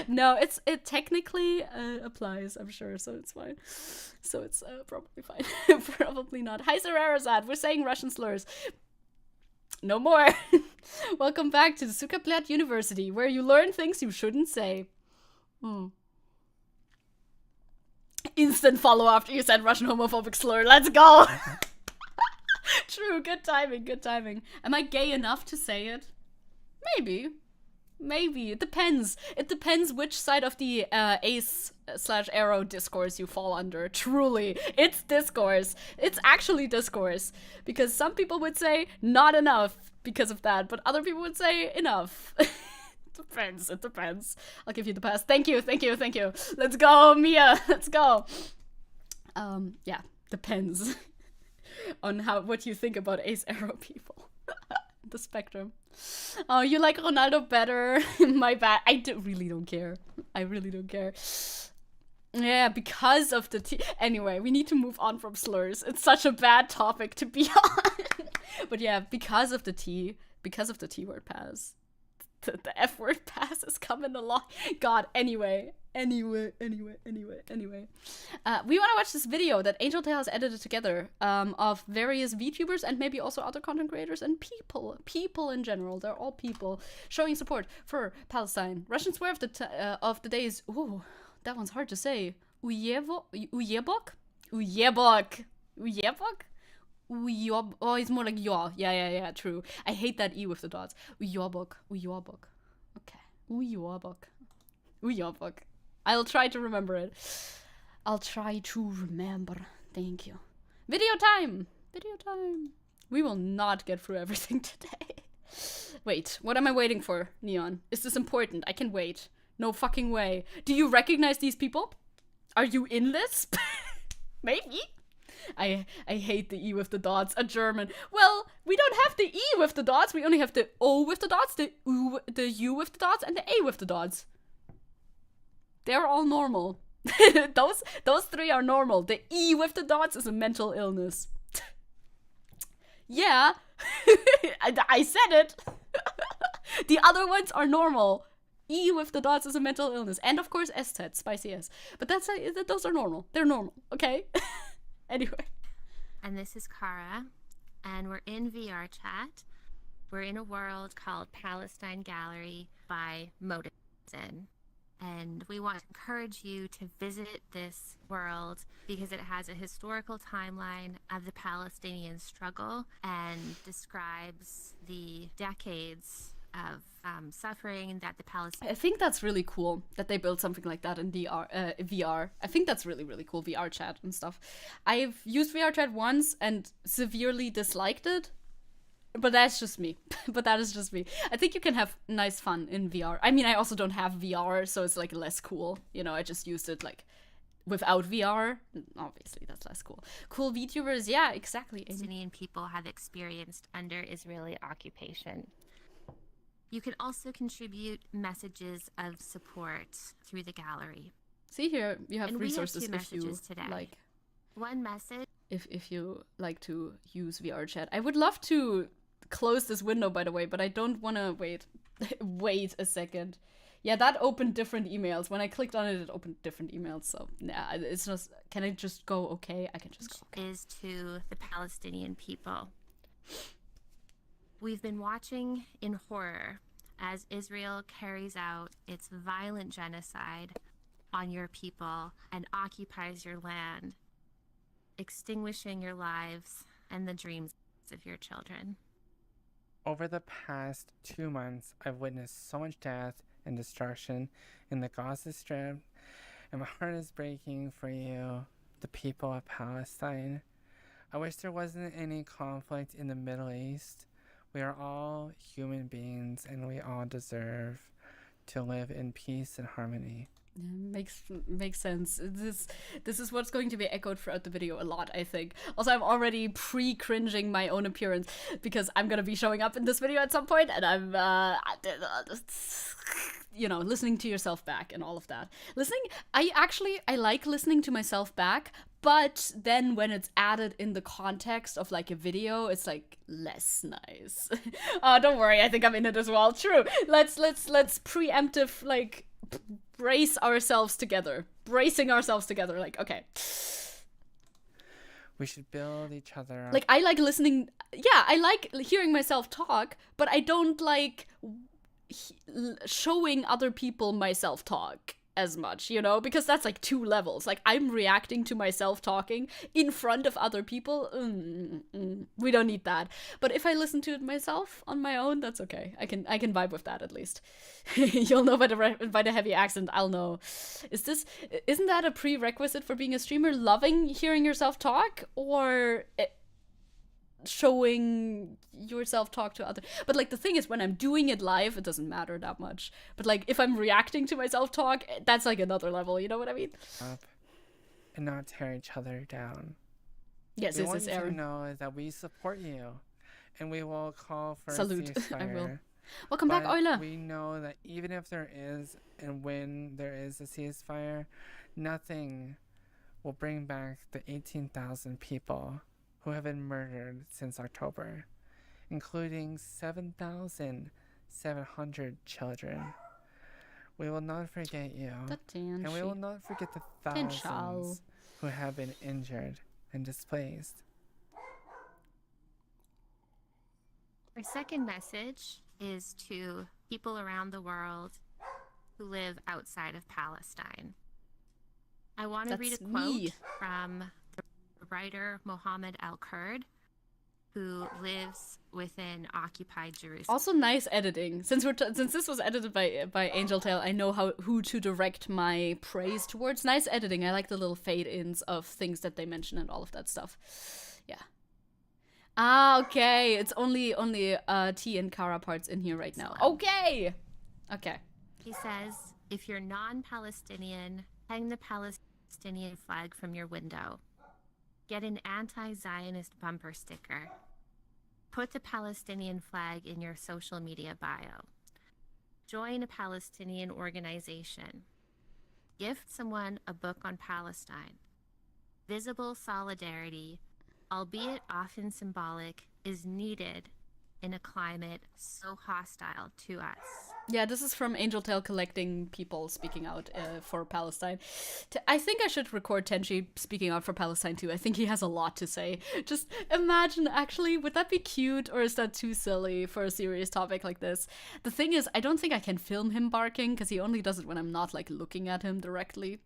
No, it technically applies, I'm sure, so it's fine. So it's probably fine. Probably not. Hi, Sararazad. We're saying Russian slurs. No more. Welcome back to the Zecke University, where you learn things you shouldn't say. Instant follow after you said Russian homophobic slur. Let's go. True. Good timing. Am I gay enough to say it? Maybe. It depends. It depends which side of the ace/arrow discourse you fall under. Truly. It's discourse. It's actually discourse. Because some people would say not enough because of that, but other people would say enough. It depends. I'll give you the pass. Thank you. Let's go, Mia. Let's go. Yeah, depends on what you think about ace arrow people. The spectrum. Oh, you like Ronaldo better? My bad. Really don't care. I really don't care. Yeah, because of the T. Anyway, we need to move on from slurs. It's such a bad topic to be on. But yeah, because of the T word pass. The F word pass is coming along. God, anyway. We want to watch this video that Angel Tail has edited together of various VTubers and maybe also other content creators and people in general. They're all people showing support for Palestine. Russian swear of the day is, ooh, that one's hard to say. Uyebok? Oh, it's more like yaw. Yeah, true. I hate that E with the dots. Uyobok. Okay. Uyobok. I'll try to remember it. Thank you. Video time. We will not get through everything today. Wait, what am I waiting for, Neon? Is this important? I can wait. No fucking way. Do you recognize these people? Are you in this? Maybe. I hate the E with the dots, a German. Well, we don't have the E with the dots. We only have the O with the dots, the U with the dots, and the A with the dots. They're all normal. Those 3 are normal. The E with the dots is a mental illness. Yeah, I said it. The other ones are normal. E with the dots is a mental illness. And of course, STED, spicy S. But those are normal. They're normal, okay? Anyway. And this is Kara, and we're in VR chat. We're in a world called Palestine Gallery by Modison. And we want to encourage you to visit this world because it has a historical timeline of the Palestinian struggle and describes the decades of suffering that the Palestinians... I think that's really cool that they built something like that in VR. I think that's really, really cool, VR chat and stuff. I've used VR chat once and severely disliked it. But that's just me. That is just me. I think you can have nice fun in VR. I mean, I also don't have VR, so it's like less cool. You know, I just used it like without VR, obviously that's less cool. Cool VTubers, yeah, exactly. Palestinian people have experienced under Israeli occupation. You can also contribute messages of support through the gallery. See here, you have And resources we have 2 if you messages today. like. One message. If you like to use VR chat. I would love to close this window, by the way, but I don't want to wait. Wait a second. Yeah, that opened different emails. When I clicked on it, it opened different emails. So, nah, it's just... Can I just go okay? I can just go okay. Is to the Palestinian people. We've been watching in horror as Israel carries out its violent genocide on your people and occupies your land, extinguishing your lives and the dreams of your children. Over the past 2 months, I've witnessed so much death and destruction in the Gaza Strip, and my heart is breaking for you, the people of Palestine. I wish there wasn't any conflict in the Middle East. We are all human beings, and we all deserve to live in peace and harmony. Makes sense. This is what's going to be echoed throughout the video a lot, I think. Also, I'm already pre-cringing my own appearance because I'm gonna be showing up in this video at some point, and I'm you know, listening to yourself back and all of that. I like listening to myself back, but then when it's added in the context of like a video, it's like less nice. Don't worry, I think I'm in it as well. True. Let's preemptive like brace ourselves together. Bracing ourselves together. Like, okay. We should build each other up. Like, I like listening. Yeah, I like hearing myself talk, but I don't like showing other people myself talk as much, you know, because that's like 2 levels. Like, I'm reacting to myself talking in front of other people. We don't need that. But if I listen to it myself on my own, that's okay. I can vibe with that at least. You'll know by the heavy accent. I'll know. Isn't that a prerequisite for being a streamer? Loving hearing yourself talk, or showing yourself talk to others? But like, the thing is, when I'm doing it live, it doesn't matter that much. But like, if I'm reacting to myself talk, that's like another level, you know what I mean? Up and not tear each other down. Yes, we this want is you Aaron. to know that we support you, and we will call for Salute. a ceasefire. I will. Welcome back, Euler. We know that even if there is, and when there is a ceasefire, nothing will bring back the 18,000 people who have been murdered since October, including 7,700 children. We will not forget you, and we will not forget the thousands who have been injured and displaced. Our second message is to people around the world who live outside of Palestine. I want to read a quote from the writer Mohammed Al-Kurd, who lives within occupied Jerusalem. Also, nice editing. Since this was edited by Angel Tail, I know who to direct my praise towards. Nice editing. I like the little fade-ins of things that they mention and all of that stuff. Yeah. Ah, okay. It's only T and Kara parts in here right now. Okay. Okay. He says, if you're non-Palestinian, hang the Palestinian flag from your window. Get an anti-Zionist bumper sticker. Put the Palestinian flag in your social media bio. Join a Palestinian organization. Gift someone a book on Palestine. Visible solidarity, albeit often symbolic, is needed in a climate so hostile to us. Yeah, this is from Angel Tail collecting people speaking out for Palestine. I think I should record Tenchi speaking out for Palestine too. I think he has a lot to say. Just imagine, actually, would that be cute, or is that too silly for a serious topic like this? The thing is, I don't think I can film him barking, because he only does it when I'm not, like, looking at him directly.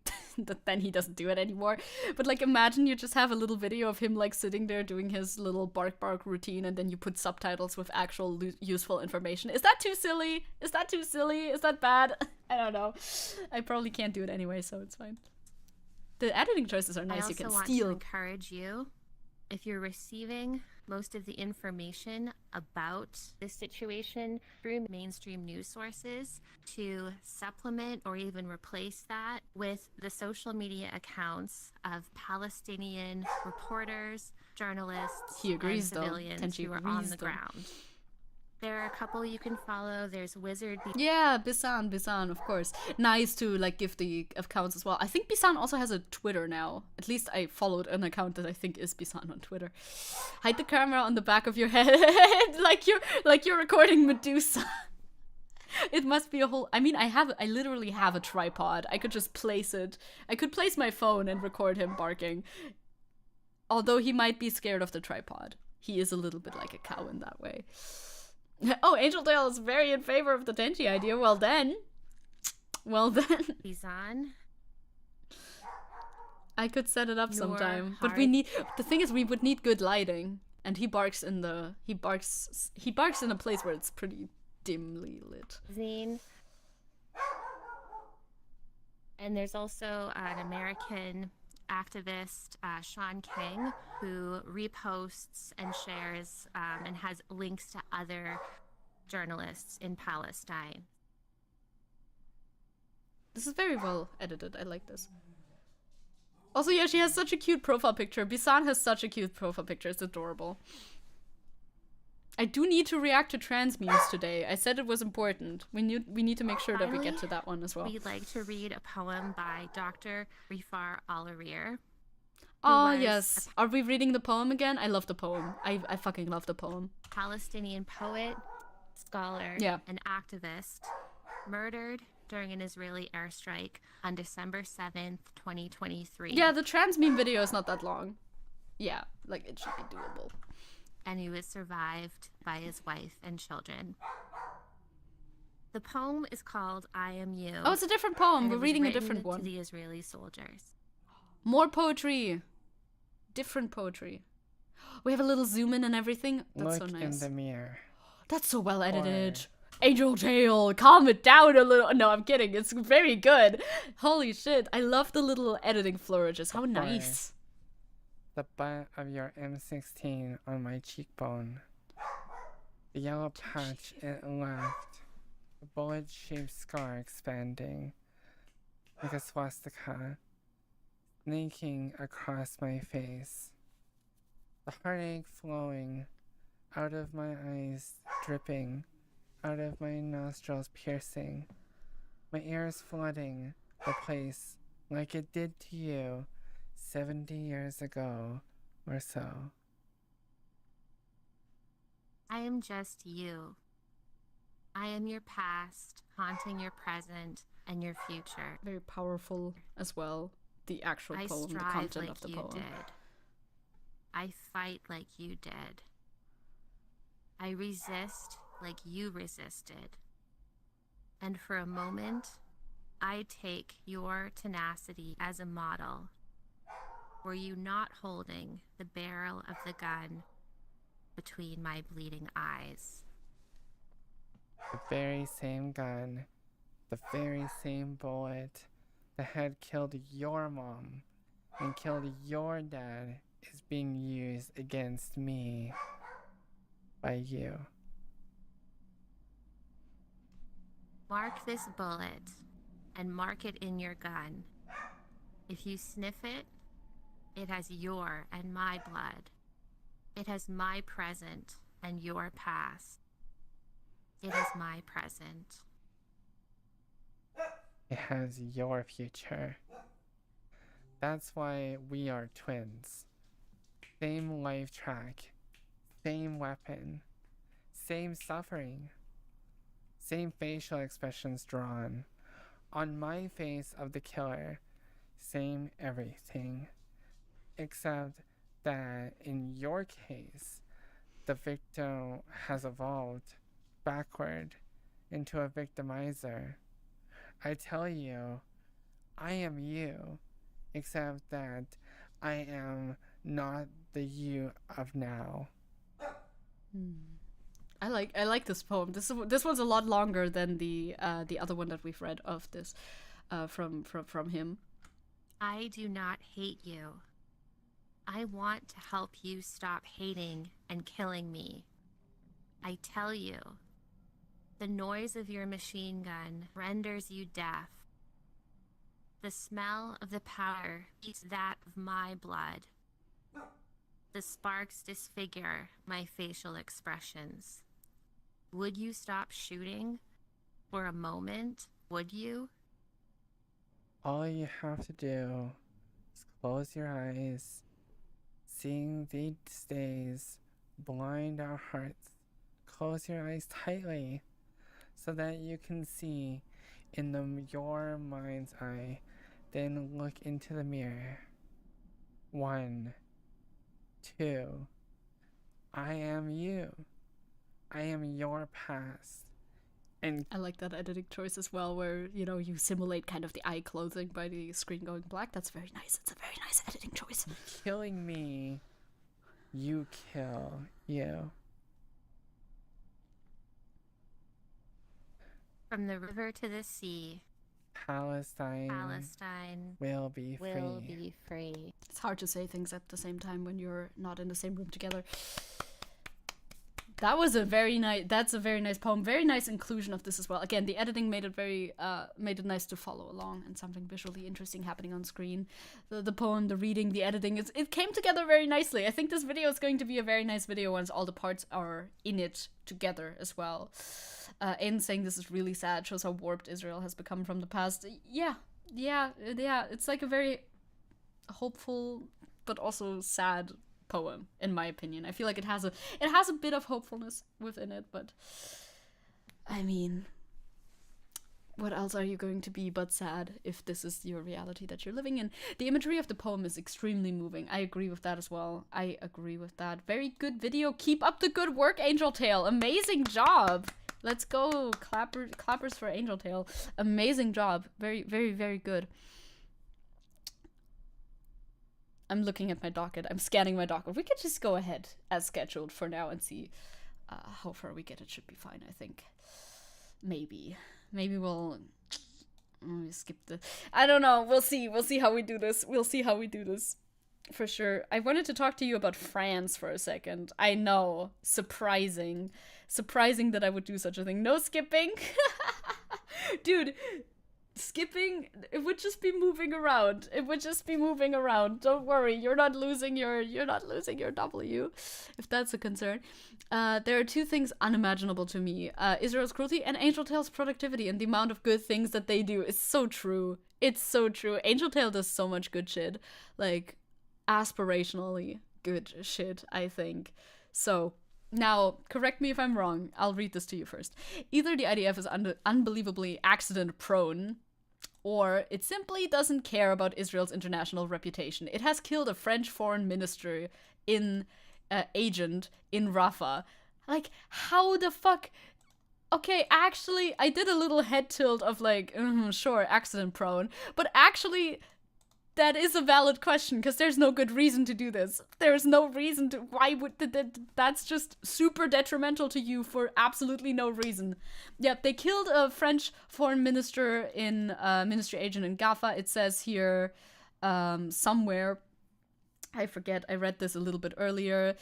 Then he doesn't do it anymore. But, like, imagine you just have a little video of him, like, sitting there doing his little bark routine, and then you put subtitles with actual useful information. Is that too silly? Is that too silly? Is that bad? I don't know. I probably can't do it anyway, so it's fine. The editing choices are nice. You can I also want to encourage you, if you're receiving most of the information about this situation through mainstream news sources to supplement or even replace that with the social media accounts of Palestinian reporters, journalists, He agrees, and though. civilians Tenchi who are on agrees, the though. ground. There are a couple you can follow. There's Wizard Yeah, Bisan, of course. Nice to like give the accounts as well. I think Bisan also has a Twitter now. At least I followed an account that I think is Bisan on Twitter. Hide the camera on the back of your head, like you're recording Medusa. It must be a whole. I mean, I literally have a tripod. I could just place it. I could place my phone and record him barking. Although he might be scared of the tripod. He is a little bit like a cow in that way. Oh, Angel Tail is very in favor of the Tenchi idea. Well then. Bizan. I could set it up Your sometime. But heart. we need, the thing is we would need good lighting. And he barks in a place where it's pretty dimly lit. Zine. And there's also an American activist, Sean King, who reposts and shares and has links to other journalists in Palestine. This is very well edited. I like this. Also, yeah, she has such a cute profile picture. Bisan has such a cute profile picture. It's adorable. I do need to react to trans memes today. I said it was important. We need to make sure that we get to that one as well. We'd like to read a poem by Dr. Rifar Al-Arir. Oh, yes. Are we reading the poem again? I love the poem. I fucking love the poem. Palestinian poet, scholar, and activist, murdered during an Israeli airstrike on December 7th, 2023. Yeah, the trans meme video is not that long. Yeah, like it should be doable. And he was survived by his wife and children. The poem is called I Am You. Oh, it's a different poem. And We're it was reading a written different one. To the Israeli soldiers. More poetry. Different poetry. We have a little zoom in and everything. That's Look so nice. in the mirror. That's so well edited. Angel Tail, calm it down a little. No, I'm kidding. It's very good. Holy shit. I love the little editing flourishes. How nice. The butt of your M16 on my cheekbone. The yellow patch it left. The bullet-shaped scar expanding like a swastika, snaking across my face. The heartache flowing out of my eyes, dripping out of my nostrils, piercing. My ears flooding the place like it did to you 70 years ago or so. I am just you. I am your past, haunting your present and your future. Very powerful as well. The actual I poem, the strive content like of the you poem. did. I fight like you did. I resist like you resisted. And for a moment, I take your tenacity as a model. Were you not holding the barrel of the gun between my bleeding eyes? The very same gun, the very same bullet that had killed your mom and killed your dad is being used against me by you. Mark this bullet and mark it in your gun. If you sniff it, it has your and my blood. It has my present and your past. It is my present. It has your future. That's why we are twins. Same life track, same weapon, same suffering, same facial expressions drawn. On my face of the killer, same everything. Except that in your case, the victim has evolved backward into a victimizer. I tell you, I am you, except that I am not the you of now. I like this poem. This one's a lot longer than the other one that we've read of this from him. I do not hate you. I want to help you stop hating and killing me. I tell you, the noise of your machine gun renders you deaf. The smell of the powder is that of my blood. The sparks disfigure my facial expressions. Would you stop shooting for a moment? Would you? All you have to do is close your eyes. Seeing these days blind our hearts. Close your eyes tightly so that you can see in your mind's eye. Then look into the mirror. 1, 2. I am you. I am your past. And I like that editing choice as well, where, you know, you simulate kind of the eye closing by the screen going black. That's very nice. It's a very nice editing choice. Killing me, you kill you. From the river to the sea, Palestine will be free. It's hard to say things at the same time when you're not in the same room together. That's a very nice poem. Very nice inclusion of this as well. Again, the editing made it nice to follow along, and something visually interesting happening on screen. The poem, the reading, the editing, it came together very nicely. I think this video is going to be a very nice video once all the parts are in it together as well. Aiden saying this is really sad, shows how warped Israel has become from the past. Yeah. It's like a very hopeful but also sad poem, in my opinion. I feel like it has a bit of hopefulness within it, but I mean, what else are you going to be but sad if this is your reality that you're living in? The imagery of the poem is extremely moving. I agree with that as well. I agree with that. Very good video. Keep up the good work, Angel Tail. Amazing job. Let's go. Clappers for Angel Tail. Amazing job. Very, very, very good. I'm looking at my docket. I'm scanning my docket. We could just go ahead as scheduled for now and see how far we get. It should be fine, I think. Maybe we'll skip the... I don't know. We'll see. We'll see how we do this. For sure. I wanted to talk to you about France for a second. I know. Surprising that I would do such a thing. No skipping. Dude, skipping, it would just be moving around. Don't worry. You're not losing your W, if that's a concern. There are two things unimaginable to me. Israel's cruelty and Angel Tail's productivity, and the amount of good things that they do is so true. It's so true. Angel Tail does so much good shit. Like, aspirationally good shit, I think. So, now, correct me if I'm wrong. I'll read this to you first. Either the IDF is unbelievably accident-prone, or it simply doesn't care about Israel's international reputation. It has killed a French foreign minister agent in Rafah. Like, how the fuck... Okay, actually, I did a little head tilt of like, sure, accident-prone, but actually... that is a valid question, because there's no good reason to do this. There's no reason to... Why would... That's just super detrimental to you for absolutely no reason. Yep, they killed a French foreign minister in... ministry agent in Gaza. It says here somewhere... I forget, I read this a little bit earlier.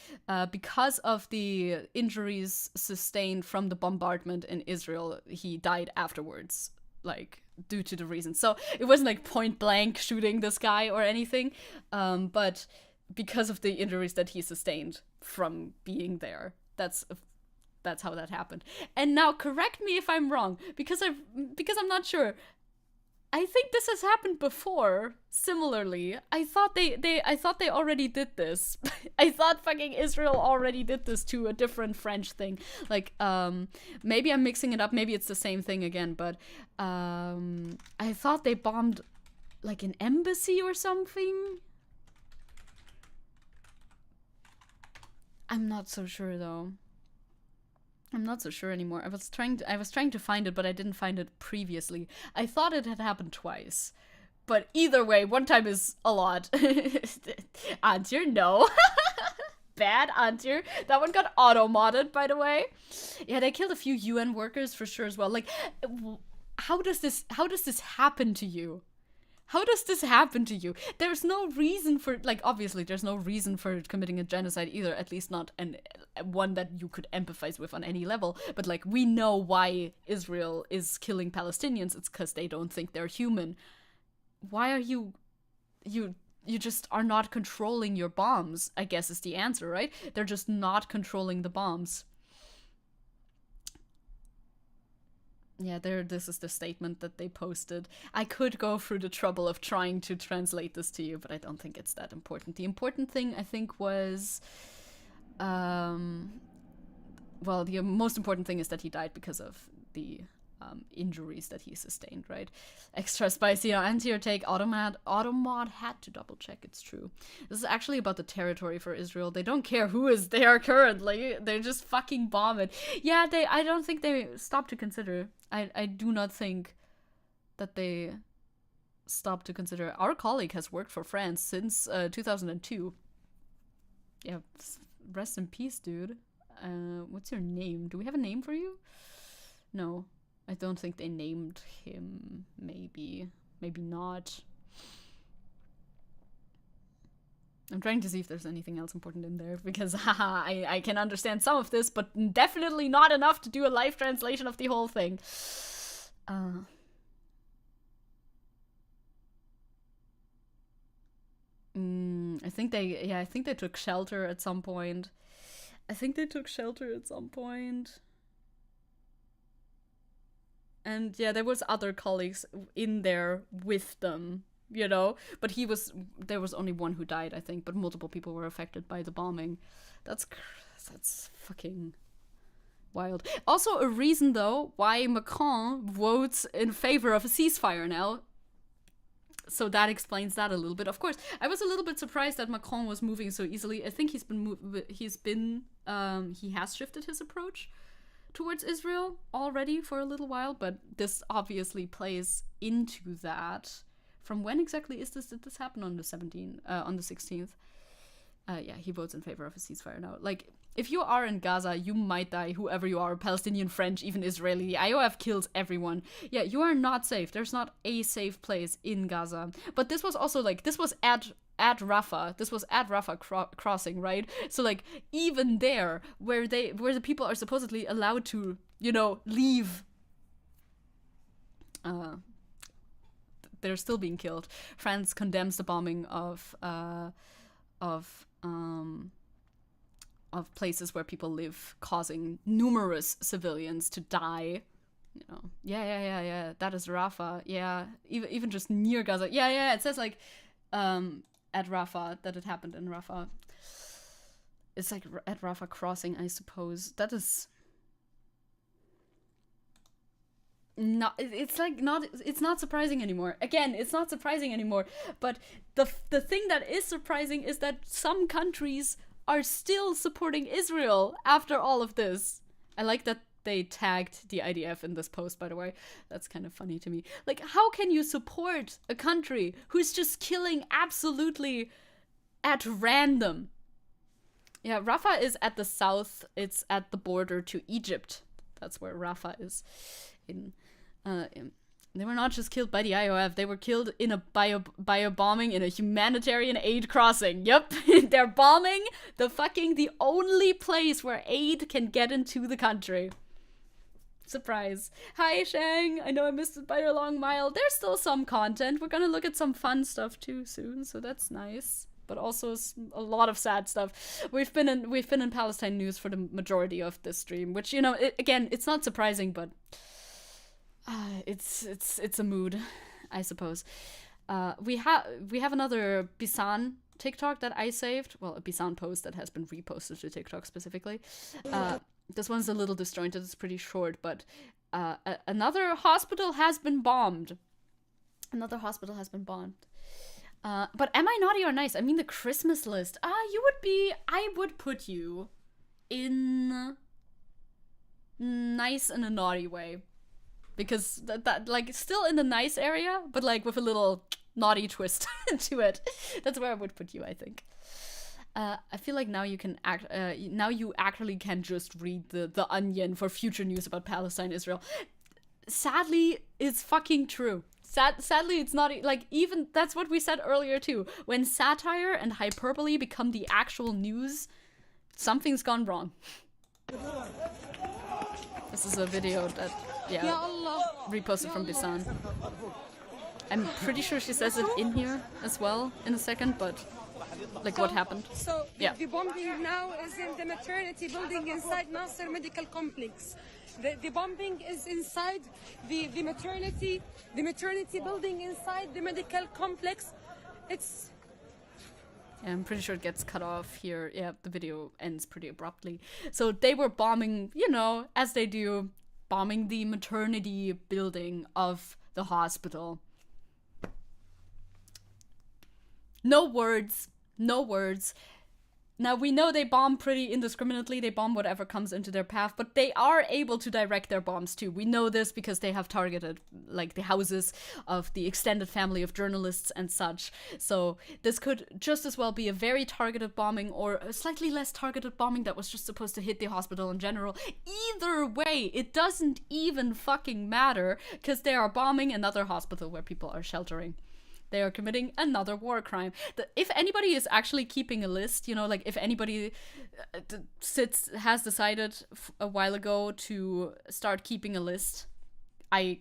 Because of the injuries sustained from the bombardment in Israel, he died afterwards. Like... due to the reason. So it wasn't like point blank shooting this guy or anything, but because of the injuries that he sustained from being there. That's how that happened. And now correct me if I'm wrong, because I'm not sure. I think this has happened before, similarly. I thought they already did this. I thought fucking Israel already did this to a different French thing. Like, maybe I'm mixing it up, maybe it's the same thing again, but I thought they bombed like an embassy or something. I'm not so sure though. I'm not so sure anymore. I was trying to find it, but I didn't find it previously. I thought it had happened twice. But either way, one time is a lot. Antjer, no. Bad Antjer. That one got auto-modded, by the way. Yeah, they killed a few UN workers for sure as well. Like, how does this happen to you? How does this happen to you? There's no reason for, like, obviously there's no reason for committing a genocide either, at least not one that you could empathize with on any level. But, like, we know why Israel is killing Palestinians. It's because they don't think they're human. Why are you just are not controlling your bombs, I guess is the answer, right? They're just not controlling the bombs. Yeah, this is the statement that they posted. I could go through the trouble of trying to translate this to you, but I don't think it's that important. The important thing, I think, was... well, the most important thing is that he died because of the injuries that he sustained, right? Extra spicy onto your take. Automod had to double check it's true. This is actually about the territory for Israel. They don't care who is there currently. They just fucking bomb it. Yeah, I don't think they stopped to consider. I do not think that they stopped to consider. Our colleague has worked for France since 2002. Yeah, rest in peace, dude. What's your name? Do we have a name for you? No. I don't think they named him. Maybe not. I'm trying to see if there's anything else important in there, because haha, I can understand some of this, but definitely not enough to do a live translation of the whole thing. I think they took shelter at some point. And yeah, there was other colleagues in there with them, you know, but there was only one who died, I think, but multiple people were affected by the bombing. That's fucking wild. Also a reason, though, why Macron votes in favor of a ceasefire now. So that explains that a little bit. Of course, I was a little bit surprised that Macron was moving so easily. I think he has shifted his approach towards Israel already for a little while, but this obviously plays into that. From when exactly is this? Did this happen on the 16th? Yeah, he votes in favor of a ceasefire now. Like, if you are in Gaza, you might die, whoever you are, Palestinian, French, even Israeli. The IOF kills everyone. Yeah, you are not safe. There's not a safe place in Gaza. But this was also, like, this was at Rafah. This was at Rafah crossing, right? So, like, even there, where the people are supposedly allowed to, you know, leave, they're still being killed. France condemns the bombing of places where people live, causing numerous civilians to die. You know, yeah. That is Rafah. Yeah, even just near Gaza. Yeah. It says like at Rafah that it happened in Rafah. It's like at Rafah crossing, I suppose. That is not. It's not surprising anymore. Again, it's not surprising anymore. But the thing that is surprising is that some countries are still supporting Israel after all of this. I like that they tagged the IDF in this post, by the way. That's kind of funny to me. Like, how can you support a country who's just killing absolutely at random? Yeah, Rafah is at the south. It's at the border to Egypt. That's where Rafah is. They were not just killed by the IOF, they were killed by a bombing in a humanitarian aid crossing. Yep, they're bombing the only place where aid can get into the country. Surprise. Hi, Shang. I know I missed it by a long mile. There's still some content. We're gonna look at some fun stuff too soon, so that's nice. But also a lot of sad stuff. We've been in Palestine news for the majority of this stream, which, you know, again, it's not surprising, but it's a mood, I suppose. We have another Bisan TikTok that I saved. Well, a Bisan post that has been reposted to TikTok specifically. This one's a little disjointed. It's pretty short, but another hospital has been bombed. But am I naughty or nice? I mean, the Christmas list. I would put you in nice in a naughty way. Because that like still in the nice area, but like with a little naughty twist to it. That's where I would put you, I think. I feel like now you can now you actually can just read the Onion for future news about Palestine, Israel. Sadly, it's fucking true. Sadly, it's not like even that's what we said earlier too. When satire and hyperbole become the actual news, something's gone wrong. This is a video that reposted from Bisan. I'm pretty sure she says it in here as well in a second, but like what happened? So the bombing now is in the maternity building inside Nasser Medical Complex. The bombing is inside the maternity building inside the medical complex. It's Yeah, I'm pretty sure it gets cut off here. Yeah, the video ends pretty abruptly. So they were bombing, you know, as they do, bombing the maternity building of the hospital. No words. No words. Now, we know they bomb pretty indiscriminately. They bomb whatever comes into their path, but they are able to direct their bombs too. We know this because they have targeted, like, the houses of the extended family of journalists and such. So this could just as well be a very targeted bombing or a slightly less targeted bombing that was just supposed to hit the hospital in general. Either way, it doesn't even fucking matter because they are bombing another hospital where people are sheltering. They are committing another war crime. If anybody is actually keeping a list, you know, like if anybody has decided a while ago to start keeping a list, I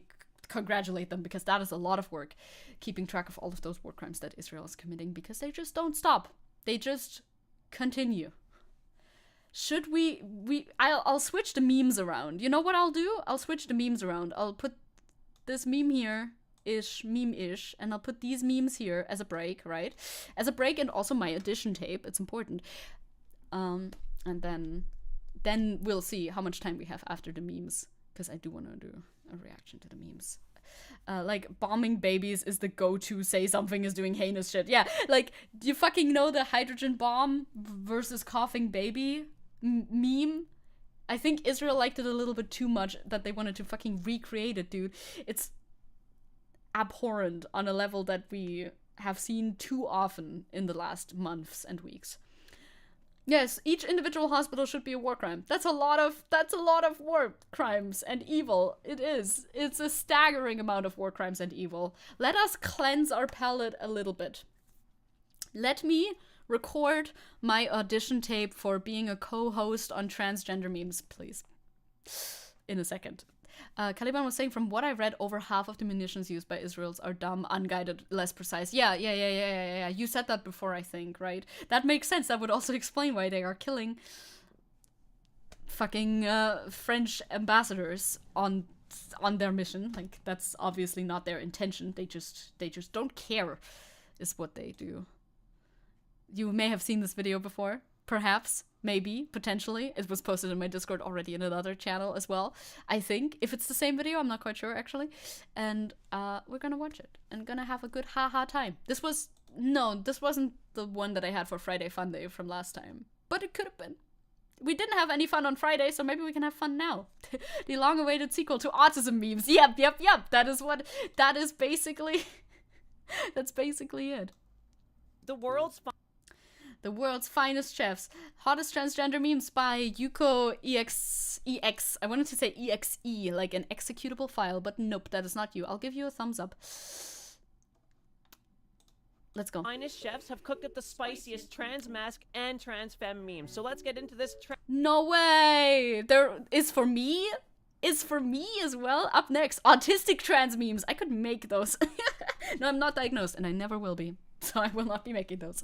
congratulate them because that is a lot of work, keeping track of all of those war crimes that Israel is committing because they just don't stop. They just continue. Should I'll switch the memes around. You know what I'll do? I'll switch the memes around. I'll put this meme here. Meme-ish, and I'll put these memes here as a break, right? As a break and also my addition tape, it's important. And then we'll see how much time we have after the memes, because I do want to do a reaction to the memes. Like, bombing babies is the go-to say something is doing heinous shit. Yeah, like, do you fucking know the hydrogen bomb versus coughing baby meme? I think Israel liked it a little bit too much that they wanted to fucking recreate it, dude. It's abhorrent on a level that we have seen too often in the last months and weeks. Yes, each individual hospital should be a war crime. That's a lot of war crimes and evil. It is. It's a staggering amount of war crimes and evil. Let us cleanse our palate a little bit. Let me record my audition tape for being a co-host on transgender memes, please. In a second. Caliban was saying, from what I read, over half of the munitions used by Israelis are dumb, unguided, less precise. Yeah. You said that before, I think, right? That makes sense. That would also explain why they are killing fucking French ambassadors on their mission. Like, that's obviously not their intention. They just don't care, is what they do. You may have seen this video before. Perhaps, maybe, potentially. It was posted in my Discord already in another channel as well. I think, if it's the same video, I'm not quite sure actually. And we're gonna watch it and gonna have a good haha time. This wasn't the one that I had for Friday Fun Day from last time. But it could have been. We didn't have any fun on Friday, so maybe we can have fun now. The long-awaited sequel to autism memes. Yep. That is basically... that's basically it. The world's finest chefs. Hottest transgender memes by Yuko EX. I wanted to say EXE, like an executable file, but nope, that is not you. I'll give you a thumbs up. Let's go. Finest chefs have cooked up the spiciest trans mask and trans femme memes. So let's get into this. No way! There is for me? Is for me as well? Up next, autistic trans memes. I could make those. No, I'm not diagnosed, and I never will be. So I will not be making those.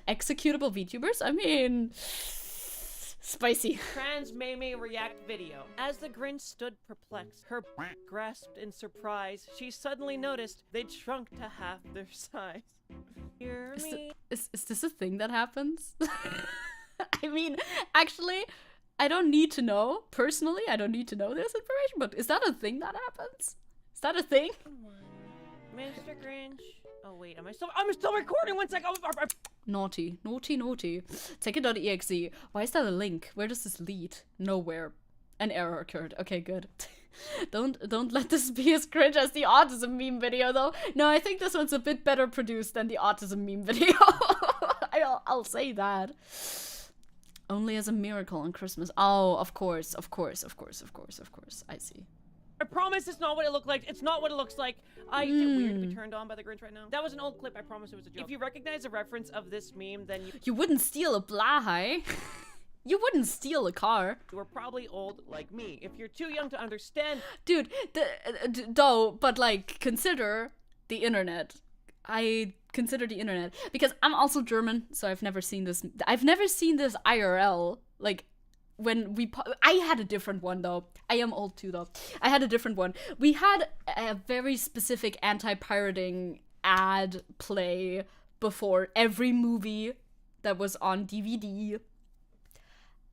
Executable VTubers? I mean... spicy. Trans meme react video. As the Grinch stood perplexed, her grasped in surprise, she suddenly noticed they'd shrunk to half their size. Hear me? Is this a thing that happens? I mean, actually, I don't need to know. Personally, I don't need to know this information, but is that a thing that happens? Is that a thing? Mr. Grinch. Oh wait, I'm still recording. 1 second. Naughty. Zecke.exe. Why is that a link? Where does this lead? Nowhere. An error occurred. Okay, good. Don't let this be as cringe as the autism meme video, though. No, I think this one's a bit better produced than the autism meme video. I'll say that. Only as a miracle on Christmas. Oh, of course. I see. I promise it's not what it looked like. It's not what it looks like. Is it weird to be turned on by the Grinch right now? That was an old clip. I promise it was a joke. If you recognize a reference of this meme, then you wouldn't steal a Blahai. You wouldn't steal a car. You were probably old like me. If you're too young to understand... Dude, though, but like, consider the internet. I consider the internet. Because I'm also German, so I've never seen this. I've never seen this IRL. Like, when I had a different one, though. I am old, too, though. I had a different one. We had a very specific anti-pirating ad play before every movie that was on DVD.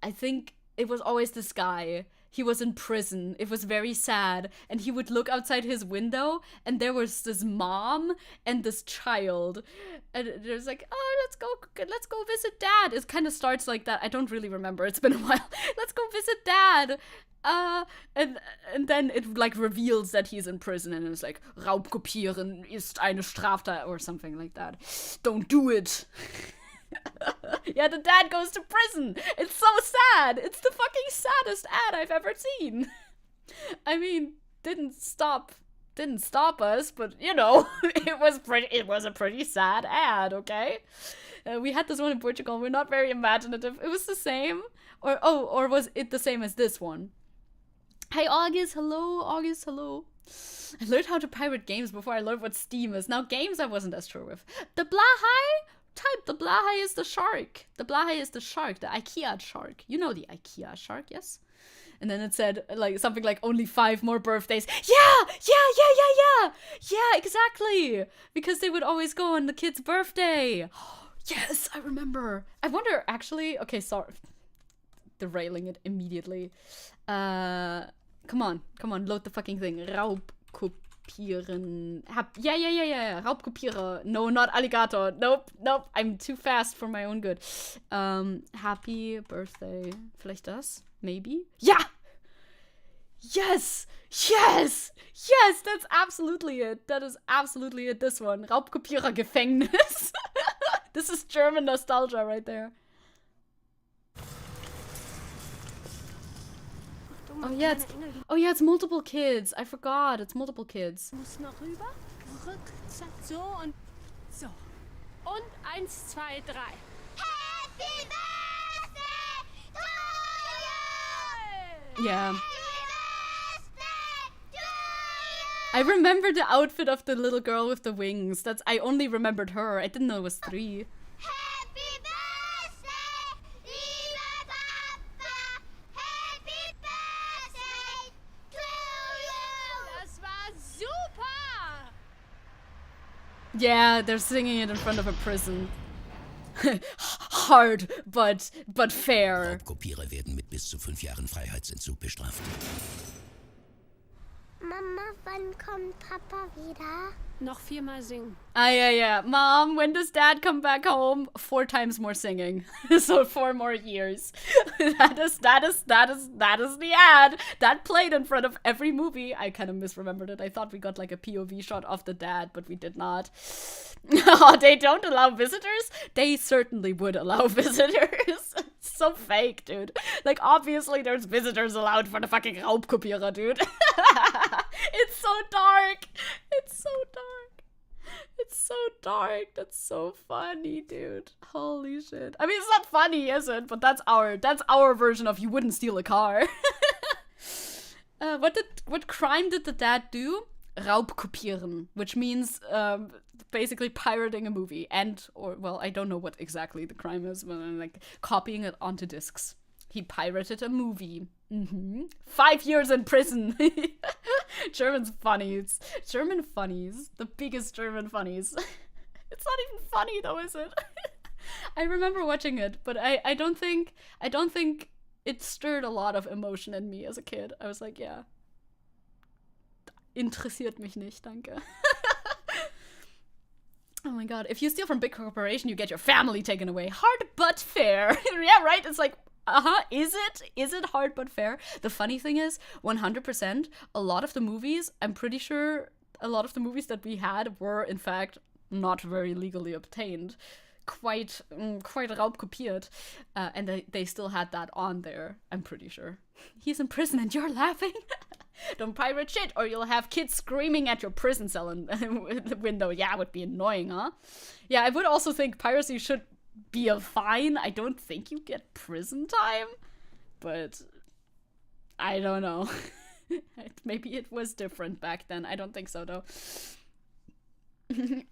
I think it was always this guy. He was in prison. It was very sad. And he would look outside his window, and there was this mom and this child. And there's like, oh, let's go visit dad. It kind of starts like that. I don't really remember. It's been a while. Let's go visit dad. And then it like reveals that he's in prison, and it's like, Raubkopieren ist eine Straftat or something like that. Don't do it. Yeah, the dad goes to prison. It's so sad. It's the fucking saddest ad I've ever seen. I mean, didn't stop us, but you know, it was a pretty sad ad, okay? We had this one in Portugal. We're not very imaginative. It was the same, or was it the same as this one? Hey August, hello, August, hello. I learned how to pirate games before I learned what Steam is. Now games I wasn't as sure with. The Blahai? Type the Blahai is the shark. The Blahai is the shark, the IKEA shark. You know the IKEA shark, yes? And then it said like something like only 5 more birthdays. Yeah, exactly. Because they would always go on the kid's birthday. Yes, I remember. I wonder actually, okay, sorry. Derailing it immediately. Come on, load the fucking thing. Raubkopieren. Yeah. Raubkopierer. No, not alligator. Nope. I'm too fast for my own good. Happy birthday. Vielleicht das? Maybe? Yeah! Yes! That's absolutely it. That is absolutely it. This one. Raubkopierer-Gefängnis. This is German nostalgia right there. Oh yeah, it's multiple kids. I forgot. It's multiple kids. Muss noch rüber, rück, zack, so und so. Und 1, 2, 3. Happy birthday to you! Yeah. I remember the outfit of the little girl with the wings. I only remembered her. I didn't know it was 3. Yeah, they're singing it in front of a prison. Hard, but fair. Raubkopierer werden mit bis zu 5 Jahren Freiheitsentzug bestraft. Mama, wann kommt Papa wieder? Noch 4-mal singen. Yeah. Mom, when does Dad come back home? 4 times more singing. So 4 more years. That is the ad. That played in front of every movie. I kind of misremembered it. I thought we got like a POV shot of the dad, but we did not. Oh, they don't allow visitors? They certainly would allow visitors. So fake, dude. Like, obviously there's visitors allowed for the fucking Raubkopierer, dude. It's so dark. That's so funny, dude. Holy shit. I mean, it's not funny, is it? But that's our version of you wouldn't steal a car. What crime did the dad do? Raubkopieren, which means basically pirating a movie, I don't know what exactly the crime is, but like copying it onto discs. He pirated a movie. 5 years in prison. German funnies. The biggest German funnies. It's not even funny though, is it? I remember watching it, but I don't think it stirred a lot of emotion in me as a kid. I was like, yeah. Interessiert mich nicht, danke. Oh my god. If you steal from big corporation, you get your family taken away. Hard but fair. Yeah, right? It's like, is it hard but fair? The funny thing is, 100%, a lot of the movies, I'm pretty sure a lot of the movies that we had were, in fact, not very legally obtained. quite raubkopiert. And they still had that on there, I'm pretty sure. He's in prison and you're laughing? Don't pirate shit or you'll have kids screaming at your prison cell in the window. Yeah, it would be annoying, huh? Yeah, I would also think piracy should be a fine. I don't think you get prison time, but I don't know. Maybe it was different back then. I don't think so, though.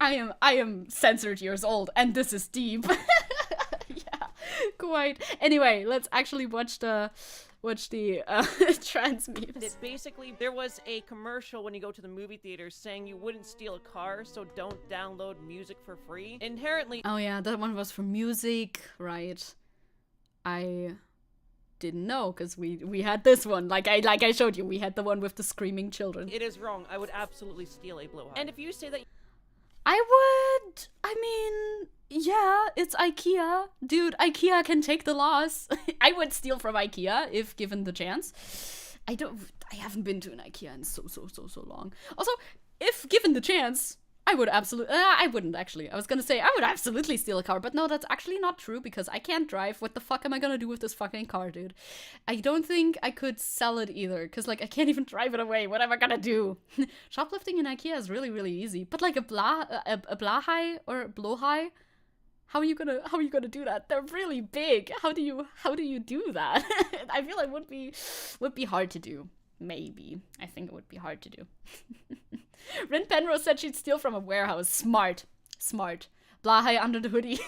I am censored years old, and this is deep. Yeah, quite. Anyway, let's actually watch the trans memes. Basically, there was a commercial when you go to the movie theaters saying you wouldn't steal a car, so don't download music for free. Inherently. Oh yeah, that one was for music, right? I didn't know because we had this one. Like I showed you, we had the one with the screaming children. It is wrong. I would absolutely steal a blowhard. And if you say that. I mean, yeah, it's IKEA. Dude, IKEA can take the loss. I would steal from IKEA if given the chance. I haven't been to an IKEA in so long. Also, if given the chance, I would absolutely, I wouldn't actually. I was gonna say, I would absolutely steal a car, but no, that's actually not true because I can't drive. What the fuck am I gonna do with this fucking car, dude? I don't think I could sell it either, because, like, I can't even drive it away. What am I gonna do? Shoplifting in IKEA is really, really easy, but, like, a blahai or blowhai, how are you gonna do that? They're really big. How do you do that? I feel like would be hard to do. Maybe. I think it would be hard to do. Rin Penrose said she'd steal from a warehouse. Smart. Blahai under the hoodie.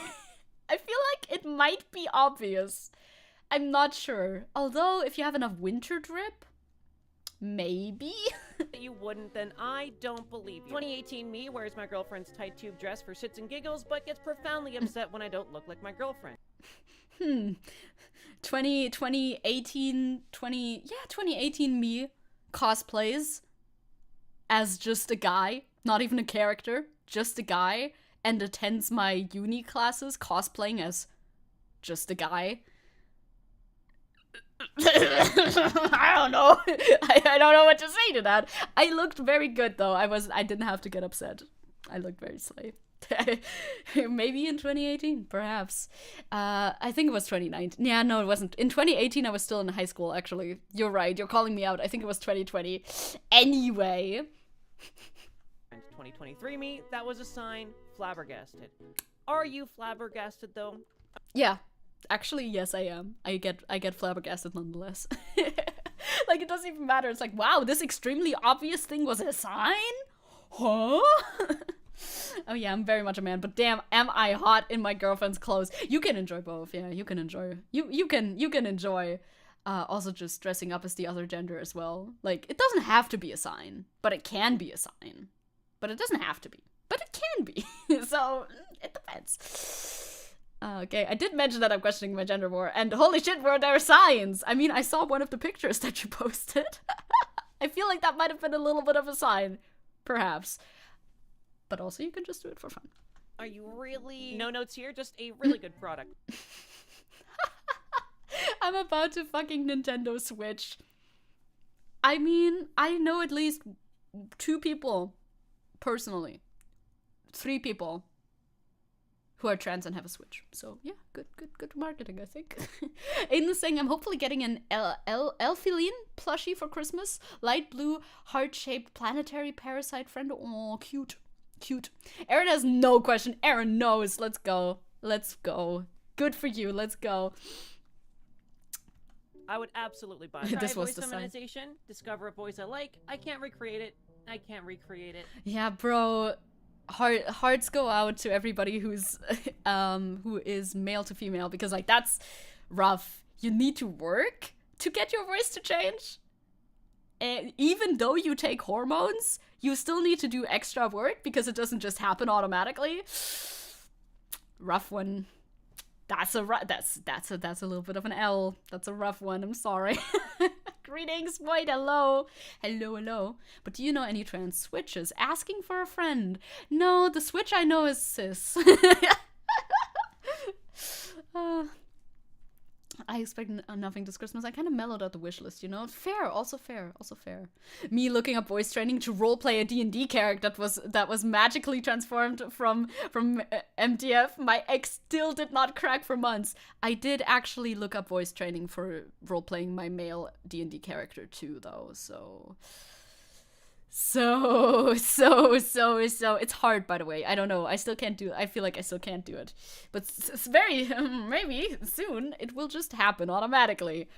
I feel like it might be obvious. I'm not sure. Although, if you have enough winter drip, maybe. You wouldn't, then I don't believe you. 2018 me wears my girlfriend's tight tube dress for shits and giggles, but gets profoundly upset when I don't look like my girlfriend. 2018 me cosplays as just a guy, not even a character, just a guy, and attends my uni classes cosplaying as just a guy. I don't know. I don't know what to say to that. I looked very good though. I didn't have to get upset. I looked very slay. Maybe in 2018, perhaps. I think it was 2019. Yeah, no, it wasn't. In 2018, I was still in high school, actually. You're right, you're calling me out. I think it was 2020. Anyway. 2023 me, that was a sign. Flabbergasted. Are you flabbergasted, though? Yeah. Actually, yes, I am. I get flabbergasted nonetheless. Like, it doesn't even matter. It's like, wow, this extremely obvious thing was a sign? Huh? Oh yeah, I'm very much a man, but damn, am I hot in my girlfriend's clothes. You can enjoy both, yeah, you can enjoy. You can enjoy also just dressing up as the other gender as well. Like, it doesn't have to be a sign, but it can be a sign. But it doesn't have to be. But it can be. So, it depends. Okay, I did mention that I'm questioning my gender more, and holy shit, were there signs? I mean, I saw one of the pictures that you posted. I feel like that might have been a little bit of a sign, perhaps. But also, you can just do it for fun. Are you really... No notes here, just a really good product. I'm about to fucking Nintendo Switch. I mean, I know at least 2 people, personally. 3 people who are trans and have a Switch. So, yeah, good marketing, I think. Aiden's saying, I'm hopefully getting an Elfiline plushie for Christmas. Light blue, heart-shaped planetary parasite friend. Oh, cute. Aaron has no question. Aaron knows. Let's go. Good for you. Let's go. I would absolutely buy it. This Try was voice the sign. feminization. Discover a voice I like. I can't recreate it. Yeah, bro. Hearts go out to everybody who is male to female, because, like, that's rough. You need to work to get your voice to change. And even though you take hormones, you still need to do extra work because it doesn't just happen automatically. Rough one. That's a little bit of an L. That's a rough one. I'm sorry. Greetings, Void. Hello. But do you know any trans switches? Asking for a friend. No, the switch I know is cis. I expect nothing this Christmas. I kind of mellowed out the wish list, you know? Fair, also fair, also fair. Me looking up voice training to roleplay a D&D character that was magically transformed from MTF. My ex still did not crack for months. I did actually look up voice training for roleplaying my male D&D character too, though, so it's hard, by the way. I don't know. I still can't do it. I feel like I still can't do it. But it's very, maybe soon it will just happen automatically.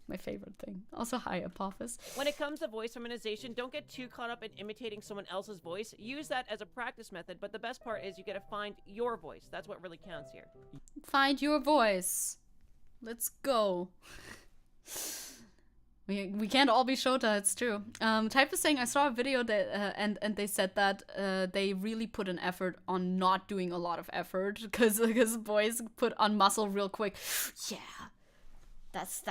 My favorite thing. Also, hi, Apophis. When it comes to voice feminization, don't get too caught up in imitating someone else's voice. Use that as a practice method, but the best part is you gotta find your voice. That's what really counts here. Find your voice. Let's go. We can't all be Shota, it's true. Type is saying, I saw a video that and they said that they really put an effort on not doing a lot of effort because boys put on muscle real quick. Yeah, that's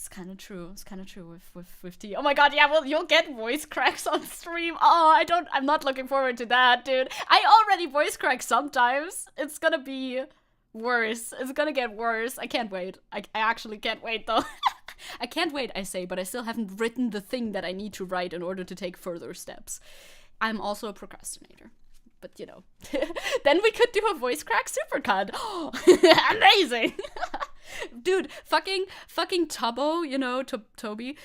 kind of true. It's kind of true with T. Oh my god, yeah, well, you'll get voice cracks on stream. Oh, I'm not looking forward to that, dude. I already voice crack sometimes. It's gonna be worse. It's gonna get worse. I can't wait. I actually can't wait, though. I can't wait, I say, but I still haven't written the thing that I need to write in order to take further steps. I'm also a procrastinator. But, you know, then we could do a voice crack supercut. Oh, amazing! Dude, fucking Tubbo, you know, Tubbo,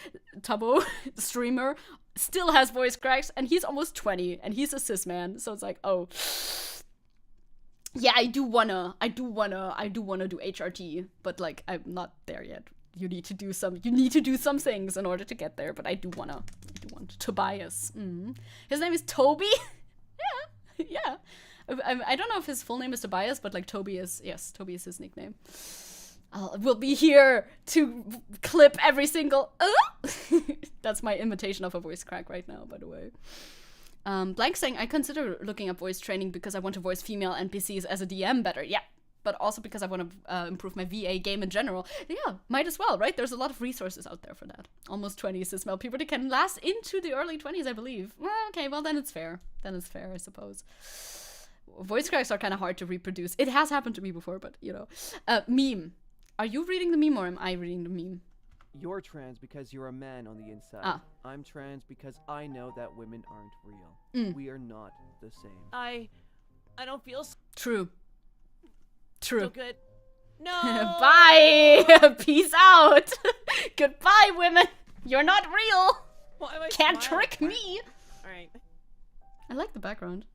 streamer, still has voice cracks, and he's almost 20, and he's a cis man, so it's like, oh. Yeah, I do wanna do HRT, but, like, I'm not there yet. You need to do some things in order to get there, but I do want Tobias. His name is Toby? yeah. I don't know if his full name is Tobias, but like Toby is his nickname. We'll be here to clip every single That's my imitation of a voice crack right now, by the way. Blank saying, I consider looking up voice training because I want to voice female NPCs as a DM better. Yeah. But also because I want to improve my VA game in general. Yeah, might as well, right? There's a lot of resources out there for that. Almost 20 cis male puberty can last into the early 20s, I believe. Well, okay, well then it's fair. I suppose. Voice cracks are kind of hard to reproduce. It has happened to me before, but, you know. Meme. Are you reading the meme or am I reading the meme? You're trans because you're a man on the inside. I'm trans because I know that women aren't real. We are not the same. I don't feel... True. So good. No. Bye. Peace out. Goodbye, women. You're not real. Can't trick me. All right. I like the background.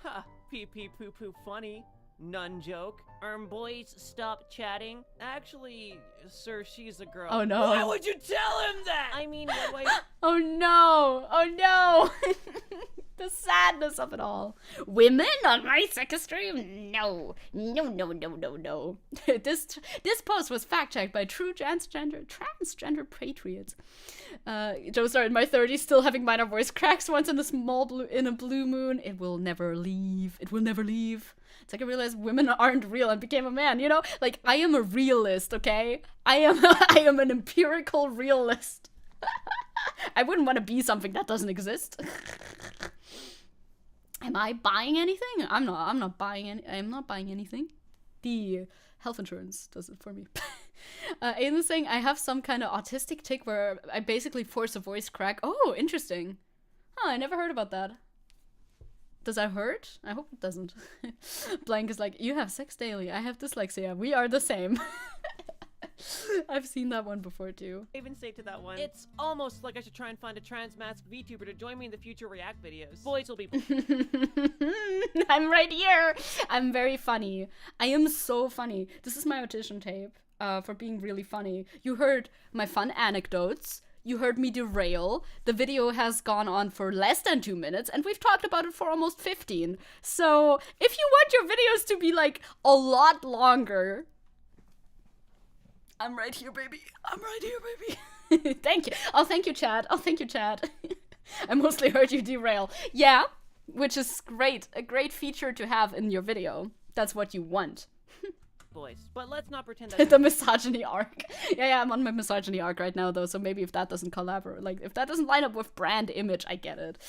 Ha. Pee pee poo poo funny. None joke. Boys, stop chatting. Actually, sir, she's a girl. Oh no. Why would you tell him that? I mean, what do I... Oh no. The sadness of it all. Women on my Zecke stream? No. This post was fact-checked by true transgender patriots. Joestar in my 30s still having minor voice cracks once in a blue moon. It will never leave. It's like I realized women aren't real and became a man, you know? Like, I am a realist, okay? I am an empirical realist. I wouldn't want to be something that doesn't exist. Am I buying anything? I'm not buying anything. The health insurance does it for me. Aiden is saying, I have some kind of autistic tick where I basically force a voice crack. Oh, interesting. Oh, I never heard about that. Does that hurt? I hope it doesn't. Blank is like, you have sex daily. I have dyslexia. We are the same. I've seen that one before too. I even say to that one, it's almost like I should try and find a trans masked VTuber to join me in the future React videos. Boys will be... I'm right here. I'm very funny. I am so funny. This is my audition tape for being really funny. You heard my fun anecdotes. You heard me derail. The video has gone on for less than 2 minutes, and we've talked about it for almost 15. So if you want your videos to be like a lot longer... I'm right here, baby. Thank you. Oh, thank you, Chad. I mostly heard you derail. Yeah, which is great. A great feature to have in your video. That's what you want. boys. But let's not pretend that the misogyny arc. Yeah, I'm on my misogyny arc right now though, so maybe if that doesn't collaborate, like if that doesn't line up with brand image, I get it.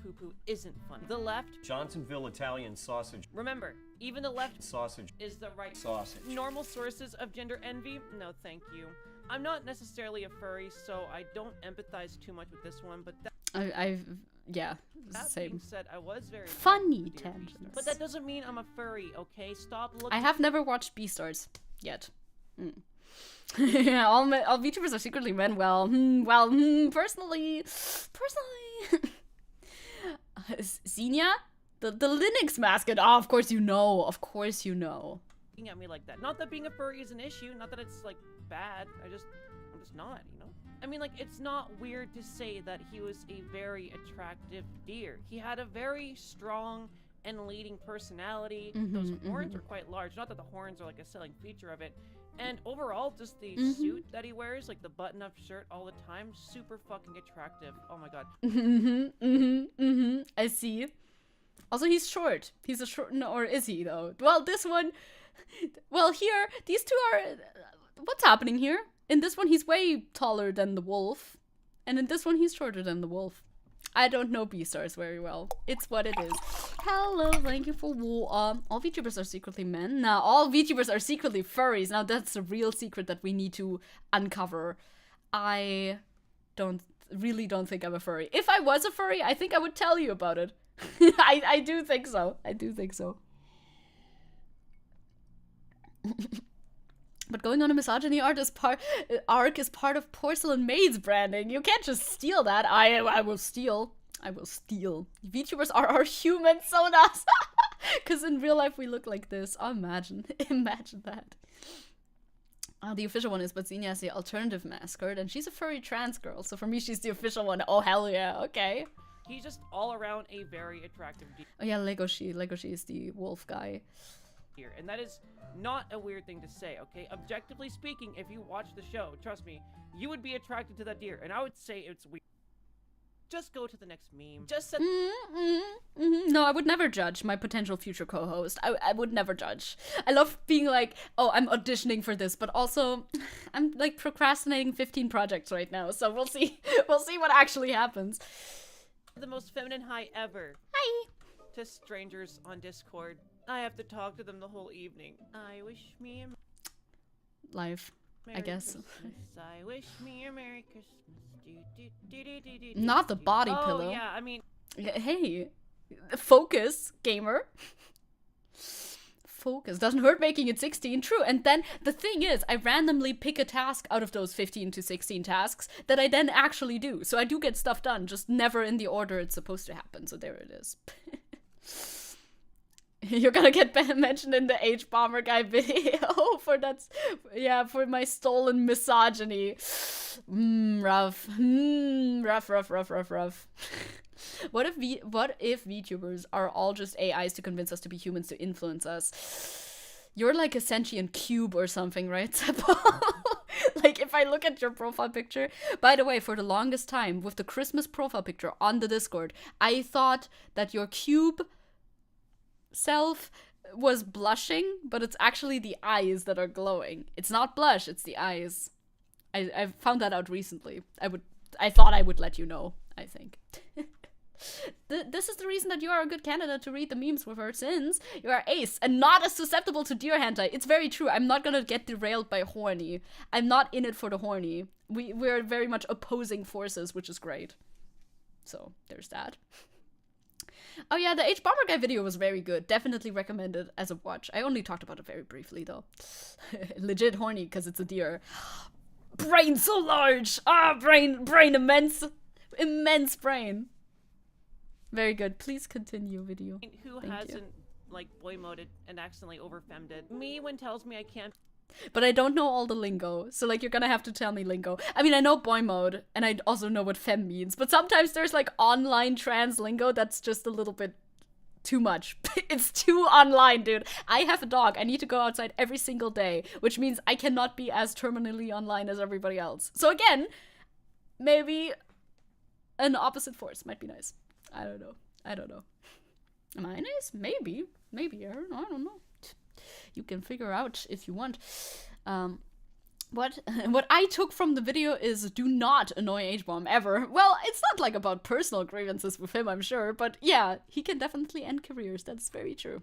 Poo-poo isn't fun. The left, Johnsonville Italian sausage. remember, even the left Sausage. is the right. Sausage. Normal sources of gender envy? No, thank you. I'm not necessarily a furry, so I don't empathize too much with this one, but yeah, that same. being said, I was very Funny tangents. But that doesn't mean I'm a furry, okay? Stop looking. I have never watched Beastars yet. Yeah, all VTubers are secretly men. Personally, Xenia, the Linux mascot. Oh, of course you know. Of course you know. Looking at me like that. Not that being a furry is an issue. Not that it's like bad. I'm just not. You know. I mean, like, it's not weird to say that he was a very attractive deer. He had a very strong and leading personality. Those horns are quite large. Not that the horns are like a selling feature of it. And overall, just the suit that he wears, like the button-up shirt all the time, super fucking attractive. Oh my god. I see. Also, he's short. He's a short... No, or is he, though? Well, this one... Well, here, these two are... What's happening here? In this one, he's way taller than the wolf. And in this one, he's shorter than the wolf. I don't know Beastars very well. It's what it is. Hello, thank you for all VTubers are secretly men. Now, all VTubers are secretly furries. Now, that's a real secret that we need to uncover. I really don't think I'm a furry. If I was a furry, I think I would tell you about it. I do think so. I do think so. But going on a misogyny arc is part of Porcelain Maid's branding. You can't just steal that. I will steal. I will steal. VTubers are our human sodas. Because in real life we look like this. Oh, imagine that. The official one is, but Xenia is the alternative mascot, and she's a furry trans girl. So for me, she's the official one. Oh, hell yeah. Okay. He's just all around a very attractive deer. Oh yeah, Legoshi is the wolf guy. And that is not a weird thing to say, okay? Objectively speaking, if you watch the show, trust me, you would be attracted to that deer, and I would say it's weird. Just go to the next meme. Just set No, I would never judge my potential future co-host. I would never judge. I love being like, oh, I'm auditioning for this, but also I'm like procrastinating 15 projects right now, so we'll see. We'll see what actually happens. The most feminine hi ever. Hi. To strangers on Discord. I have to talk to them the whole evening. I wish me a life, Merry I guess. Christmas. I wish me a Merry Christmas. Not the body pillow. Oh yeah, I mean. Hey, focus, gamer. Focus. Doesn't hurt making it 16. True. And then the thing is, I randomly pick a task out of those 15 to 16 tasks that I then actually do. So I do get stuff done, just never in the order it's supposed to happen. So there it is. You're gonna get mentioned in the H-Bomber guy video for that, yeah, for my stolen misogyny. Rough. Rough. What if VTubers are all just AIs to convince us to be humans to influence us? You're like a sentient cube or something, right, Seppo? Like, if I look at your profile picture... By the way, for the longest time, with the Christmas profile picture on the Discord, I thought that your cube self was blushing, but it's actually the eyes that are glowing. It's not blush, it's the eyes. I found that out recently. I thought I would let you know, I think. This is the reason that you are a good candidate to read the memes with her, since you are ace and not as susceptible to deer hentai. It's very true. I'm not gonna get derailed by horny. I'm not in it for the horny. We're very much opposing forces, which is great. So there's that. Oh yeah, the H-Bomber guy video was very good. Definitely recommended as a watch. I only talked about it very briefly though. Legit horny because it's a deer. Brain so large! Ah, brain immense! Immense brain. Very good. Please continue video. Who hasn't, like, boy moded and accidentally overfemmed it? Me when tells me I can't. But I don't know all the lingo, so like you're gonna have to tell me lingo. I mean, I know boy mode, and I also know what fem means, but sometimes there's like online trans lingo that's just a little bit too much. It's too online, dude. I have a dog. I need to go outside every single day, which means I cannot be as terminally online as everybody else. So again, maybe an opposite force might be nice. I don't know. Am I nice? Maybe. I don't know. you can figure out if you want. What I took from the video is do not annoy H-Bomb ever. Well, it's not like about personal grievances with him, I'm sure, but yeah, he can definitely end careers. That's very true.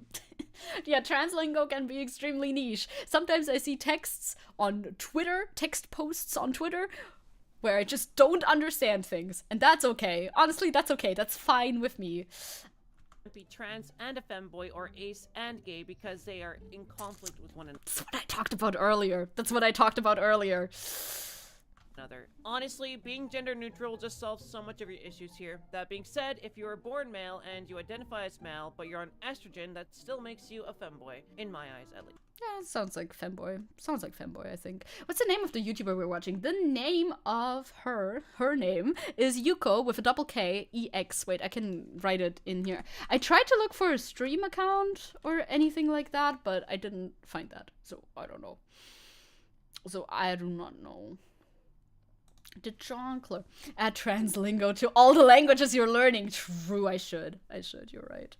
Yeah, translingo can be extremely niche. Sometimes I see texts on Twitter, text posts on Twitter, where I just don't understand things, and that's okay. Honestly, that's okay. That's fine with me. Be trans and a femboy or ace and gay because they are in conflict with one another. That's what I talked about earlier. That's what I talked about earlier. Honestly, being gender neutral just solves so much of your issues here. That being said, if you are born male and you identify as male, but you're on estrogen, that still makes you a femboy, in my eyes at least. Yeah, it sounds like femboy. Sounds like femboy, I think. What's the name of the YouTuber we're watching? The name of her name is Yuko with a double K, EX. Wait, I can write it in here. I tried to look for a stream account or anything like that, but I didn't find that. So, I don't know. So, I do not know. Did Jean-Claude add translingo to all the languages you're learning? True, I should, you're right.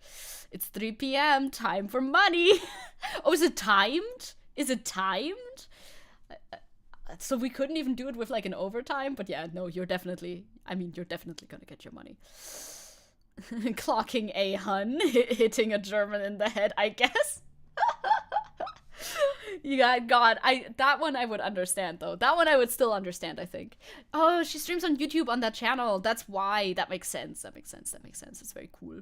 It's 3 p.m, time for money. Oh, is it timed? Is it timed? So we couldn't even do it with like an overtime, but yeah, no, you're definitely gonna get your money. Clocking a Hun, hitting a German in the head, I guess. Yeah, God, that one I would understand, though. That one I would still understand, I think. Oh, she streams on YouTube on that channel. That's why. That makes sense. That makes sense. It's very cool.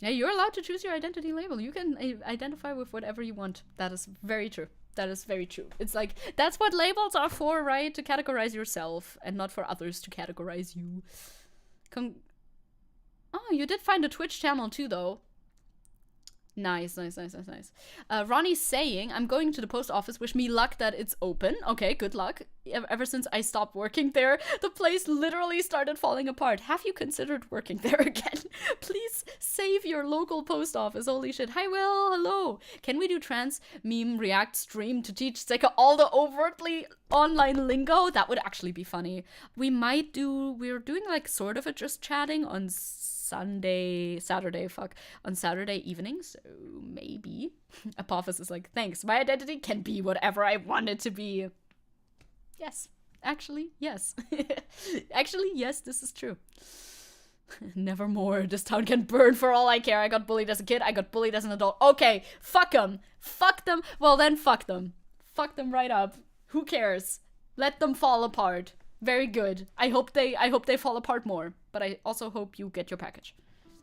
Yeah, you're allowed to choose your identity label. You can identify with whatever you want. That is very true. That is very true. It's like, that's what labels are for, right? To categorize yourself and not for others to categorize you. Oh, you did find a Twitch channel, too, though. Nice. Ronnie's saying, I'm going to the post office, wish me luck that it's open. Okay, good luck. Ever since I stopped working there, the place literally started falling apart. Have you considered working there again? Please save your local post office. Holy shit. Hi, Will. Hello. Can we do trans meme react stream to teach Zecke all the overtly online lingo? That would actually be funny. We're doing like sort of a just chatting on Saturday evening, so maybe. Apophis is like, thanks, my identity can be whatever I want it to be. Yes, actually, yes. Actually, yes, this is true. Nevermore, this town can burn for all I care. I got bullied as a kid, I got bullied as an adult. Okay, fuck them. Fuck them. Well then, fuck them. Fuck them right up. Who cares? Let them fall apart. Very good. I hope they fall apart more, but I also hope you get your package.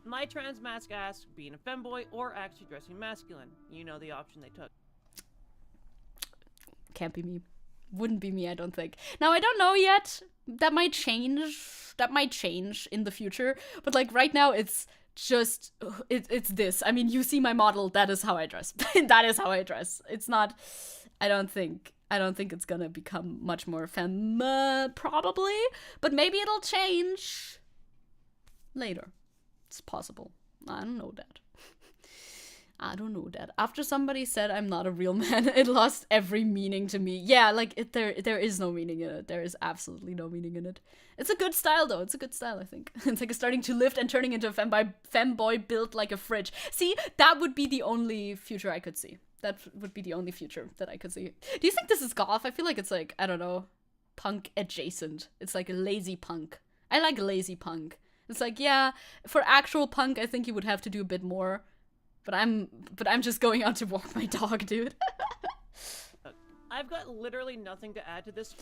My trans mask asks, being a femboy or actually dressing masculine. You know the option they took. Can't be me. Wouldn't be me, I don't think. Now, I don't know yet. That might change. That might change in the future. But like right now, it's just, it's this. I mean, you see my model. That is how I dress. That is how I dress. It's not, I don't think it's gonna become much more femme, probably. But maybe it'll change later. It's possible. I don't know that. I don't know that. After somebody said I'm not a real man, it lost every meaning to me. Yeah, like, there is no meaning in it. There is absolutely no meaning in it. It's a good style, though. It's a good style, I think. It's like starting to lift and turning into a femboy built like a fridge. See, that would be the only future I could see. That would be the only future that I could see. Do you think this is goth? I feel like it's like, I don't know, punk adjacent. It's like a lazy punk. I like lazy punk. It's like, yeah, for actual punk, I think you would have to do a bit more. But I'm just going out to walk my dog, dude. I've got literally nothing to add to this.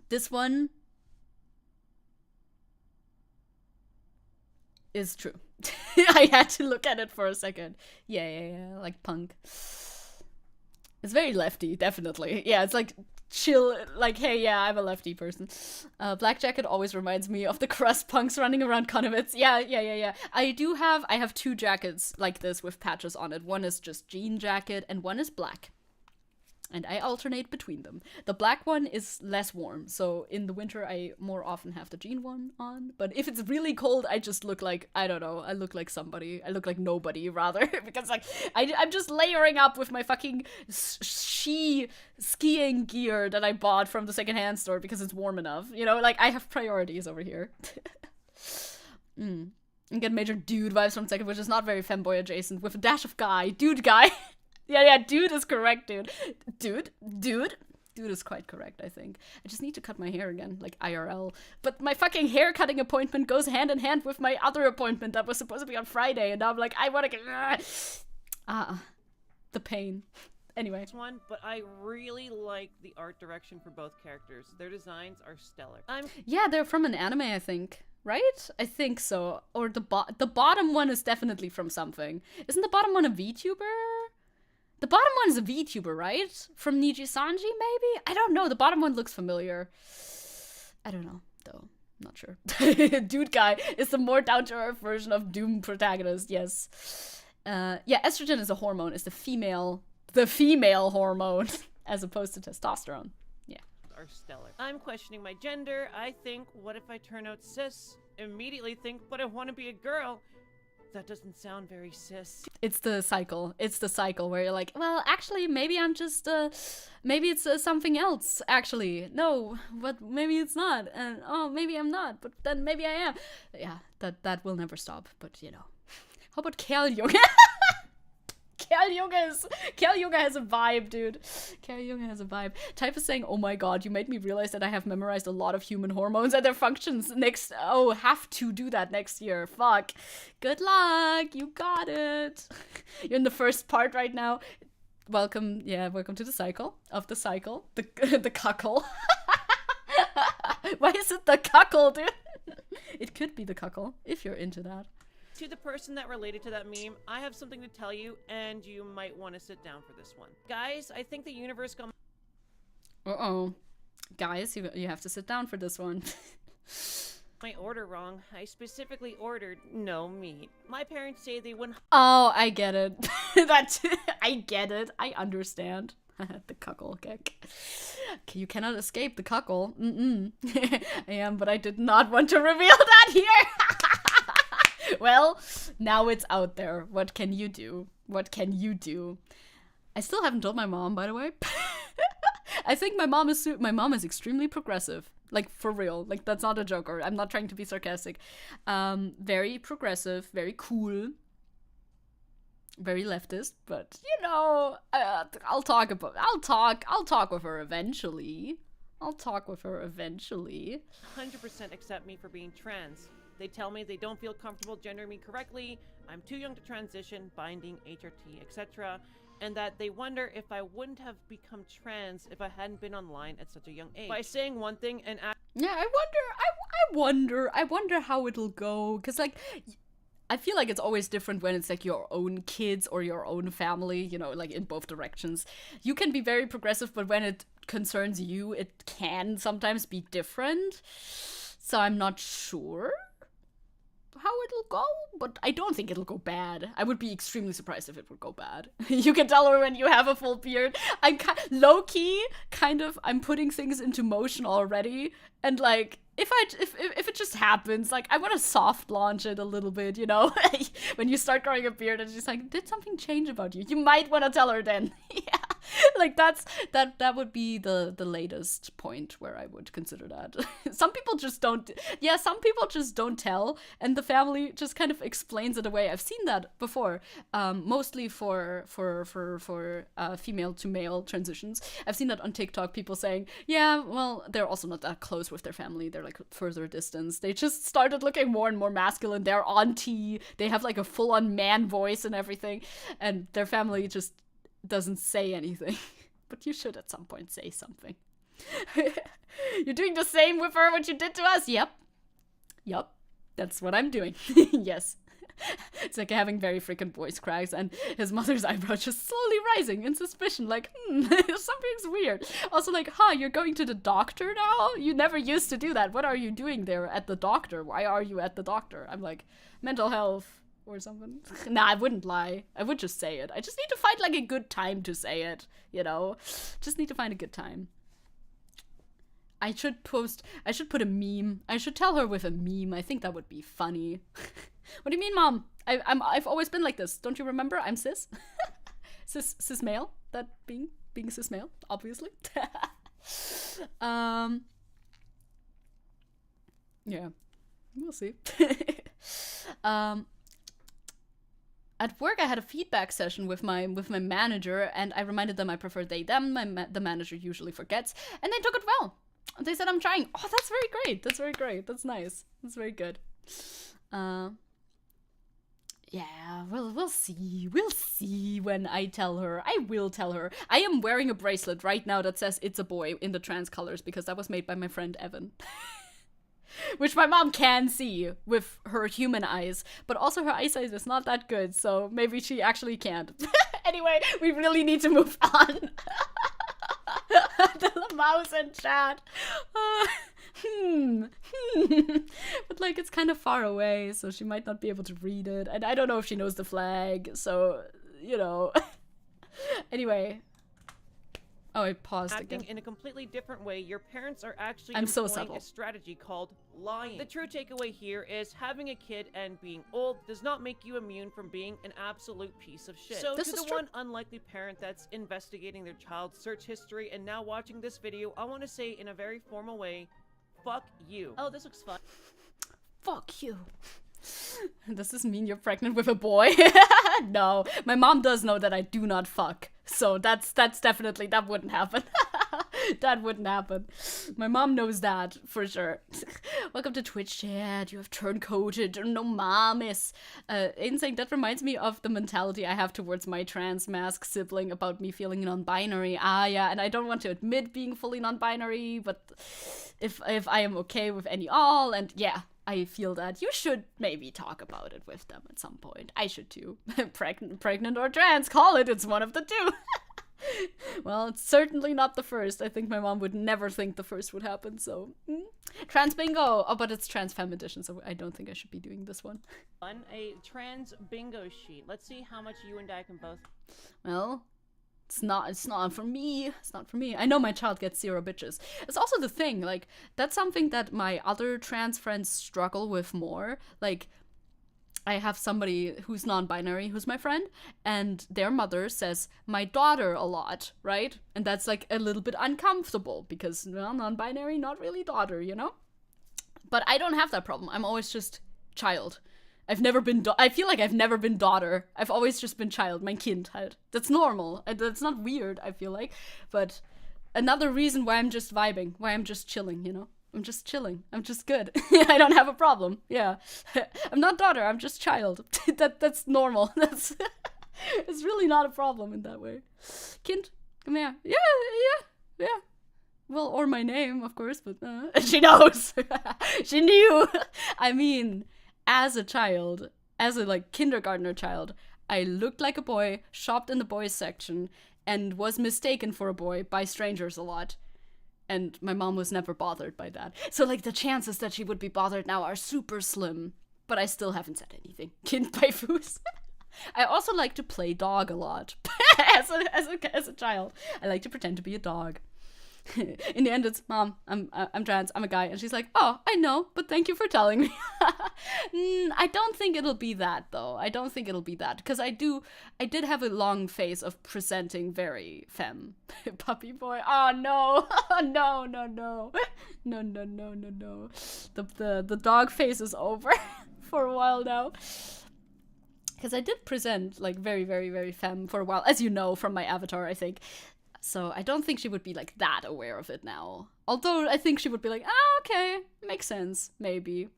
This one is true. I had to look at it for a second. Yeah, like punk. It's very lefty, definitely. Yeah, it's like chill, like, hey, yeah, I'm a lefty person. Black Jacket always reminds me of the crust punks running around Konowitz. Yeah. I have two jackets like this with patches on it. One is just jean jacket and one is black. And I alternate between them. The black one is less warm, so in the winter I more often have the jean one on. But if it's really cold, I just look like, I don't know, I look like somebody. I look like nobody, rather. Because, like, I'm just layering up with my fucking skiing gear that I bought from the secondhand store because it's warm enough. You know, like, I have priorities over here. And get major dude vibes from Zecke, which is not very femboy adjacent, with a dash of guy. Dude guy. Yeah, dude is correct, dude. Dude is quite correct, I think. I just need to cut my hair again, like IRL. But my fucking hair cutting appointment goes hand in hand with my other appointment that was supposed to be on Friday, and now I'm like, I want to get... the pain. Anyway. This one, but I really like the art direction for both characters. Their designs are stellar. Yeah, they're from an anime, I think. Right? I think so. Or the bottom one is definitely from something. Isn't the bottom one a VTuber? The bottom one is a VTuber, right? From Niji Sanji, maybe? I don't know. The bottom one looks familiar. I don't know, though. Not sure. Dude guy is the more down-to-earth version of Doom protagonist, yes. Yeah, estrogen is a hormone. It's the female hormone, as opposed to testosterone. Yeah. Are stellar. I'm questioning my gender. I think, what if I turn out cis? Immediately think, but I want to be a girl. That doesn't sound very cis. It's the cycle. It's the cycle where you're like, well, actually, maybe I'm just, maybe it's something else, actually. No, but maybe it's not. And, oh, maybe I'm not, but then maybe I am. Yeah, that will never stop, but, you know. How about Cal Yoga? Cal Yoga has a vibe, dude. Cal Yoga has a vibe. Type is saying, oh my god, you made me realize that I have memorized a lot of human hormones and their functions have to do that next year. Fuck. Good luck. You got it. You're in the first part right now. Welcome to the cycle. The cuckle. Why is it the cuckle, dude? It could be the cuckle, if you're into that. To the person that related to that meme, I have something to tell you, and you might want to sit down for this one. Guys, I think the universe got... Uh-oh. Guys, you have to sit down for this one. my order wrong. I specifically ordered no meat. My parents say they wouldn't... Oh, I get it. I get it. I understand. The cuckle kick. You cannot escape the cuckle. I am, but I did not want to reveal that here. Well, now it's out there. What can you do? What can you do? I still haven't told my mom, by the way. I think my mom is extremely progressive. Like, for real. Like, that's not a joke, or I'm not trying to be sarcastic. Very progressive, very cool. Very leftist, but you know, I'll talk with her eventually. 100% accept me for being trans. They tell me they don't feel comfortable gendering me correctly, I'm too young to transition, binding, HRT, etc., and that they wonder if I wouldn't have become trans if I hadn't been online at such a young age. By saying one thing and yeah, I wonder how it'll go, because like, I feel like it's always different when it's like your own kids or your own family, you know, like in both directions. You can be very progressive, but when it concerns you, it can sometimes be different. So I'm not sure how it'll go, but I don't think it'll go bad. I would be extremely surprised if it would go bad. You can tell her when you have a full beard. I'm low-key kind of, I'm putting things into motion already, and like, if it just happens, like, I want to soft launch it a little bit, you know? When you start growing a beard and she's like, did something change about you? You might want to tell her then. Yeah. Like, that would be the latest point where I would consider that. Some people just don't tell, and the family just kind of explains it away. I've seen that before, mostly for female to male transitions. I've seen that on TikTok, people saying, yeah, well, they're also not that close with their family. They're like further distance. They just started looking more and more masculine. They're auntie. They have like a full-on man voice and everything, and their family just doesn't say anything. But you should at some point say something. You're doing the same with her what you did to us? Yep. That's what I'm doing. Yes. It's like having very freaking voice cracks, and his mother's eyebrow just slowly rising in suspicion, like, something's weird. Also like, you're going to the doctor now? You never used to do that. What are you doing there at the doctor? Why are you at the doctor? I'm like, mental health or something. Nah, I wouldn't lie. I would just say it. I just need to find like a good time to say it, you know? Just need to find a good time. I should put a meme. I should tell her with a meme. I think that would be funny. What do you mean, Mom? I've always been like this. Don't you remember? I'm cis. cis male. That being cis male, obviously. Yeah. We'll see. at work I had a feedback session with my manager, and I reminded them I prefer they them. The manager usually forgets, and they took it well. They said I'm trying. Oh, that's very great. That's very great. That's nice. That's very good. Yeah, we'll see. We'll see when I tell her. I will tell her. I am wearing a bracelet right now that says it's a boy in the trans colors because that was made by my friend Evan. Which my mom can see with her human eyes, but also her eyesight is not that good, so maybe she actually can't. Anyway, we really need to move on. The mouse and chat. But like it's kind of far away, so she might not be able to read it, and I don't know if she knows the flag, so you know. Anyway. Oh, I paused Acting again. in a completely different way, your parents are actually I'm so employing subtle. a strategy called lying. The true takeaway here is having a kid and being old does not make you immune from being an absolute piece of shit. So This to is the true. one unlikely parent that's investigating their child's search history and now watching this video, I want to say in a very formal way, fuck you. Oh, this looks fun. Fuck you. Does this mean you're pregnant with a boy? No. My mom does know that I do not fuck. So that's definitely, that wouldn't happen. That wouldn't happen. My mom knows that, for sure. Welcome to Twitch chat. You have turncoated. No mames. Aiden saying, that reminds me of the mentality I have towards my trans mask sibling about me feeling non-binary. Ah, yeah, and I don't want to admit being fully non-binary, but if I am okay with any all, and yeah, I feel that you should maybe talk about it with them at some point. I should too. Pregnant or trans, call it. It's one of the two. Well, it's certainly not the first. I think my mom would never think the first would happen, so. Trans bingo! Oh, but it's trans femme edition, so I don't think I should be doing this one. A trans bingo sheet. Let's see how much you and I can both. Well, it's not for me. It's not for me. I know my child gets 0 bitches. It's also the thing, like, that's something that my other trans friends struggle with more. Like, I have somebody who's non-binary, who's my friend, and their mother says my daughter a lot, right? And that's like a little bit uncomfortable because, well, non-binary, not really daughter, you know? But I don't have that problem. I'm always just child. I've never been I feel like I've never been daughter. I've always just been child, mein Kind halt. That's normal. That's not weird, I feel like. But another reason why I'm just vibing, why I'm just chilling, you know? I'm just chilling. I'm just good. I don't have a problem. Yeah. I'm not daughter, I'm just child. That's normal. That's it's really not a problem in that way. Kind, come here. Yeah. Well, or my name, of course, but she knows. She knew. I mean, as a child, as a like kindergartner child, I looked like a boy, shopped in the boys section, and was mistaken for a boy by strangers a lot. And my mom was never bothered by that. So, like, the chances that she would be bothered now are super slim. But I still haven't said anything. Kind bei Fuß. I also like to play dog a lot. as a child. I like to pretend to be a dog. In the end, it's, Mom, I'm trans, I'm a guy. And she's like, oh, I know, but thank you for telling me. I don't think it'll be that, though. I don't think it'll be that. Because I did have a long phase of presenting very femme. Puppy boy. Oh, no. No. No. The dog phase is over for a while now. Because I did present, like, very, very, very femme for a while. As you know from my avatar, I think. So I don't think she would be like that aware of it now. Although I think she would be like, okay, makes sense, maybe.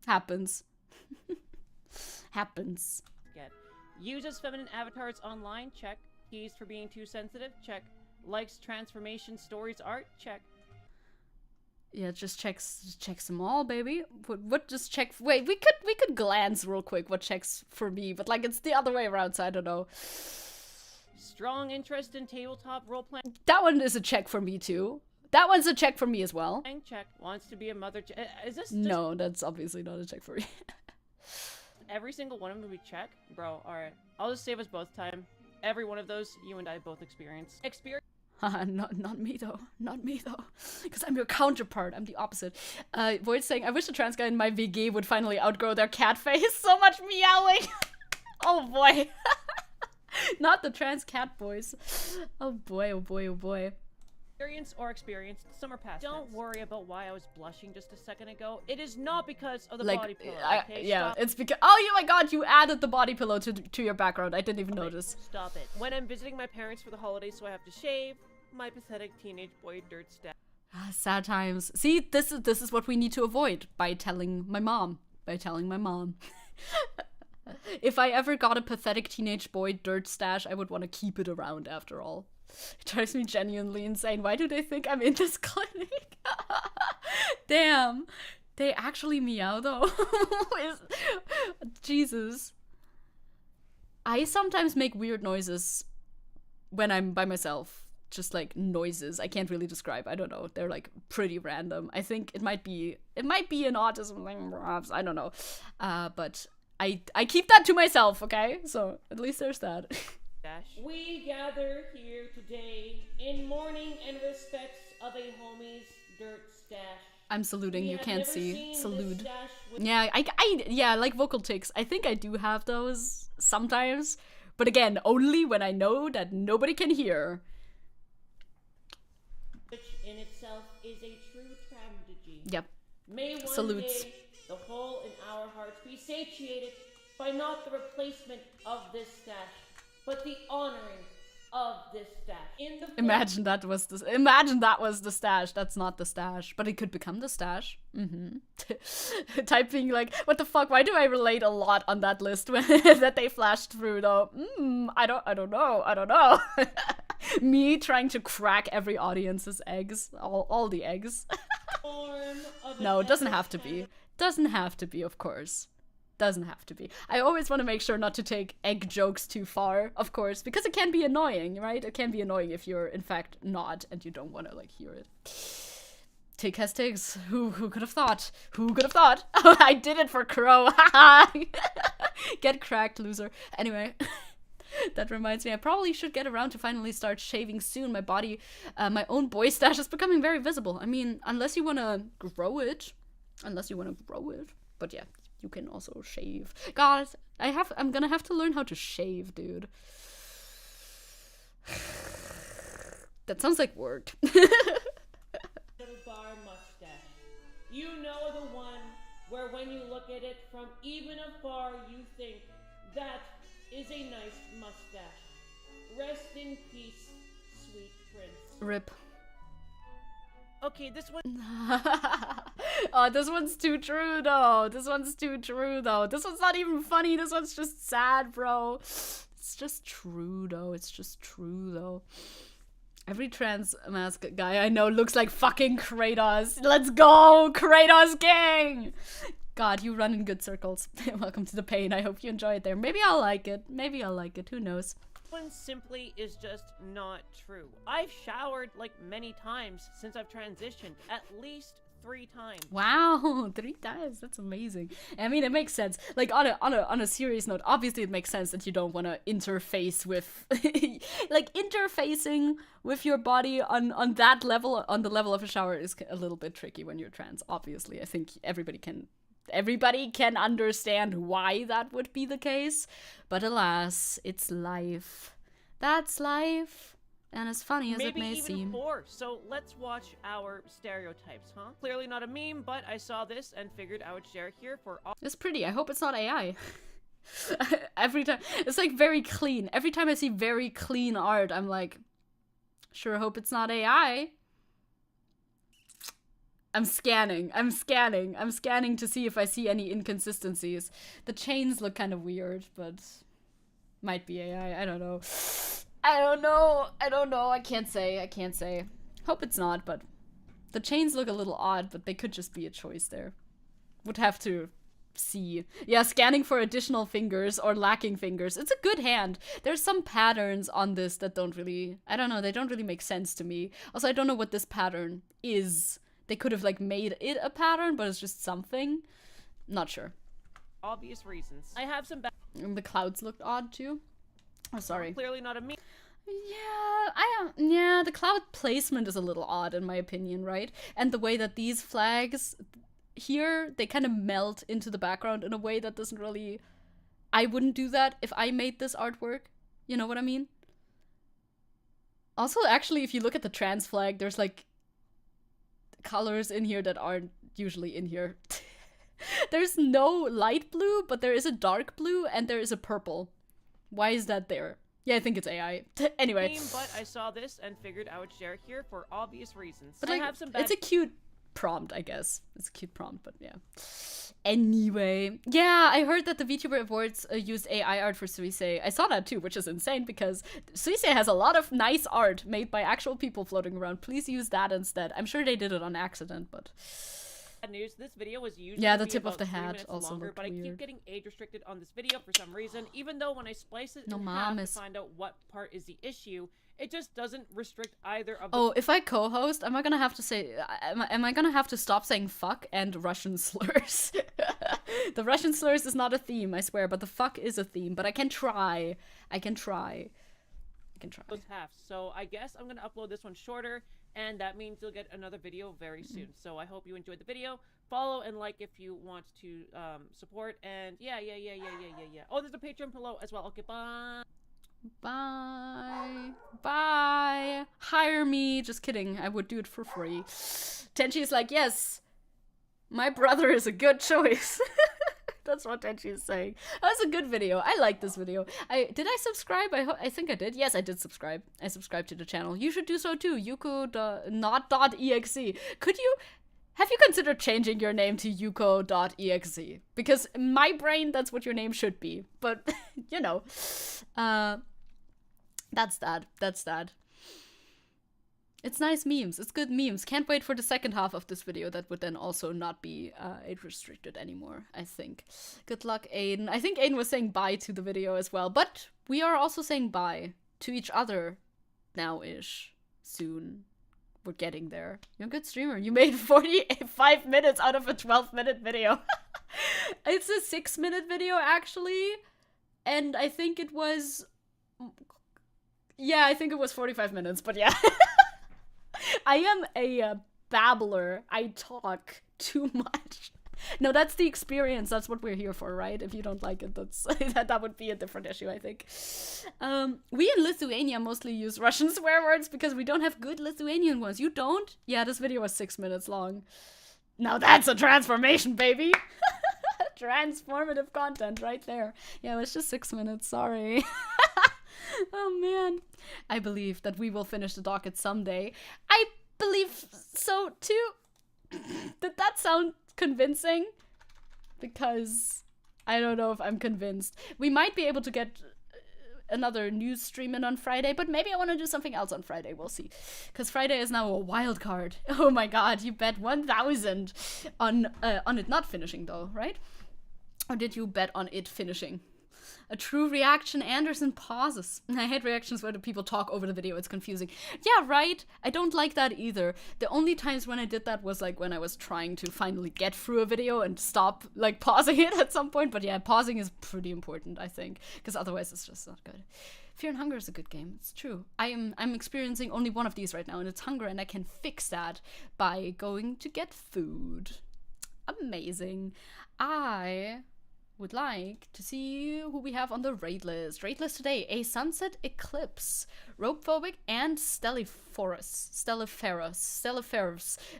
Happens. Happens. Uses feminine avatars online, check. Teased for being too sensitive, check. Likes transformation stories art, check. Yeah, just checks them all, baby. What just check? Wait, we could glance real quick what checks for me, but like it's the other way around, so I don't know. Strong interest in tabletop role-playing. That one is a check for me, too. That one's a check for me as well. Check. Wants to be a mother. Is this just... No, that's obviously not a check for me. Every single one of them we check? Bro, alright. I'll just save us both time. Every one of those, you and I both experience. Not me, though. Not me, though. Because I'm your counterpart. I'm the opposite. Void saying, I wish the trans guy in my VG would finally outgrow their cat face. So much meowing. Oh, boy. Not the trans cat boys. Oh boy. experienced, some are past. Don't worry about why I was blushing just a second ago. It is not because of the like, body pillow. Okay? yeah, Stop. it's because. Oh my god, you added the body pillow to your background. I didn't even notice. Stop it. When I'm visiting my parents for the holidays, so I have to shave, my pathetic teenage boy dirt stash. Sad times. See, this is what we need to avoid by telling my mom. If I ever got a pathetic teenage boy dirt stash, I would want to keep it around after all. It drives me genuinely insane. Why do they think I'm in this clinic? Damn. They actually meow though. Jesus. I sometimes make weird noises when I'm by myself. Just like noises I can't really describe. I don't know. They're like pretty random. I think it might be an autism thing, perhaps. I don't know. But I keep that to myself, okay? So at least there's that. We gather here today in mourning and respects of a homie's dirt stash. I'm saluting. You can't see. Salute. Yeah, yeah, like vocal tics. I think I do have those sometimes, but again, only when I know that nobody can hear. Which in itself is a true tragedy. Yep. May one Salutes. day the hole in our hearts be satiated by not the replacement of this stash, but the honoring of this stash. Imagine that was the stash. That's not the stash, but it could become the stash. Typing like, what the fuck? Why do I relate a lot on that list when that they flashed through though? I don't know. Me trying to crack every audience's eggs, all the eggs. No, it doesn't have to be. Doesn't have to be, of course. Doesn't have to be. I always want to make sure not to take egg jokes too far, of course, because it can be annoying, right? It can be annoying if you're in fact not and you don't want to like hear it. Tick has ticks. Who could have thought? Who could have thought? Oh, I did it for Crow. Get cracked, loser. Anyway. That reminds me, I probably should get around to finally start shaving soon. My body, my own boy stash is becoming very visible. I mean, unless you want to grow it. But yeah, you can also shave. God, I'm gonna have to learn how to shave, dude. That sounds like work. Little bar mustache. You know the one where when you look at it from even afar, you think that is a nice mustache. Rest in peace, sweet prince. Rip. Okay, this one. Oh, this one's too true though. This one's not even funny. This one's just sad, bro. It's just true though. Every trans mask guy I know looks like fucking Kratos. Let's go, Kratos gang! God, you run in good circles. Welcome to the pain. I hope you enjoy it there. Maybe I'll like it. Who knows? One simply is just not true. I've showered like many times since I've transitioned, at least 3 times. Wow, 3 times. That's amazing. I mean, it makes sense. Like on a serious note, obviously it makes sense that you don't want to interface with like interfacing with your body on that level, on the level of a shower is a little bit tricky when you're trans. Obviously, I think everybody can understand why that would be the case, but alas, it's life. That's life. And as funny as it may seem. Maybe even 4. So let's watch our stereotypes, huh? Clearly not a meme, but I saw this and figured I would share it here for all. It's pretty. I hope it's not AI. Every time. It's like very clean. Every time I see very clean art, I'm like, sure hope it's not AI. I'm scanning to see if I see any inconsistencies. The chains look kind of weird, but might be AI. I don't know. I can't say. Hope it's not, but the chains look a little odd, but they could just be a choice there. Would have to see. Yeah, scanning for additional fingers or lacking fingers. It's a good hand. There's some patterns on this that don't really, I don't know, they don't really make sense to me. Also, I don't know what this pattern is. They could have like made it a pattern, but it's just something. Not sure. Obvious reasons. I have some And the clouds looked odd too. Oh, sorry. Clearly not a meme. Yeah, the cloud placement is a little odd in my opinion, right? And the way that these flags here, they kind of melt into the background in a way that doesn't really... I wouldn't do that if I made this artwork. You know what I mean? Also, actually, if you look at the trans flag, there's like colors in here that aren't usually in here. There's no light blue, but there is a dark blue and there is a purple. Why is that there? Yeah, I think it's AI. Anyway. But I saw this and figured I would share it here for obvious reasons. But I like, have some bad... it's a cute prompt, I guess. It's a cute prompt, but yeah. Anyway. Yeah, I heard that the VTuber Awards used AI art for Suisse. I saw that too, which is insane because Suisse has a lot of nice art made by actual people floating around. Please use that instead. I'm sure they did it on accident, but... news. This video was usually the tip of the 3 hat minutes also longer, but I keep weird. getting age restricted on this video for some reason. Even though when I splice it No in half to mames. find out what part is the issue, it just doesn't restrict either of the... Oh, if I co-host, am I gonna have to say... Am I gonna have to stop saying fuck and Russian slurs? The Russian slurs is not a theme, I swear, but the fuck is a theme. But I can try. I can try. Those halves. So I guess I'm gonna upload this one shorter, and that means you'll get another video very soon. So I hope you enjoyed the video. Follow and like if you want to support, and yeah. Oh, there's a Patreon below as well. Okay, bye. Bye. Hire me. Just kidding. I would do it for free. Tenchi is like, yes, my brother is a good choice. That's what Tenchi is saying. That was a good video. I like this video. Did I subscribe? I think I did. Yes, I did subscribe. I subscribed to the channel. You should do so too. Yuko.not.exe. Have you considered changing your name to Yuko.exe? Because in my brain, that's what your name should be. But, you know. That's that. It's nice memes. It's good memes. Can't wait for the second half of this video that would then also not be age restricted anymore, I think. Good luck, Aiden. I think Aiden was saying bye to the video as well, but we are also saying bye to each other now-ish. Soon. We're getting there. You're a good streamer. You made 45 minutes out of a 12-minute video. It's a 6-minute video, actually. And I think it was... Yeah, I think it was 45 minutes, but yeah. I am a babbler. I talk too much. No, that's the experience. That's what we're here for, right? If you don't like it, that would be a different issue, I think. We in Lithuania mostly use Russian swear words because we don't have good Lithuanian ones. You don't? Yeah, this video was 6 minutes long. Now that's a transformation, baby. Transformative content right there. Yeah, it was just 6 minutes. Sorry. Oh, man. I believe that we will finish the docket someday. I believe so, too. Did that sound convincing? Because I don't know if I'm convinced. We might be able to get another news stream in on Friday, but maybe I want to do something else on Friday. We'll see. Because Friday is now a wild card. Oh my god, you bet 1,000 on it not finishing, though, right? Or did you bet on it finishing? A true reaction, Anderson pauses. I hate reactions where the people talk over the video. It's confusing. Yeah, right? I don't like that either. The only times when I did that was like when I was trying to finally get through a video and stop like pausing it at some point. But yeah, pausing is pretty important, I think. Because otherwise it's just not good. Fear and Hunger is a good game. It's true. I'm experiencing only one of these right now, and it's hunger, and I can fix that by going to get food. Amazing. I would like to see who we have on the raid list. Raid list today: a Sunset Eclipse, Ropephobic, and Stelliferus.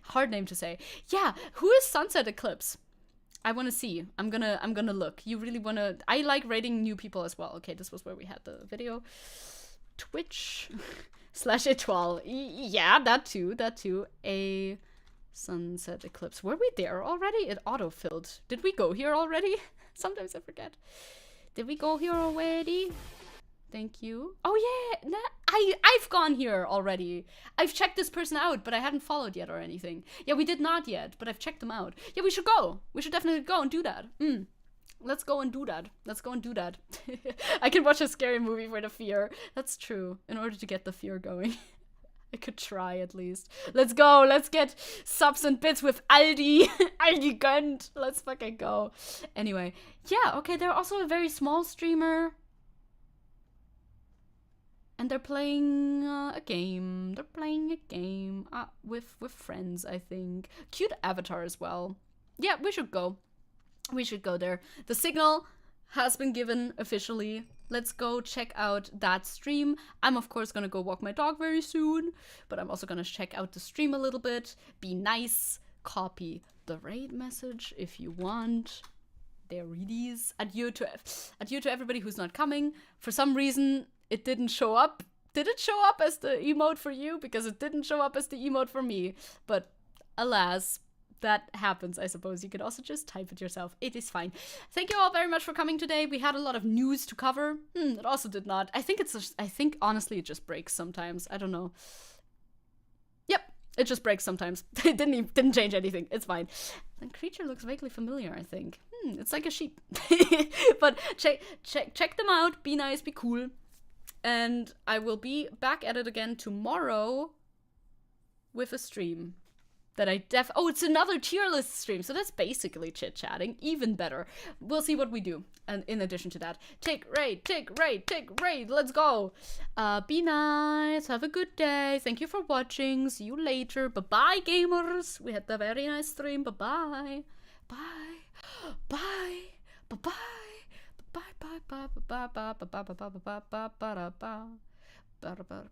Hard name to say. Yeah, who is Sunset Eclipse? I want to see. I'm gonna look. You really wanna? I like raiding new people as well. Okay, this was where we had the video. Twitch /Etoile. Yeah, that too. A Sunset Eclipse. Were we there already? It auto-filled. Did we go here already? Sometimes I forget. Did we go here already? Thank you. Oh yeah, I've gone here already. I've checked this person out, but I hadn't followed yet or anything. Yeah, we did not yet, but I've checked them out. Yeah, we should go. We should definitely go and do that. Let's go and do that. I can watch a scary movie for the fear. That's true. In order to get the fear going. I could try at least. Let's go. Let's get subs and bits with Aldi. Aldi gönnt. Let's fucking go. Anyway. Yeah, okay. They're also a very small streamer. And they're playing a game. With friends, I think. Cute avatar as well. Yeah, we should go. We should go there. The signal has been given officially. let's go check out that stream. I'm of course gonna go walk my dog very soon, but I'm also gonna check out the stream a little bit. Be nice, copy the raid message if you want. There it is. Adieu to everybody who's not coming. For some reason, it didn't show up. Did it show up as the emote for you? Because it didn't show up as the emote for me. But alas, that happens, I suppose. You could also just type it yourself. It is fine. Thank you all very much for coming today. We had a lot of news to cover. It also did not. I think honestly it just breaks sometimes. I don't know. Yep, it just breaks sometimes. It didn't change anything. It's fine. The creature looks vaguely familiar, I think. It's like a sheep. But check them out. Be nice, be cool. And I will be back at it again tomorrow with a stream that oh, it's another tier list stream, so that's basically chit-chatting, even better. We'll see what we do. And in addition to that, take raid, let's go. Be nice, have a good day, thank you for watching, see you later, bye-bye gamers. We had a very nice stream, bye-bye, bye, bye, bye-bye. Bye bye bye bye bye bye bye bye bye bye bye bye bye bye.